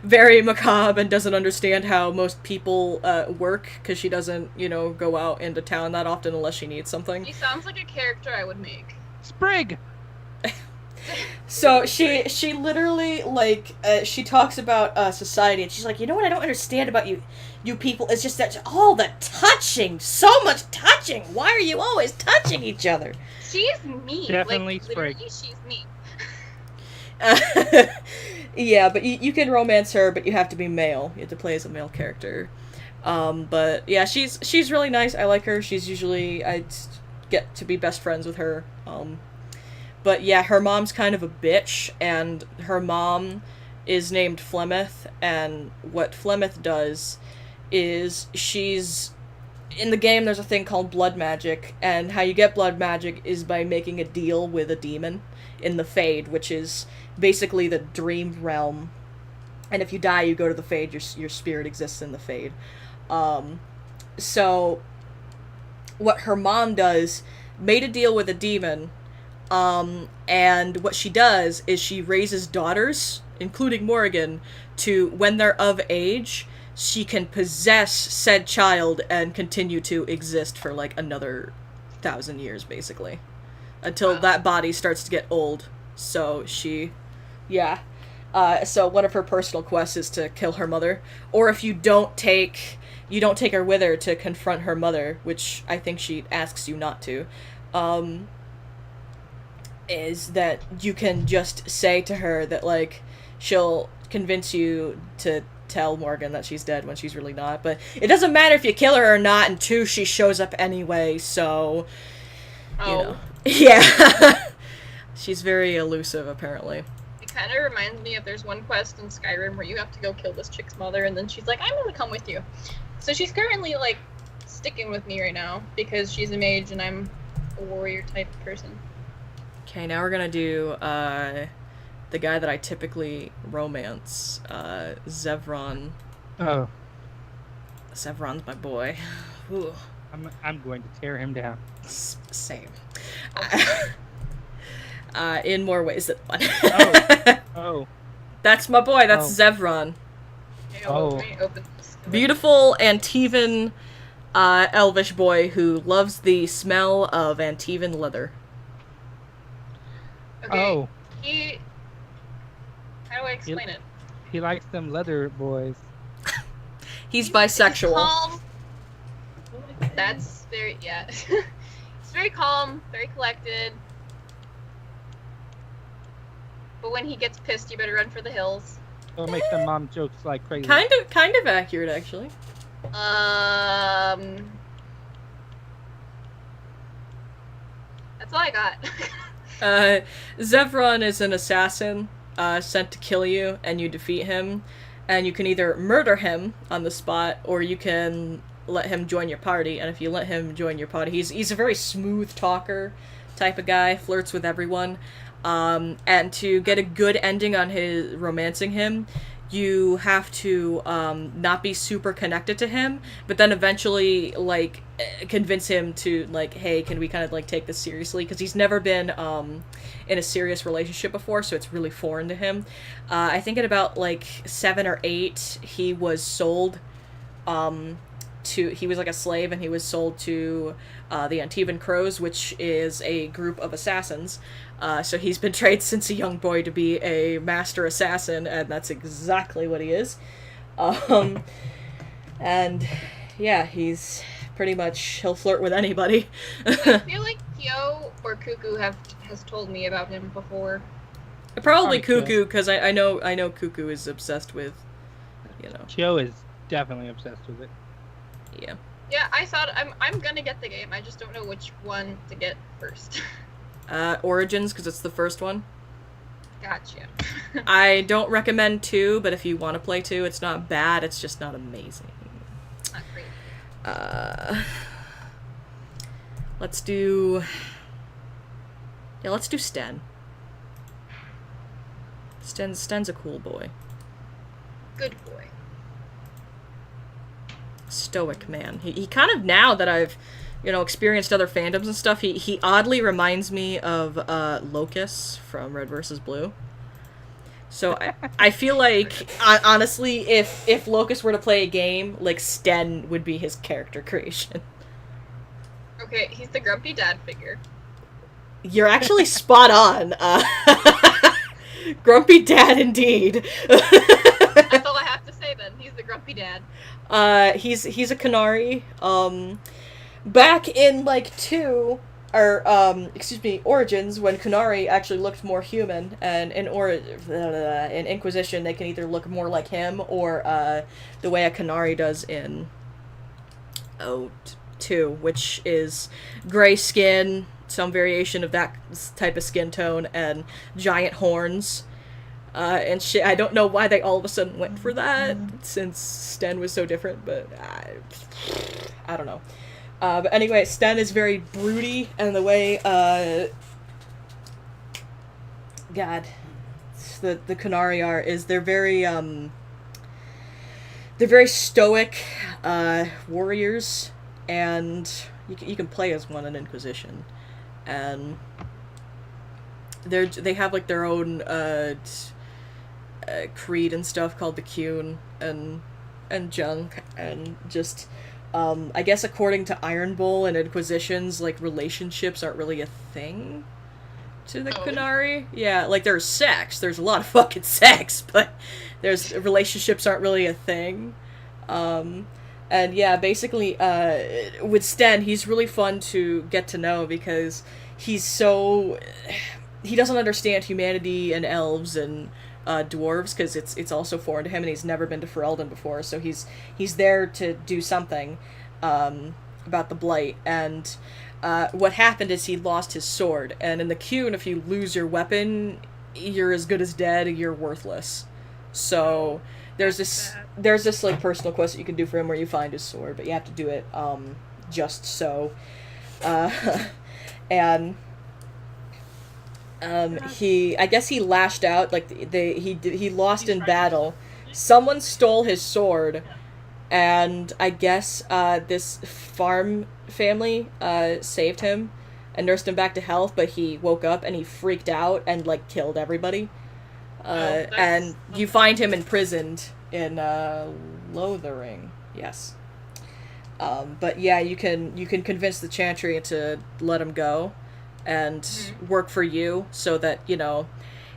very macabre and doesn't understand how most people work, because she doesn't, go out into town that often unless she needs something. She sounds like a character I would make. Sprig! So she literally, like, she talks about society, and she's like, you know what I don't understand about you people? It's just that all the touching, so much touching. Why are you always touching each other? She's me. Definitely like, Sprig. literally, she's me. Yeah, but you can romance her, but you have to be male. You have to play as a male character. But yeah, she's really nice. I like her. She's usually, I get to be best friends with her. But yeah, her mom's kind of a bitch, and her mom is named Flemeth, and what Flemeth does is she's... In the game, there's a thing called blood magic, and how you get blood magic is by making a deal with a demon in the Fade, which is basically the dream realm. And if you die, you go to the Fade, your spirit exists in the Fade. So, what her mom does, made a deal with a demon, and what she does is she raises daughters, including Morrigan, to, when they're of age, she can possess said child and continue to exist for, like, another 1,000 years, basically. Until that body starts to get old. So she... Yeah. So one of her personal quests is to kill her mother. Or if you don't take her with her to confront her mother, which I think she asks you not to, is that you can just say to her that, like, she'll convince you to tell Morgan that she's dead when she's really not. But it doesn't matter if you kill her or not, and 2, she shows up anyway, so... You know. Yeah. She's very elusive, apparently. It kind of reminds me of there's one quest in Skyrim where you have to go kill this chick's mother, and then she's like, I'm gonna come with you. So she's currently, like, sticking with me right now, because she's a mage and I'm a warrior type person. Okay, now we're gonna do, the guy that I typically romance, Zevron. Oh. Zevron's my boy. Ooh. I'm going to tear him down. Same. In more ways than one. Oh. That's my boy, that's Zevron. Beautiful Antivan elvish boy who loves the smell of Antivan leather. Okay. How do I explain it? He likes them leather boys. He's bisexual. Calm. That's very, yeah. He's very calm, very collected. But when he gets pissed, you better run for the hills. Don't make them mom jokes like crazy. Kind of accurate, actually. That's all I got. Zevron is an assassin, sent to kill you, and you defeat him. And you can either murder him on the spot, or you can let him join your party. And if you let him join your party, he's a very smooth talker type of guy, flirts with everyone. And to get a good ending on his romancing him, you have to not be super connected to him, but then eventually, like, convince him to, like, hey, can we kind of, like, take this seriously? Because he's never been in a serious relationship before, so it's really foreign to him. I think at about, like, 7 or 8, he was sold he was like a slave, and he was sold to the Antivan Crows, which is a group of assassins. So he's been trained since a young boy to be a master assassin, and that's exactly what he is. And yeah, he's pretty much, he'll flirt with anybody. I feel like Kyo or Cuckoo has told me about him before. Probably Cuckoo, because I know Cuckoo is obsessed with, you know. Kyo is definitely obsessed with it. Yeah. Yeah, I thought I'm gonna get the game. I just don't know which one to get first. Origins, because it's the first one. Gotcha. I don't recommend 2, but if you want to play 2, it's not bad. It's just not amazing. Not great. Let's do Sten. Sten's a cool boy. Good boy. Stoic man. He kind of, now that I've, you know, experienced other fandoms and stuff, he oddly reminds me of Locus from Red vs. Blue. So I feel like, honestly, if Locus were to play a game, like, Sten would be his character creation. Okay, he's the grumpy dad figure. You're actually spot on. Grumpy dad indeed. That's all I have to say then. He's the grumpy dad. He's a Canary. Back in, like, Origins, when Canary actually looked more human, and in Inquisition, they can either look more like him, or, the way a Canary does in, 2, which is gray skin, some variation of that type of skin tone, and giant horns. and shit. I don't know why they all of a sudden went for that, since Sten was so different, but I don't know. But anyway, Sten is very broody, and the way, God, the Kunari are, is they're very stoic, warriors, and you can play as one in Inquisition, and they have like their own creed and stuff called the Kyun and junk, and just I guess according to Iron Bull and Inquisitions, like relationships aren't really a thing to the Kunari. Yeah, like there's sex, there's a lot of fucking sex, but relationships aren't really a thing. And yeah, basically, with Sten, he's really fun to get to know because he doesn't understand humanity and elves and dwarves, because it's also foreign to him, and he's never been to Ferelden before, so he's there to do something about the Blight. And what happened is he lost his sword, and in the Kyun, if you lose your weapon, you're as good as dead, you're worthless. So there's this like personal quest that you can do for him where you find his sword, but you have to do it just so. And I guess he lashed out, like he lost in battle. Someone stole his sword, and I guess this farm family saved him and nursed him back to health, but he woke up and he freaked out and like killed everybody. And you find him imprisoned in Lothering. Yes. But yeah, you can convince the Chantry to let him go and work for you, so that, you know,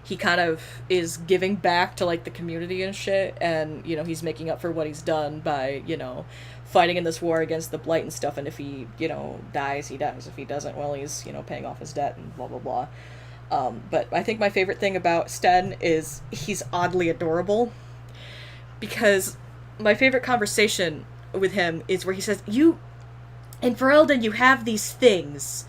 he kind of is giving back to like the community and shit, and, you know, he's making up for what he's done by, you know, fighting in this war against the Blight and stuff, and if he, you know, dies, he dies. If he doesn't, well, he's, you know, paying off his debt and blah blah blah. But I think my favorite thing about Sten is he's oddly adorable, because my favorite conversation with him is where he says, "You, in Ferelden, you have these things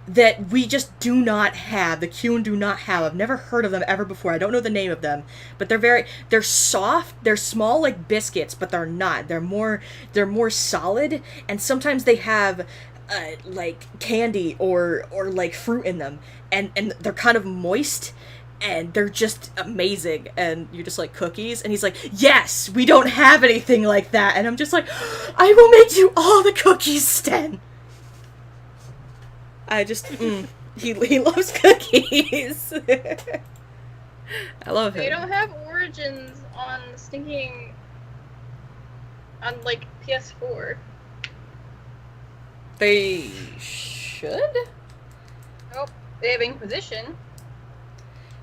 that we just do not have, the Kyun do not have. I've never heard of them ever before. I don't know the name of them, but they're soft, they're small like biscuits, but they're not. They're more solid, and sometimes they have like candy or like fruit in them, and they're kind of moist, and they're just amazing." And you're just like, "Cookies?" And he's like, "Yes, we don't have anything like that." And I'm just like, "I will make you all the cookies, Sten." I just, he loves cookies. I love him. They don't have Origins on like PS4. They should? Nope. They have Inquisition.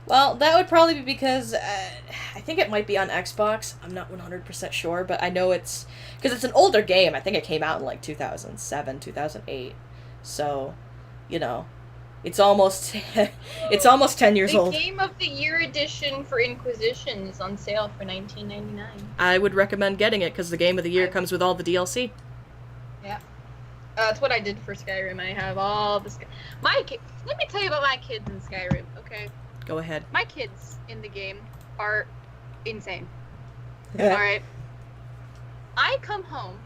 Well, that would probably be because, I think it might be on Xbox. I'm not 100% sure, but I know it's, because it's an older game. I think it came out in like 2007, 2008. So, you know, it's almost 10 years old. The Game of the Year edition for Inquisition is on sale for $19.99. I would recommend getting it, because the Game of the Year comes with all the DLC. Yeah. That's what I did for Skyrim. I have all the... Let me tell you about my kids in Skyrim, okay? Go ahead. My kids in the game are insane. Alright? I come home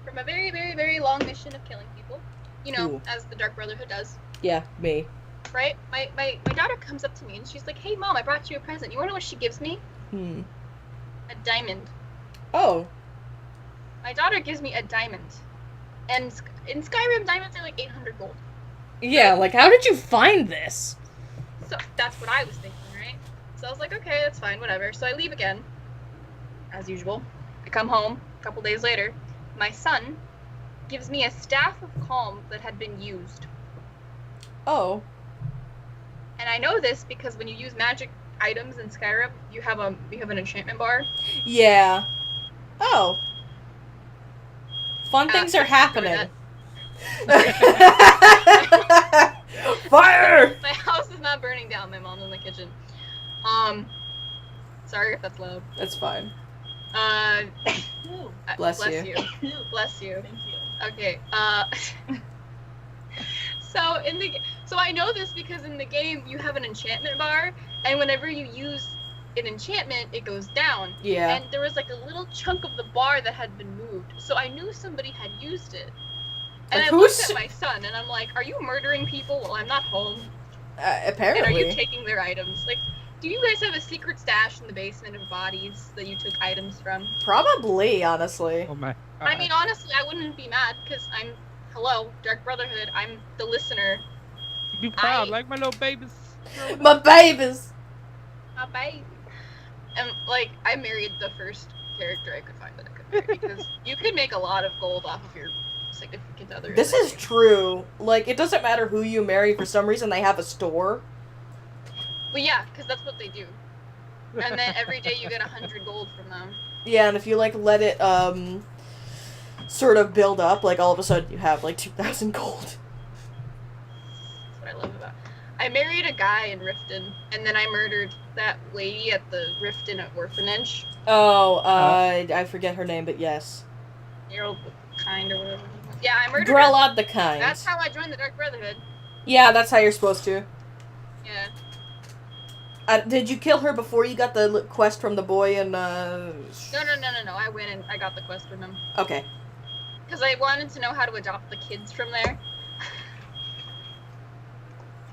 from a very, very, very long mission of killing people. You know, Ooh. as the Dark Brotherhood does. Yeah, me. Right? My daughter comes up to me and she's like, "Hey Mom, I brought you a present." You wanna know what she gives me? A diamond. Oh. My daughter gives me a diamond. And in Skyrim, diamonds are like 800 gold. Yeah, like, how did you find this? So that's what I was thinking, right? So I was like, okay, that's fine, whatever. So I leave again, as usual. I come home a couple days later. My son gives me a staff of calm that had been used. Oh. And I know this because when you use magic items in Skyrim, you have an enchantment bar. Yeah. Oh. Fun things are happening. Fire! My house is not burning down. My mom's in the kitchen. Sorry if that's loud. That's fine. Bless you. Bless you. Thank you. Okay. So I know this because in the game you have an enchantment bar, and whenever you use an enchantment, it goes down. Yeah. And there was like a little chunk of the bar that had been moved, so I knew somebody had used it. And Like, I looked who's- at my son, and I'm like, "Are you murdering people while I'm not home? Apparently. And are you taking their items? Like, do you guys have a secret stash in the basement of bodies that you took items from?" Probably, honestly. Oh my. I mean, honestly, I wouldn't be mad because hello, Dark Brotherhood. I'm the listener. be proud I- like my little babies. My babies! My baby. And like, I married the first character I could find that I could marry because you could make a lot of gold off of your significant other. in This that is game. true. Like, it doesn't matter who you marry, for some reason they have a store. Well, yeah, because that's what they do. And then every day you get 100 gold from them. Yeah, and if you, like, let it, sort of build up, like, all of a sudden you have, like, 2,000 gold. That's what I love about. I married a guy in Riften, and then I murdered that lady at the Riften orphanage. Oh, I forget her name, but yes. Earl Kind or whatever. Yeah, I murdered her. Grelad the Kind. That's how I joined the Dark Brotherhood. Yeah, that's how you're supposed to. Yeah. Did you kill her before you got the quest from the boy and, No. I went and I got the quest from him. Okay. Because I wanted to know how to adopt the kids from there.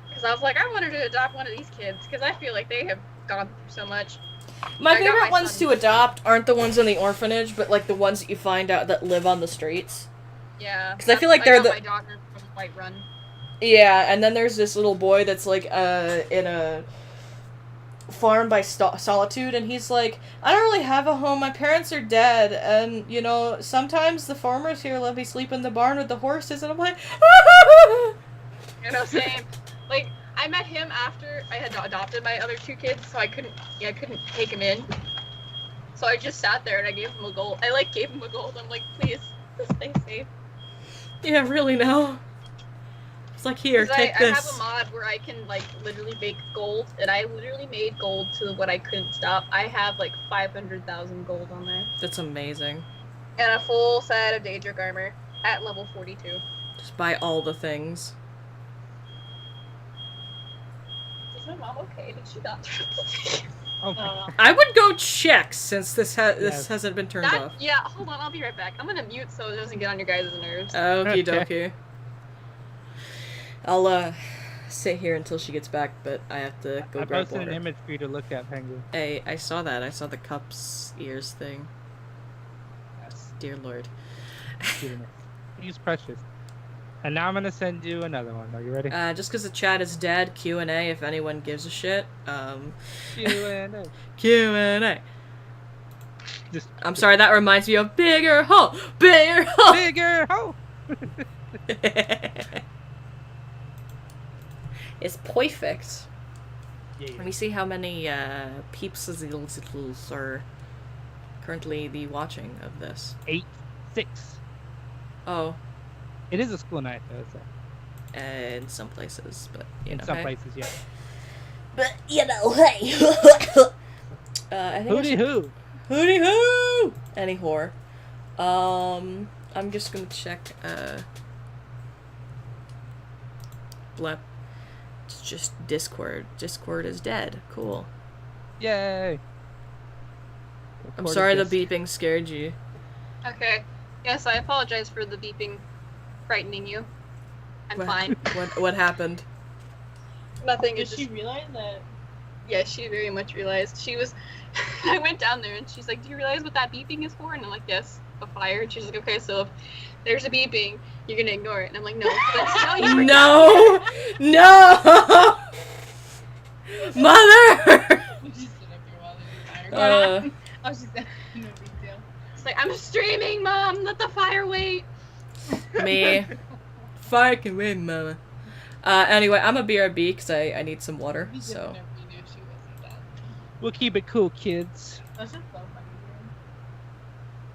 Because I was like, I wanted to adopt one of these kids. Because I feel like they have gone through so much. My I got favorite my ones son. to adopt aren't the ones in the orphanage, but, like, the ones that you find out that live on the streets. Yeah. 'Cause I feel like they're got the- my daughter from Whiterun. Yeah, and then there's this little boy that's, like, in a farm by Solitude, and he's like, I don't really have a home, my parents are dead, and, you know, sometimes the farmers here let me sleep in the barn with the horses, and I'm like, You know, same. Like, I met him after I had adopted my other two kids, so I couldn't take him in. So I just sat there and I gave him a gold. I, like, gave him a gold. I'm like, please, just stay safe. yeah, really now? It's like, here, 'Cause take I have this. a mod where I can, like, literally make gold, and I literally made gold to what I couldn't stop. I have, like, 500,000 gold on there. That's amazing. And a full set of Daedric armor at level 42. Just buy all the things. Is my mom okay? Did she not? Oh, I would go check, since this Yes. hasn't been turned off. Yeah, hold on, I'll be right back. I'm gonna mute so it doesn't get on your guys' nerves. Okie dokie. Okay. I'll, sit here until she gets back, but I have to go I grab posted an water. image for you to look at, Penguin. Hey, I saw that. I saw the cups ears thing. Yes. Dear Lord. Use precious. And now I'm gonna send you another one. Are you ready? Just because the chat is dead, Q&A if anyone gives a shit. Q&A. Q&A. Just I'm sorry, that reminds me of Bigger Hole! Bigger Hole! bigger. Oh. It's perfect. Yeah. Let me see how many peeps are currently the watching of this. 8, 6. Oh, It is a school night though. So. in some places, but you In know, some hey. places, yeah. But you know, hey. I think I Hootie should- hoo. Hootie hoo! Any whore. I'm just gonna check, BLEP. It's just Discord. Discord is dead. Cool. Yay. I'm sorry the beeping scared you. Okay. Yes, I apologize for the beeping frightening you. I'm What- fine. What happened? Nothing. Did It's she just, realize that? yeah, she very much realized. She was. I went down there and she's like, "Do you realize what that beeping is for?" And I'm like, "Yes, a fire." And she's like, "Okay, so if there's a beeping, you're gonna ignore it." And I'm like, "No, that's no, you No! No! Mother! We just stood up here while they were firing. Uh, I was just no big deal. It's like, I'm streaming, Mom. Let the fire wait. me. Fire can wait, mama. Anyway, I'm a BRB because I need some water, We just so. never knew she wasn't dead. We'll keep it cool, kids. That's just so funny.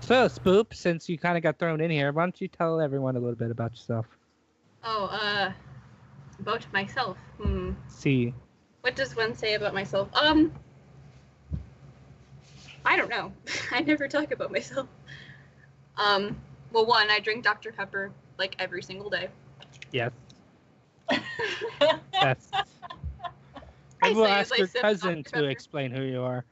So, Spoop, since you kind of got thrown in here, why don't you tell everyone a little bit about yourself? Oh, about myself. See. What does one say about myself? I don't know. I never talk about myself. Well, one, I drink Dr. Pepper like every single day. Yes. Yes. I will say ask as I your sip cousin Dr. to Pepper. explain who you are.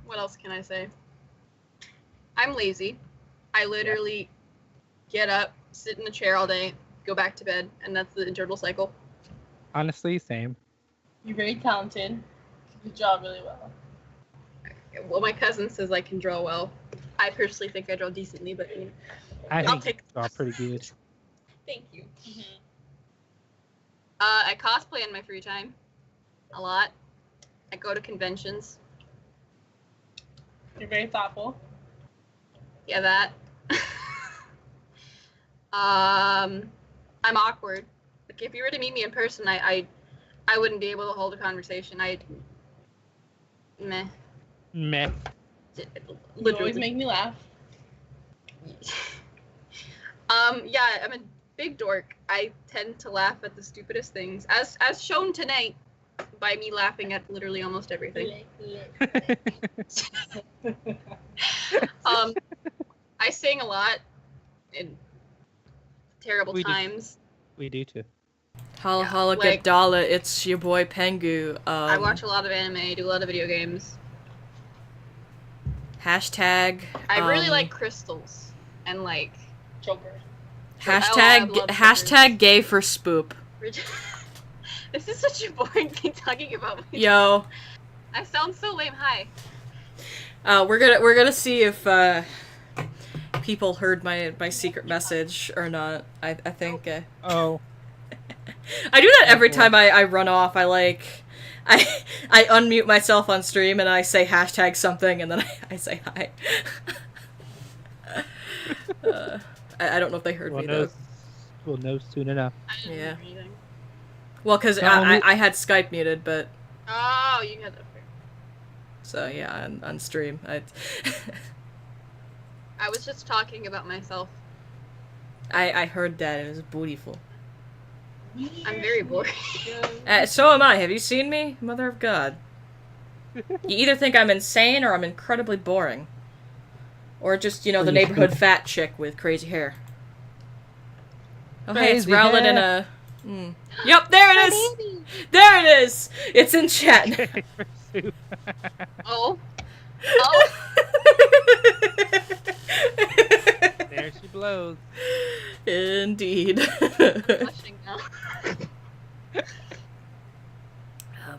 What else can I say? I'm lazy. I literally get up, sit in the chair all day, go back to bed, and that's the internal cycle. Honestly, same. You're very talented. You draw really well. Well, my cousin says I can draw well. I personally think I draw decently, but you know, I I'll think take. you draw pretty good. Thank you. Mm-hmm. I cosplay in my free time, a lot. I go to conventions. You're very thoughtful. Yeah, that. I'm awkward. Like if you were to meet me in person, I wouldn't be able to hold a conversation. Meh. Meh. You Literally. always make me laugh. Yeah, I'm a big dork. I tend to laugh at the stupidest things, as shown tonight by me laughing at literally almost everything. I sing a lot in terrible We do. times. We do too. Holla Yeah, holla like- Gadala, it's your boy Pengu. I watch a lot of anime, do a lot of video games. Hashtag. I really like crystals and like Joker. Hashtag I love hashtag gay for spoop. This is such a boring thing talking about. Yo, I sound so lame. Hi. we're gonna see if people heard my secret message or not. I think Oh, I do that every time I run off. I unmute myself on stream and I say hashtag something and then I say hi. I don't know if they heard we'll me know. though. We'll know soon enough. I didn't Yeah. hear anything. Well, because I had Skype muted, but Oh, you had that. so yeah, on stream. I was just talking about myself. I heard that. It was beautiful. I'm very bored. So am I. Have you seen me? Mother of God. You either think I'm insane or I'm incredibly boring. Or just, the Or you neighborhood stupid. fat chick with crazy hair. Oh, hey, it's Crazy Rowlet in hair. a... Yep, there it is! There it is! It's in chat. For soup. Oh. Oh. There she blows. Indeed. I'm blushing now. Oh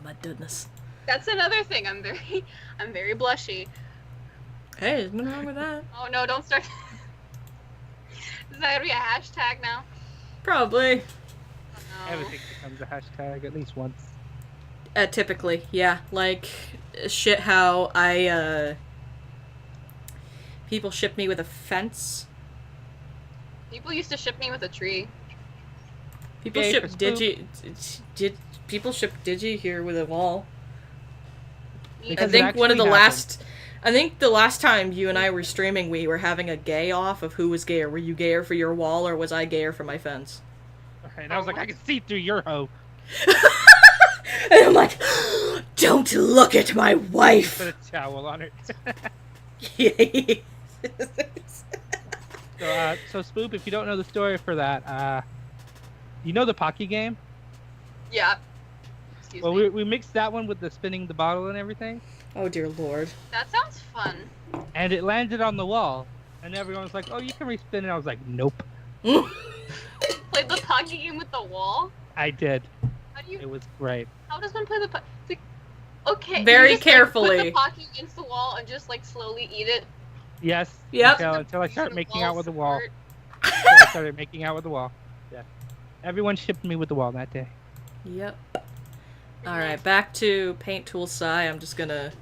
my goodness. That's another thing. I'm very blushy. Hey, there's nothing wrong with that. Oh no, don't start. Is that gonna be a hashtag now? Probably. Oh, no. Everything becomes a hashtag at least once. Typically, yeah. Like, shit how people ship me with a fence. People used to ship me with a tree. People Yay ship for spoop. people ship Digi here with a wall. Because I it think one of the actually last I think the last time you and I were streaming we were having a gay off of who was gayer. Were you gayer for your wall or was I gayer for my fence? And I was like, I can see through your hoe. And I'm like, don't look at my wife. Put a towel on it. So Spoop, if you don't know the story for that, you know the Pocky game? Yeah. Excuse Well, me. we mixed that one with the spinning the bottle and everything, Oh dear lord. That sounds fun. and it landed on the wall. And everyone was like, oh, you can respin it. I was like, nope. Played the Pocky game with the wall. I did. How do you? It was great. How does one play the? Okay. Very you just, carefully. Like, put the Pocky against the wall and just like slowly eat it. Yes. Yep. Until I started The making out with the wall. squirt. Until I started making out with the wall. Yeah. Everyone shipped me with the wall that day. Yep. Alright, back to Paint Tool Sai. I'm just gonna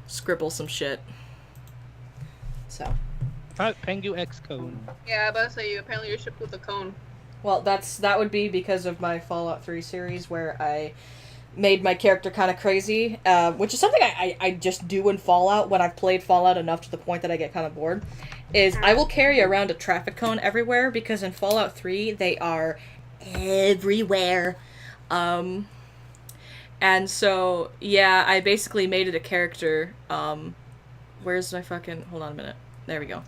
scribble some shit. So. Pengu X cone. Yeah, but I say you apparently you're shipped with a cone. Well, that would be because of my Fallout 3 series where I made my character kind of crazy, which is something I just do in Fallout when I've played Fallout enough to the point that I get kind of bored, is I will carry around a traffic cone everywhere because in Fallout 3 they are everywhere. And so, yeah, I basically made it a character. Where's my fucking... Hold on a minute. There we go.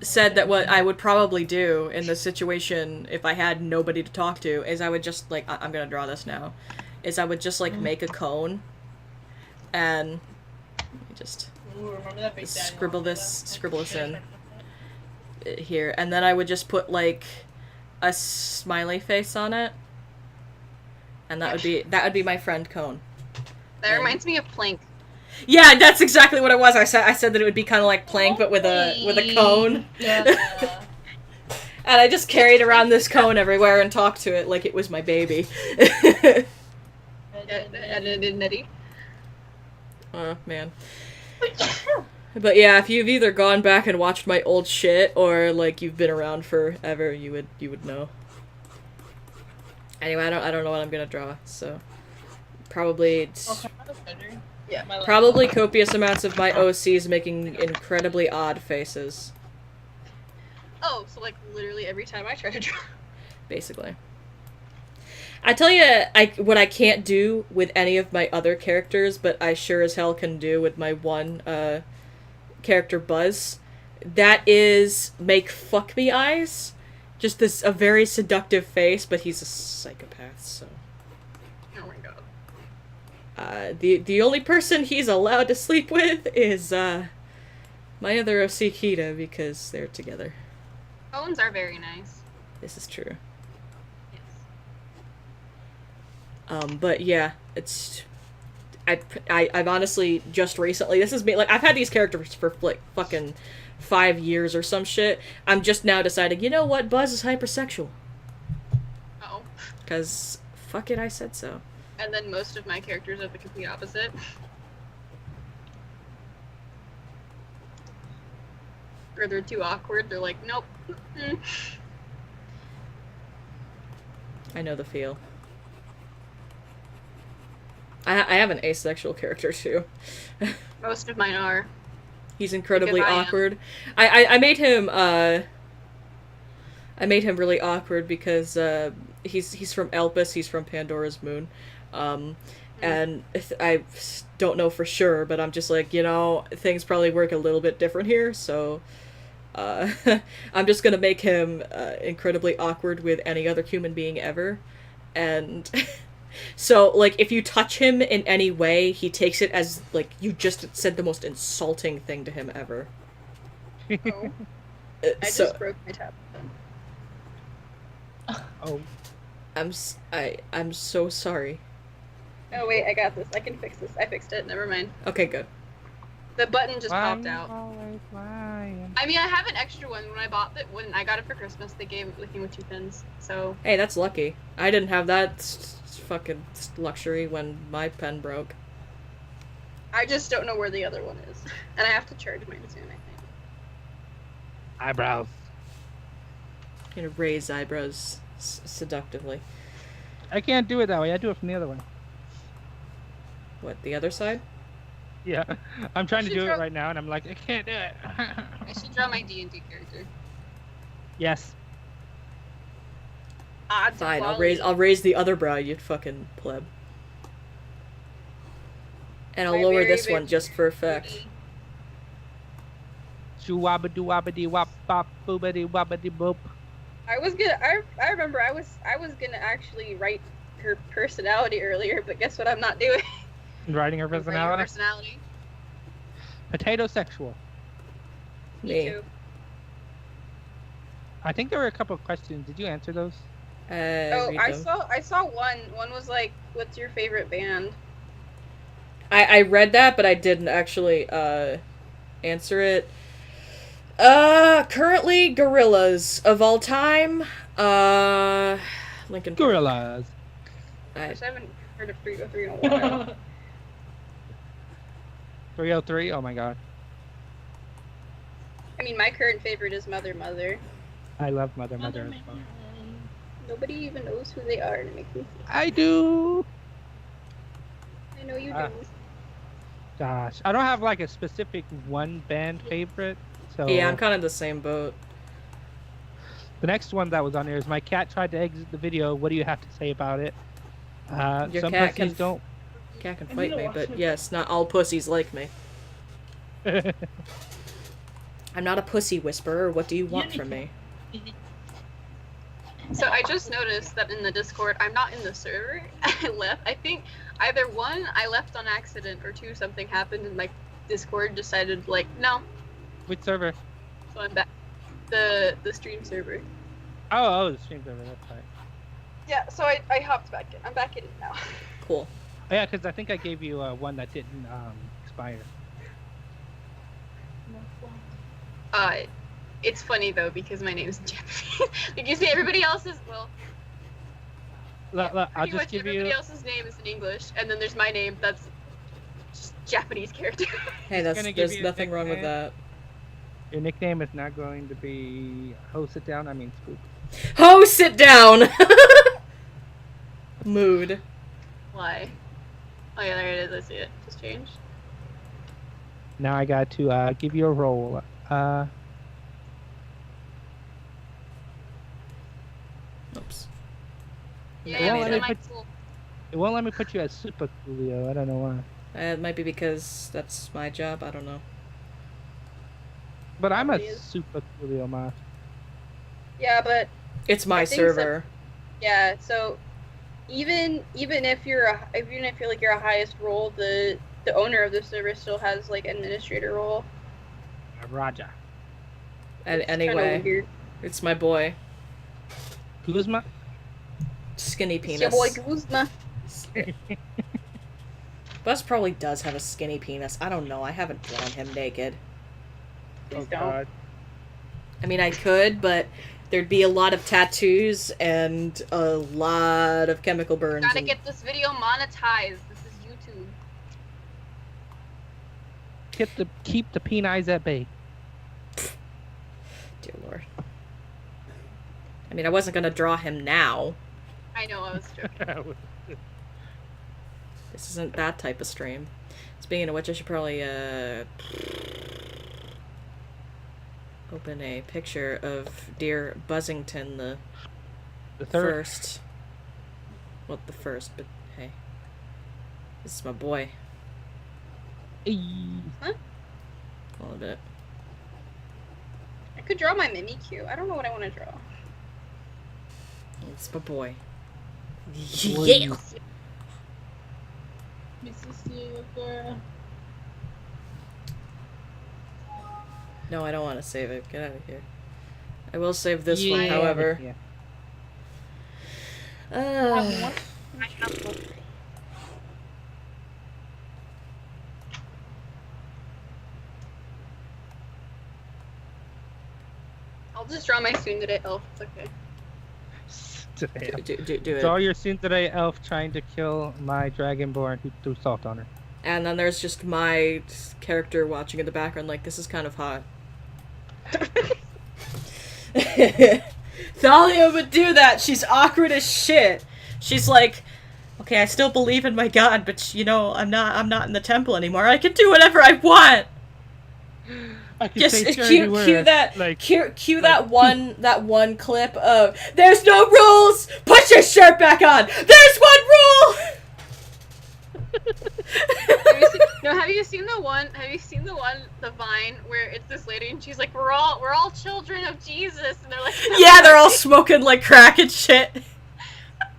said that what I would probably do in this situation if I had nobody to talk to is I would just, like, I'm gonna draw this now, is I would just, like, make a cone, and just Ooh, remember that big daddy scribble long this ago? in here, and then I would just put, like, a smiley face on it, and that would be my friend cone. That reminds me of Plank. Yeah, that's exactly what it was. I said that it would be kind of like Plank, but with a cone. Yeah. And I just carried around this cone everywhere and talked to it like it was my baby. Nitty. Oh man. But yeah, if you've either gone back and watched my old shit or like you've been around forever, you would know. Anyway, I don't know what I'm gonna draw, so probably Yeah. probably copious amounts of my OCs making incredibly odd faces. Oh, so like literally every time I try to draw. Basically. I tell you, what I can't do with any of my other characters, but I sure as hell can do with my one character Buzz. That is make fuck me eyes. Just a very seductive face, but he's a psychopath, so. Oh my god. The only person he's allowed to sleep with is my other OC Kita, because they're together. Phones are very nice. This is true. Yes. But yeah, it's I've honestly just recently, this is me, like, I've had these characters for like fucking 5 years or some shit. I'm just now deciding, you know what, Buzz is hypersexual. Oh. Cause fuck it, I said so. And then most of my characters are the complete opposite. Or they're too awkward. They're like, nope. Mm-mm. I know the feel. I have an asexual character too. Most of mine are. He's incredibly Because I am. awkward. I made him really awkward because he's from Elpis, he's from Pandora's Moon. And I don't know for sure, but I'm just like, you know, things probably work a little bit different here, so I'm just gonna make him incredibly awkward with any other human being ever. And so, like, if you touch him in any way, he takes it as, like, you just said the most insulting thing to him ever. Oh. I So, just broke my tab. Oh, I'm so sorry. Oh wait, I got this. I can fix this. I fixed it. Never mind. Okay, good. The button just popped out. always lying. I mean, I have an extra one. When I got it for Christmas, they gave it with me with 2 pins. So Hey, that's lucky. I didn't have that fucking luxury when my pen broke. I just don't know where the other one is, and I have to charge mine soon. I think. Eyebrows. You know, raise eyebrows seductively. I can't do it that way. I do it from the other way. What, the other side? Yeah, I'm trying to should do it draw- right now, and I'm like, I can't do it. I should draw my D&D character. Yes. Odds Fine, equality. I'll raise the other brow, you fucking pleb. And I'll My lower very, this very one just for effect. pretty. Shoo-wabba-doo wabba wop bop boobity wobbity boop. I remember I was gonna actually write her personality earlier, but guess what? I'm not doing. Writing her I'm writing her personality. personality. Potato sexual. Me Me. too. I think there were a couple of questions. Did you answer those? Oh, Read I them. saw one. One was like, "What's your favorite band?" I read that, but I didn't actually answer it. Currently Gorillas of all time. Lincoln Park. Gorillas. I haven't heard of 303 in a while. 303. Oh my god. I mean, my current favorite is Mother Mother. I love Mother Mother as well. Nobody even knows who they are, and it makes me. I do. I know you Ah. do. Gosh, I don't have like a specific one band favorite. So Yeah, I'm kind of the same boat. the next one that was on there is my cat tried to exit the video. What do you have to say about it? Your Some cat pussies can don't. Cat can I fight need to me, watch but it. yes, not all pussies like me. I'm not a pussy whisperer. What do you want from me? So I just noticed that in the Discord, I'm not in the server. I left. I think either one, I left on accident, or two, something happened and my Discord decided like, no. Which server? So I'm back. The stream server. Oh, the stream server. That's fine. Yeah. So I hopped back in. I'm back in it now. Cool. Oh, yeah, because I think I gave you one that didn't expire. It's funny though because my name is Japanese. Like you see, everybody else's Look, I'll pretty just much give everybody you. else's name is in English, and then there's my name that's just Japanese character. Hey, gonna give there's you a nothing wrong with nickname. that. Your nickname is not going to be. Oh, sit down. I mean, spook. Ho, sit down! Mood. Why? Oh yeah, there it is. I see it. Just changed. Now I got to give you a roll. Oops. Yeah, Well, yeah, let me my put- cool. It won't let me put you as Super Coolio. I don't know why. It might be because that's my job. I don't know. But I'm a Probably is. Super Coolio, ma. Yeah, but It's my I think server. yeah. So even if you're like your highest role, the owner of the server still has like administrator role. Raja. And It's kinda anyway, weird. it's my boy. Kuzma? Skinny It's penis. your boy Guzma. Buzz probably does have a skinny penis. I don't know. I haven't drawn him naked. Please Oh, don't. God. I mean, I could, but there'd be a lot of tattoos and a lot of chemical burns. Gotta and- get this video monetized. This is YouTube. Keep the peneyes at bay. Dear Lord. I mean, I wasn't gonna draw him now. I know, I was joking. This isn't that type of stream. Speaking of which, I should probably, open a picture of dear Buzzington the The third. first. Well, the first, but hey. This is my boy. Eee. A little bit. I could draw my Mimikyu. I don't know what I want to draw. It's my boy. Boy. Yeah! Mrs. Girl. No, I don't want to save it. Get out of here. I will save this one, Yeah. however. Yeah. Uh, I'll just draw my tsundere elf. It's okay. do Draw it. your tsundere elf trying to kill my dragonborn who threw salt on her. And then there's just my character watching in the background like, this is kind of hot. Thalia would do that. She's awkward as shit. She's like, okay, I still believe in my god, but you know, I'm not in the temple anymore. I can do whatever I want. I can Just say dirty cue words, that like cue that one clip of there's no rules. Put your shirt back on. There's one rule. Have you seen the one? The Vine where it's this lady and she's like, we're all children of Jesus, and they're like, Yeah, they're all smoking like crack and shit.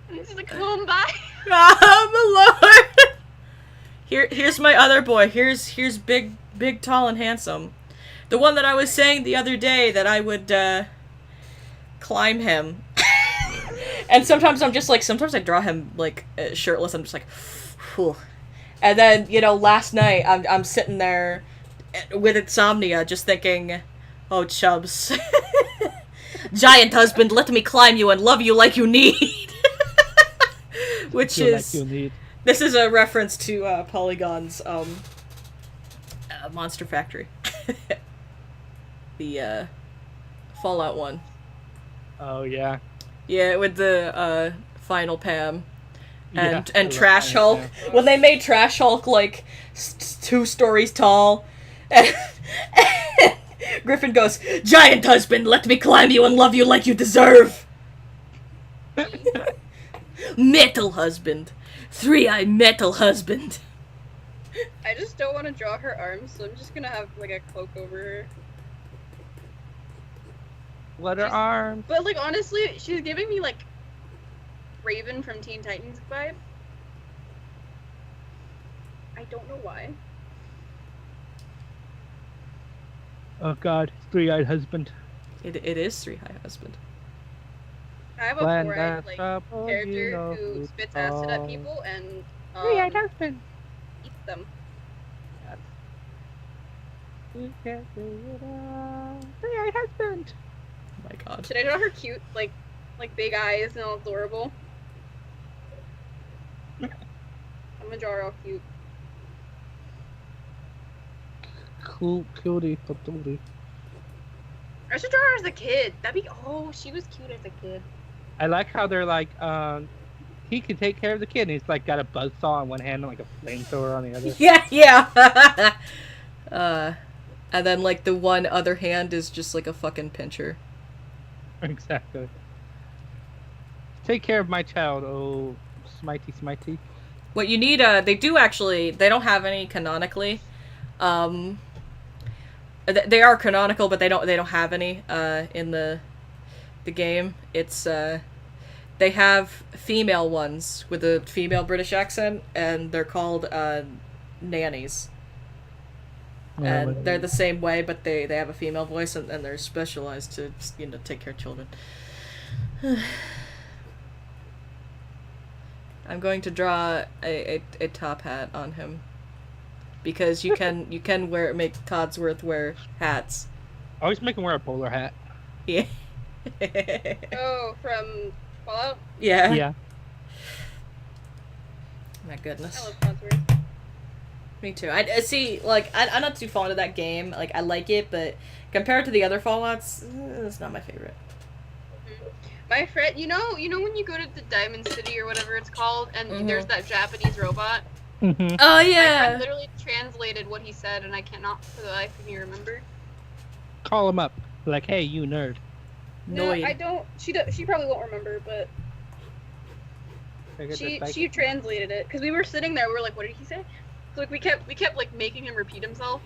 and she's like, Kumbaya. Oh my lord. Here's my other boy. Here's big, tall, and handsome. The one that I was saying the other day that I would climb him. And sometimes I draw him like shirtless. I'm just like, whew. And then, you know, last night I'm sitting there with insomnia just thinking, oh, Chubbs. Giant husband, let me climb you and love you like you need. Which feel is, like you'll need. this is a reference to Polygon's Monster Factory. The Fallout one. Oh yeah. Yeah, with the Final Pam. Yeah, I And love Trash Final Hulk. Pam. When they made Trash Hulk like 2 stories tall, and Griffin goes, "Giant husband, let me climb you and love you like you deserve." Metal husband, 3-eye metal husband. I just don't want to draw her arms, so I'm just gonna have like a cloak over her. Let her She's- arms. But like honestly, she's giving me like Raven from Teen Titans vibe. I don't know why. Oh God, three-eyed husband. It is Three High Husband. I have a When four-eyed that's like trouble, character you know who who's spits acid at wrong. people and Three-eyed husband. eats them. Yes. You can't figure it out. Three-eyed husband. Oh my god. Should I draw her cute, like big eyes and all adorable? I'm gonna draw her all cute. Cool, cutie, patootie. I should draw her as a kid. That'd be she was cute as a kid. I like how they're like, he can take care of the kid. And he's like got a buzzsaw on one hand and like a flamethrower on the other. Yeah. And then like the one other hand is just like a fucking pincher. Exactly. Take care of my child, oh smitey smitey. What you need, they do actually, they don't have any canonically. They are canonical, but they don't have any, in the game. It's, they have female ones with a female British accent, and they're called, nannies. And they're the same way, but they have a female voice, and they're specialized to, take care of children. I'm going to draw a top hat on him. Because you can make Codsworth wear hats. Always make him wear a bowler hat. Yeah. Oh, from Fallout? Yeah. Yeah. My I goodness. love Codsworth. Me too. I see. Like, I'm not too fond of that game. Like, I like it, but compared to the other Fallouts, it's not my favorite. My friend, you know when you go to the Diamond City or whatever it's called, and Mhm. there's that Japanese robot. Mm-hmm. Oh My yeah. friend literally translated what he said, and I cannot for the life of me remember. Call him up. Like, hey, you nerd. No, Noid. I don't. She probably won't remember, but she translated it because we were sitting there. We were like, "What did he say?" So like we kept like making him repeat himself.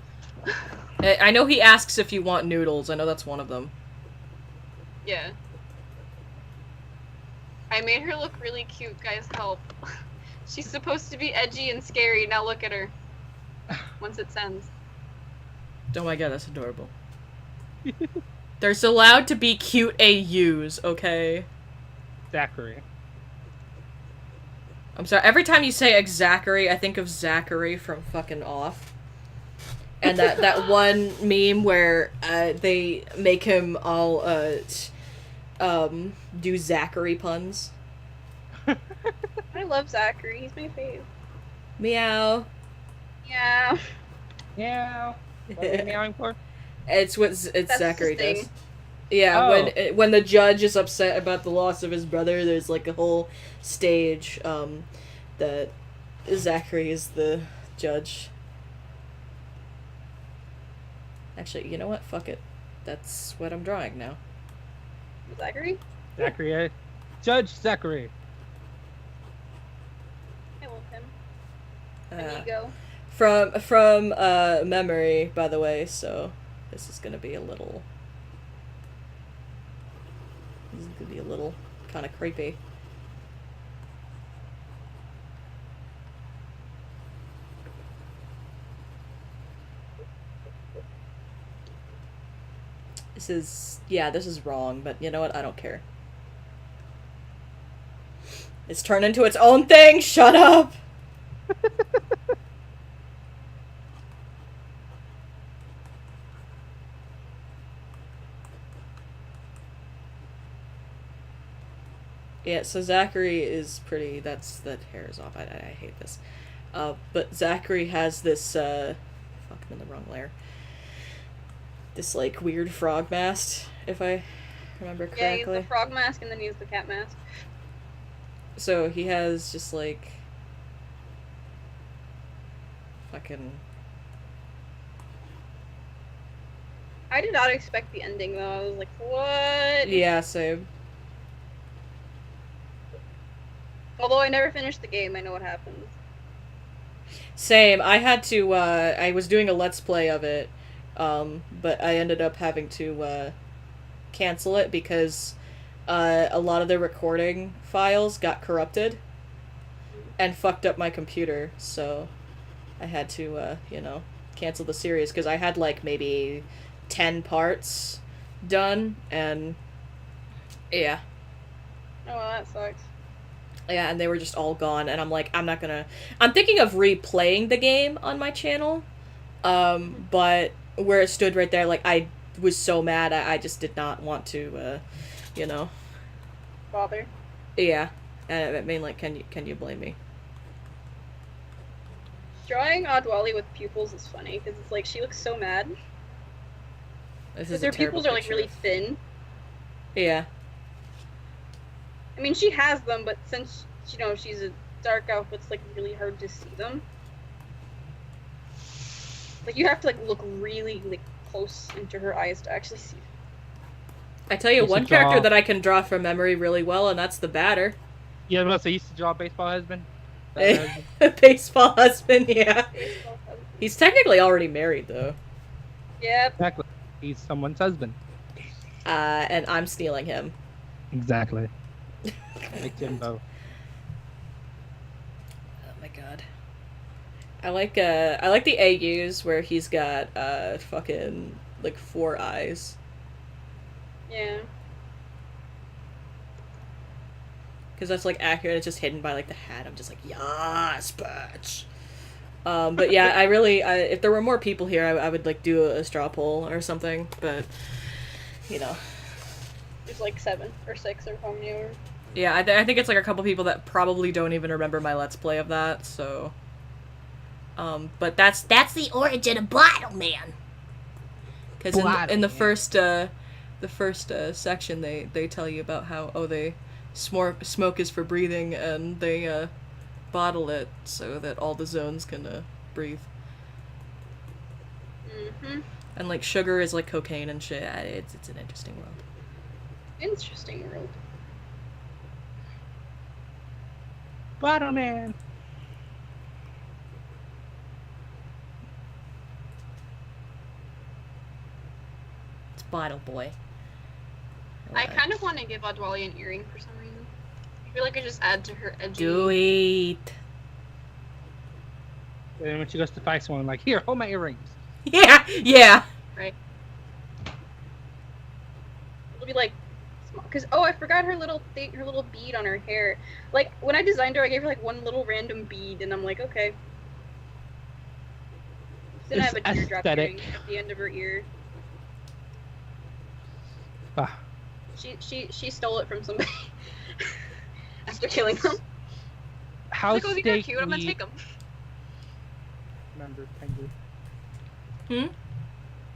I know he asks if you want noodles. I know that's one of them. Yeah. I made her look really cute, guys. Help. She's supposed to be edgy and scary. Now look at her. Once it sends. Oh my god, that's adorable. There's allowed to be cute AUs, okay? Zachary. I'm sorry, every time you say Zachary, I think of Zachary from fucking Off. And that one meme where they make him all do Zachary puns. I love Zachary. He's my fave. Meow. Yeah. Yeah. What are you meowing for? It's what That's Zachary his thing. does. Yeah, Oh. when the judge is upset about the loss of his brother, there's like a whole stage that Zachary is the judge. Actually, you know what? Fuck it. That's what I'm drawing now. Zachary? Zachary. Judge Zachary. I love him. Uh, An ego. from memory, by the way, so this is gonna be a little kind of creepy. This is wrong, but you know what? I don't care. It's turned into its own thing. Shut up. Yeah, so Zachary is pretty. That hair is off. I hate this. But Zachary has this. Fuck, I'm in the wrong layer. This like weird frog mask, if I remember Yeah, correctly. he's the frog mask and then he's the cat mask. So he has just like fucking. I did not expect the ending though. I was like, what? Yeah, same. Although I never finished the game, I know what happens. Same. I had to. I was doing a let's play of it, but I ended up having to cancel it because a lot of the recording files got corrupted and fucked up my computer, so I had to, cancel the series because I had, like, maybe 10 parts done, and yeah. Oh, well, that sucks. Yeah, and they were just all gone, and I'm like, I'm thinking of replaying the game on my channel, but where it stood right there, like, I was so mad, I just did not want to, Bother. Yeah, and I mean, like, can you blame me? Drawing Adwali with pupils is funny, because it's like, she looks so mad. This Because is their a terrible pupils are, like, picture. really thin. Yeah. I mean, she has them, but since, she's a dark elf, it's, like, really hard to see them. Like, you have to, like, look really, like, close into her eyes to actually see them. I tell you, Used to one character draw- that I can draw from memory really well, and that's the batter. Yeah, but I used to draw a baseball husband. Baseball husband, yeah. He's technically already married, though. Yep. Exactly. He's someone's husband. And I'm stealing him. Exactly. Like Jimbo. Oh my god. I like the AUs where he's got, fucking, like, 4 eyes. Yeah. Because that's, like, accurate. It's just hidden by, like, the hat. I'm just like, yes, bitch. But yeah, I really, if there were more people here, I would, like, do a straw poll or something, but, There's like 7 or 6 or how many are. Yeah, I think it's, like, a couple people that probably don't even remember my Let's Play of that, so... but that's the origin of Bottle Man. because in the first section they tell you about how smoke is for breathing, and they bottle it so that all the zones can breathe. Mm-hmm. And like sugar is like cocaine and shit. It's an interesting world. Interesting world. Bottle Man. It's Bottle Boy. I kind of want to give Adwali an earring for some reason. I feel like I just add to her edgy. Do it. And when she goes to fight someone, like, here, hold my earrings. Yeah. Right. It'll be like, because I forgot her little thing, her little bead on her hair. Like when I designed her, I gave her like one little random bead, and I'm like, okay. Then I have a It's teardrop aesthetic. earring at the end of her ear. Ah, She stole it from somebody after killing them. how Like, oh, these are steak cute. I'm gonna we take them. remember Penguin. Hmm?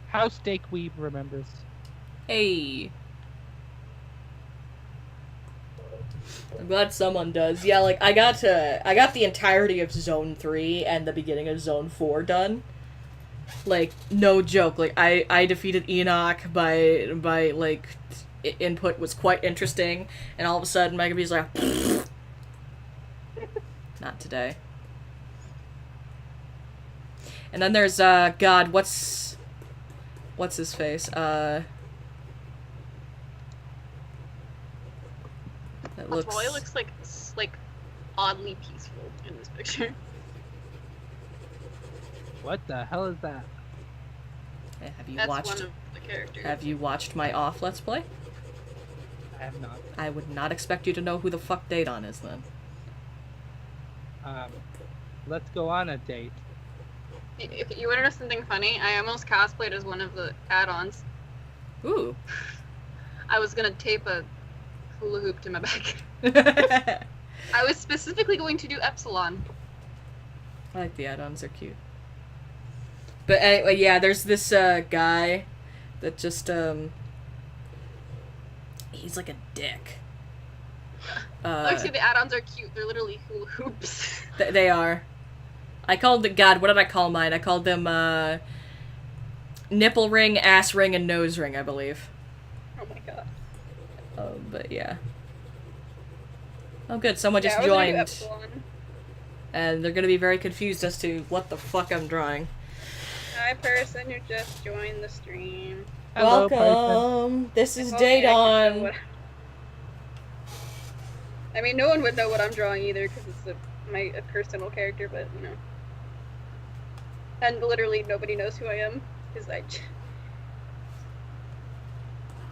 How Steak Weave remembers. Hey. I'm glad someone does. Yeah, like I got the entirety of Zone 3 and the beginning of Zone 4 done. Like, no joke. Like I defeated Enoch by like input was quite interesting, and all of a sudden Megabee's like not today. And then there's God, what's his face? It Adwali looks like oddly peaceful in this picture. What the hell is that? Have you That's watched one of the characters. Have you watched my off Let's Play? I have not. I would not expect you to know who the fuck Daedon is then. Let's go on a date. If you want to know something funny, I almost cosplayed as one of the add-ons. Ooh. I was gonna tape a hula hoop to my back. I I was specifically going to do Epsilon. like the add-ons, they're cute. But anyway, yeah, there's this guy that just he's like a dick. Actually, the add-ons are cute. They're literally hula hoops. They are. I called God, what did I call mine? I called them nipple ring, ass ring, and nose ring, I believe. Oh my god. But yeah. Oh good, someone just I was gonna do joined. Epsilon. And they're gonna be very confused as to what the fuck I'm drawing. Hi, person who just joined the stream. Hello, person. Welcome. This is Okay, I can show Daydon. what- I mean, no one would know what I'm drawing either because it's a personal character, but you know. And literally nobody knows who I am because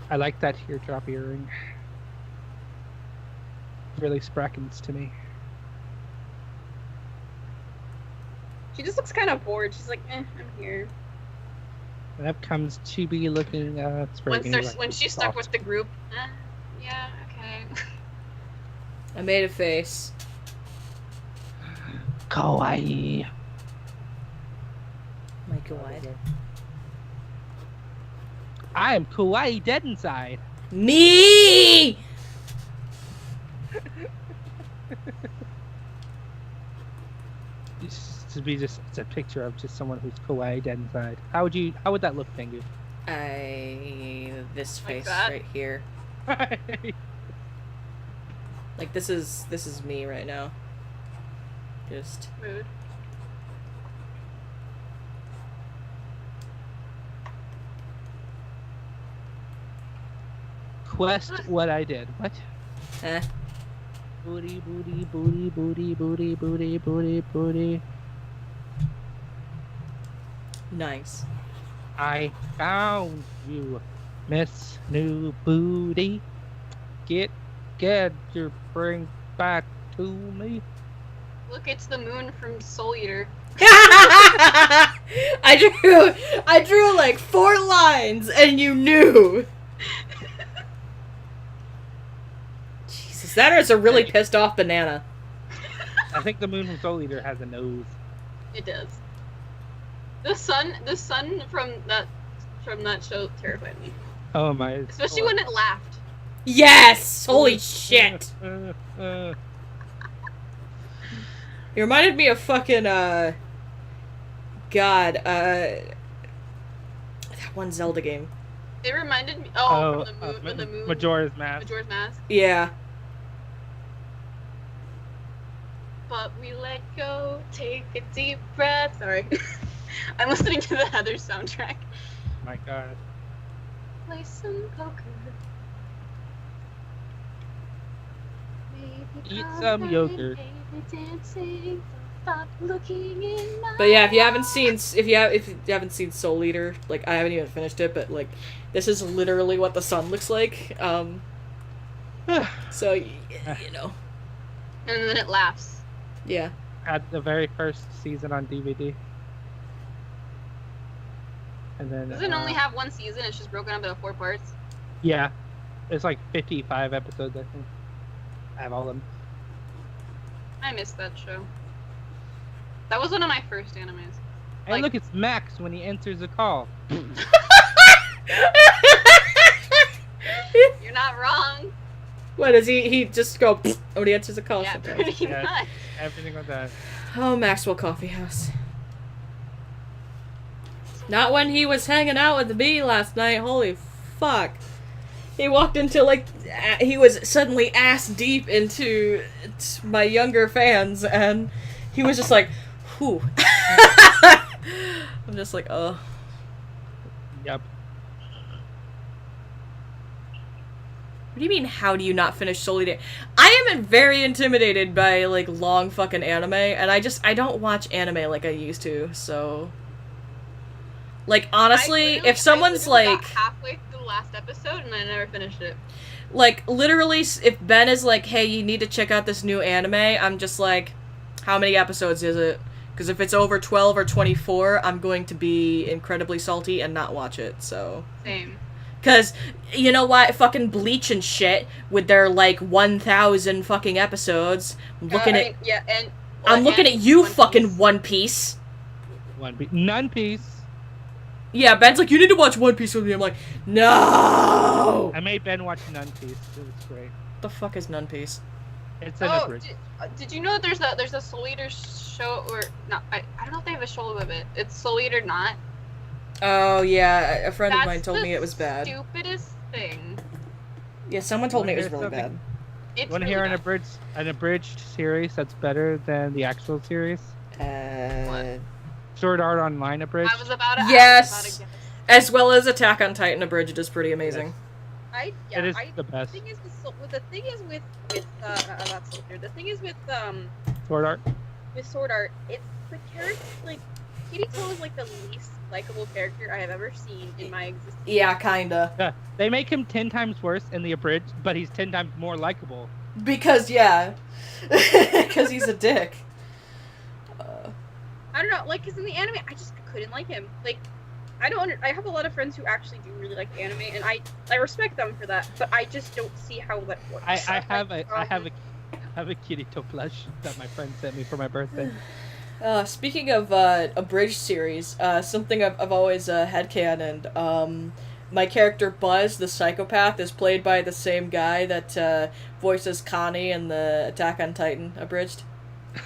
I like that teardrop earring. Really sprackens to me. She just looks kind of bored. She's like, I'm here. And up comes Chibi looking spriggy. When she's stuck with the group. Yeah, okay. I made a face. Kawaii. My God. I am kawaii dead inside. Me! It's a picture of just someone who's kawaii dead inside. How would that look, Tengu? This Like face that? right here. Like this is me right now. Just Mood. Quest what I did. What? eh. Booty, booty, booty, booty, booty, booty, booty, booty. Nice. I found you, Miss New Booty. Get your brain back to me. Look, it's the moon from Soul Eater. I drew like 4 lines and you knew. Jesus, that is a really pissed off banana. I think the moon from Soul Eater has a nose. It does. The sun from that show terrified me. Oh my! Especially when it laughed. Yes! Holy shit! uh, It reminded me of fucking, that one Zelda game. It reminded me from the moon. Majora's Mask. Majora's Mask. Yeah. But we let go, take a deep breath. Sorry. I'm listening to the Heather soundtrack. My God. Play some poker. Maybe Eat come some back yogurt. and baby dancing. Stop looking in my But yeah, if you haven't seen Soul Eater, like I haven't even finished it, but like this is literally what the sun looks like. So you know, And then it laughs. yeah. Had the very first season on DVD. And then Does it only have one season? It's just broken up into 4 parts. Yeah. It's like 55 episodes, I think. I have all of them. I missed that show. That was one of my first animes. Hey, Like- look, it's Max when he enters a call. You're not wrong. What does he just go when he answers a call Yeah, sometimes? pretty Yeah. much. Everything like that. Oh, Maxwell Coffee House. Not when he was hanging out with me last night. Holy fuck. He walked into, like, he was suddenly ass deep into my younger fans, and he was just like, whew. I'm just like, oh. Yep. What do you mean, how do you not finish Soul Eater? I am very intimidated by, like, long fucking anime, and I don't watch anime like I used to, so... Like, honestly, if someone's I literally like... got halfway through the last episode and I never finished it. Like, literally, if Ben is like, hey, you need to check out this new anime, I'm just like, how many episodes is it? Because if it's over 12 or 24, I'm going to be incredibly salty and not watch it, so... Same. Because, you know what, fucking Bleach and shit, with their, like, 1,000 fucking episodes, I'm looking at... Yeah, and... I'm looking at you, fucking One Piece. None Piece. Yeah, Ben's like, you need to watch One Piece with me. I'm like, no! I made Ben watch None Piece. It was great. The fuck is None Piece? It's an Oh, abridged. did you know that there's a Soul Eater show, or... not? I don't know if they have a show of it. It's Soul Eater not. Oh, yeah, a friend of That's mine told the me it was bad. stupidest thing. Yeah, someone told me it was Wanna really hear bad. It's Want to really hear bad. an abridged series that's better than the actual series? What? Sword Art Online abridged. I was about to Yes. ask about As well as Attack on Titan abridged is pretty amazing. It is the best. The thing is with not Soldier. The thing is with Sword Art. Sword Art, it's the character like Kirito is like the least likable character I have ever seen in my existence. Yeah, kinda. Yeah, they make him 10 times worse in the abridged, but he's 10 times more likable. Because, yeah. Because he's a dick. I don't know, like, because in the anime, I just couldn't like him. Like, I have a lot of friends who actually do really like anime, and I respect them for that, but I just don't see how that works. I have a Kirito plush that my friend sent me for my birthday. Speaking of abridged series, something I've always headcanoned, my character Buzz, the psychopath, is played by the same guy that voices Connie in the Attack on Titan abridged.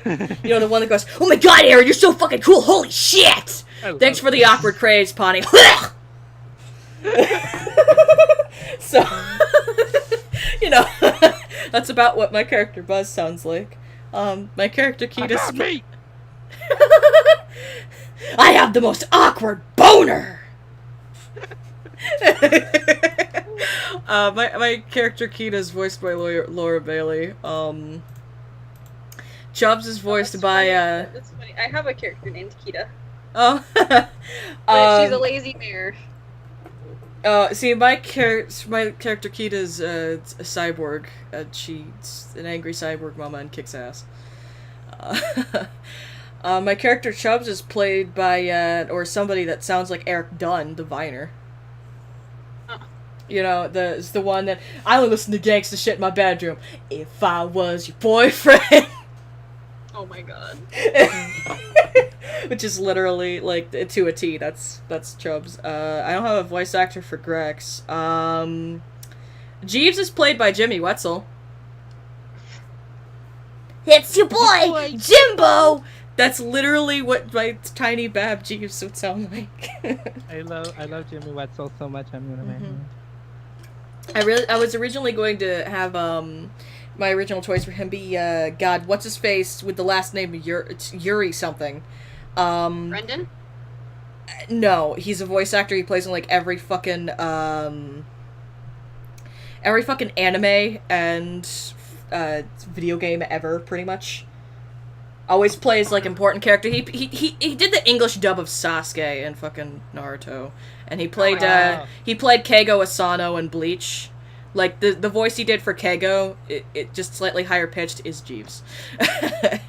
You know, the one that goes, "Oh my god, Aaron, you're so fucking cool, holy shit! Thanks for the awkward craze, Pawnee." So, you know, that's about what my character Buzz sounds like. My character Kita... me! I have the most awkward boner! My character Kita is voiced by Laura Bailey. Chubbs is voiced by That's funny. I have a character named Kita. Oh. But she's a lazy mare. See, my character Kita is a cyborg. She's an angry cyborg mama and kicks ass. My character Chubbs is played by or somebody that sounds like Eric Dunn, the Viner. You know, it's the one that I only listen to gangsta shit in my bedroom. If I was your boyfriend. Oh my god. Which is literally like to a T. That's Chubbs. I don't have a voice actor for Grex. Jeeves is played by Jimmy Wetzel. It's your boy, Jimbo! That's literally what my tiny Bab Jeeves would sound like. I love Jimmy Wetzel so much. I'm gonna marry him. I was originally going to have my original choice for him be God, what's his face with the last name it's Yuri something. Brendan? No, he's a voice actor. He plays in like every fucking anime and video game ever, pretty much. Always plays like important character. He did the English dub of Sasuke in fucking Naruto, and he played Keigo Asano in Bleach. Like the voice he did for Keigo, it just slightly higher pitched, is Jeeves. Okay,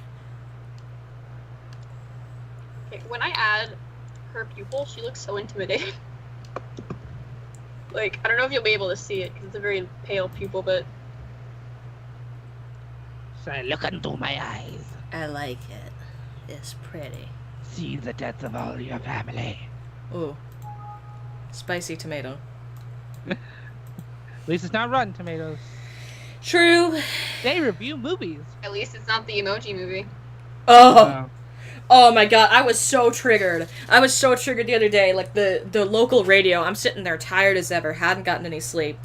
when I add her pupil, she looks so intimidating. Like, I don't know if you'll be able to see it because it's a very pale pupil, but Say, look into my eyes. I like it. It's pretty. See the death of all your family. Ooh, spicy tomato. At least it's not Rotten Tomatoes. True. They review movies. at least it's not the Emoji Movie. Oh. Oh my god, I was so triggered. I was so triggered the other day. Like, the local radio, I'm sitting there tired as ever, hadn't gotten any sleep.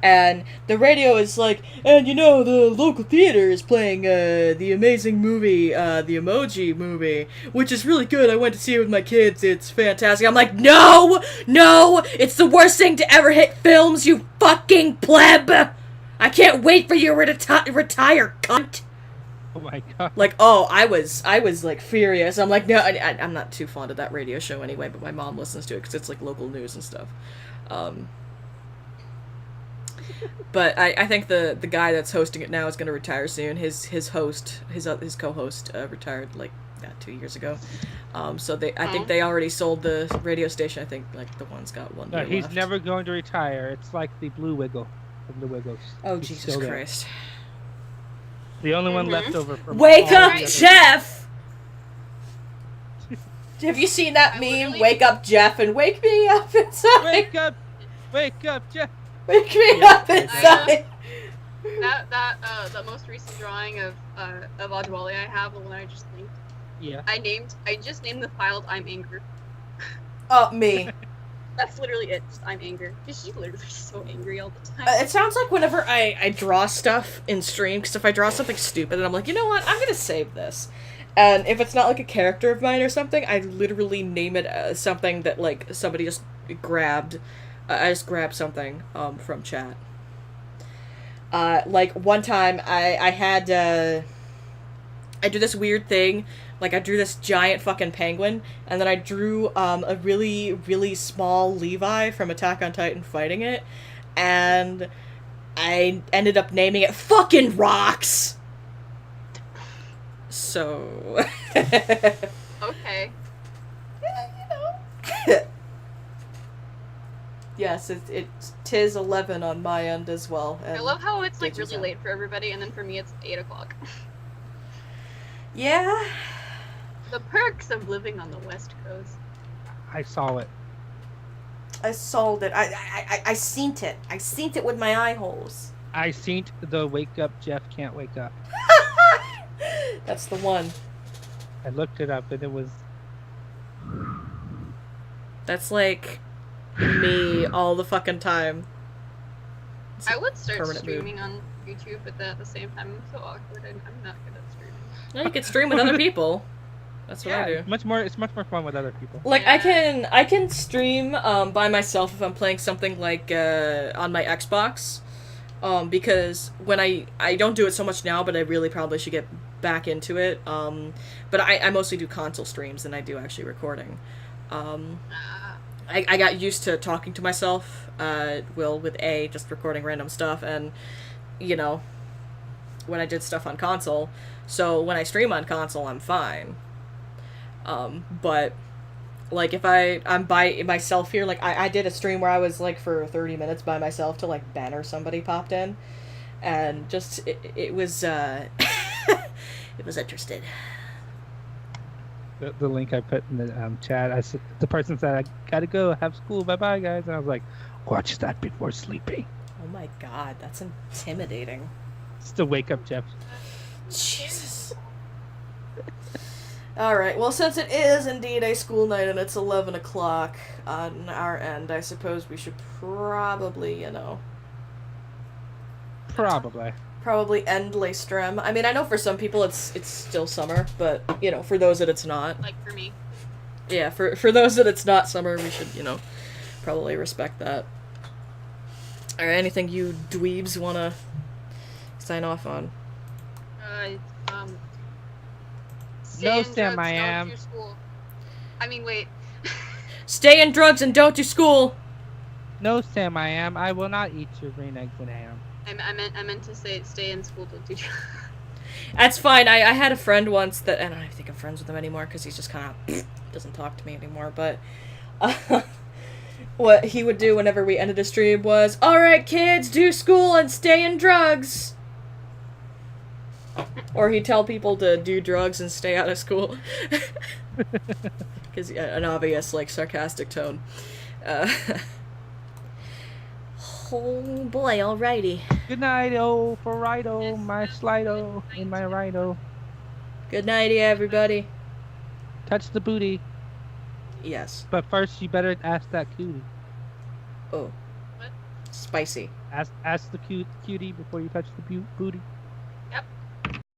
And the radio is like, and you know, the local theater is playing the amazing movie, the Emoji Movie, which is really good. I went to see it with my kids. It's fantastic. I'm like, no! No! It's the worst thing to ever hit films, you fucking pleb! I can't wait for you to retire, cunt! Oh my god. Like, oh, I was like furious. I'm like, no, I'm not too fond of that radio show anyway, but my mom listens to it because it's like local news and stuff. But I think the guy that's hosting it now is going to retire soon. His co-host retired like 2 years ago. So I think they already sold the radio station. I think like the one's got one. No, he's left. never going to retire. It's like the Blue Wiggle. The Blue Wiggles. Oh, He's Jesus still there. Christ. The only one left over from Wake all up, the other- Jeff! Have you seen that I meme? literally- Wake up, Jeff, and wake me up inside! Wake up, Jeff. Wake me Yeah. up inside! The most recent drawing of Adwali I have, the one I just linked. Yeah. I just named the file I'm Anger. Oh, me. That's literally it. Just I'm angry. She's literally so angry all the time. It sounds like whenever I draw stuff in stream, because if I draw something stupid and I'm like, you know what, I'm going to save this. And if it's not like a character of mine or something, I literally name it as something that like somebody just grabbed. I just grabbed something from chat. Like one time I had I do this weird thing. Like I drew this giant fucking penguin, and then I drew a really really small Levi from Attack on Titan fighting it, and I ended up naming it fucking Rocks. So. Okay. Yes, tis 11 on my end as well. I love how it's like Dweebz really late for everybody, and then for me it's 8 o'clock. Yeah. The perks of living on the West Coast. I saw it. I sold it. I seen it. I seen it with my eye holes. I seen the wake up Jeff can't wake up. That's the one. I looked it up and it was. That's like me all the fucking time. It's I would start permanent mood. streaming on YouTube, but at the same time I'm so awkward and I'm not good at streaming. No, you can stream with other people. That's what I do. It's much more fun with other people. Like Yeah. I can stream by myself if I'm playing something like on my Xbox, because when I don't do it so much now, but I really probably should get back into it. But I mostly do console streams than I do actually recording. I got used to talking to myself, with just recording random stuff, and you know, when I did stuff on console. So when I stream on console, I'm fine. But like if I'm by myself here, like I did a stream where I was like for 30 minutes by myself till like Ben or somebody popped in, and just it was it was interesting. The link I put in the chat, the person said, I gotta go, have school, bye bye guys, and I was like, watch that before sleeping. Oh my god, that's intimidating. It's to wake up Jeff. Jesus. Alright, well, since it is indeed a school night and it's 11 o'clock on our end, I suppose we should probably, Probably. end Laystrom. I mean, I know for some people it's still summer, but, for those that it's not. Like for me. Yeah, for those that it's not summer, we should, probably respect that. Alright, anything you dweebs want to sign off on? Stay in Sam, drugs, I don't am. do school. I mean, wait. Stay in drugs and don't do school! No, Sam, I am. I will not eat your green eggs and ham. I meant to say stay in school, don't do drugs. That's fine. I had a friend once that, and I don't think I'm friends with him anymore because he's just kind of doesn't talk to me anymore. But what he would do whenever we ended a stream was, "All right, kids, do school and stay in drugs." Or he'd tell people to do drugs and stay out of school, because an obvious sarcastic tone. Oh boy, alrighty. Good night, oh, for righto, my slido, and my righto. Good nighty, everybody. Touch the booty. Yes. But first, you better ask that cutie. Oh. What? Spicy. Ask the cutie before you touch the booty.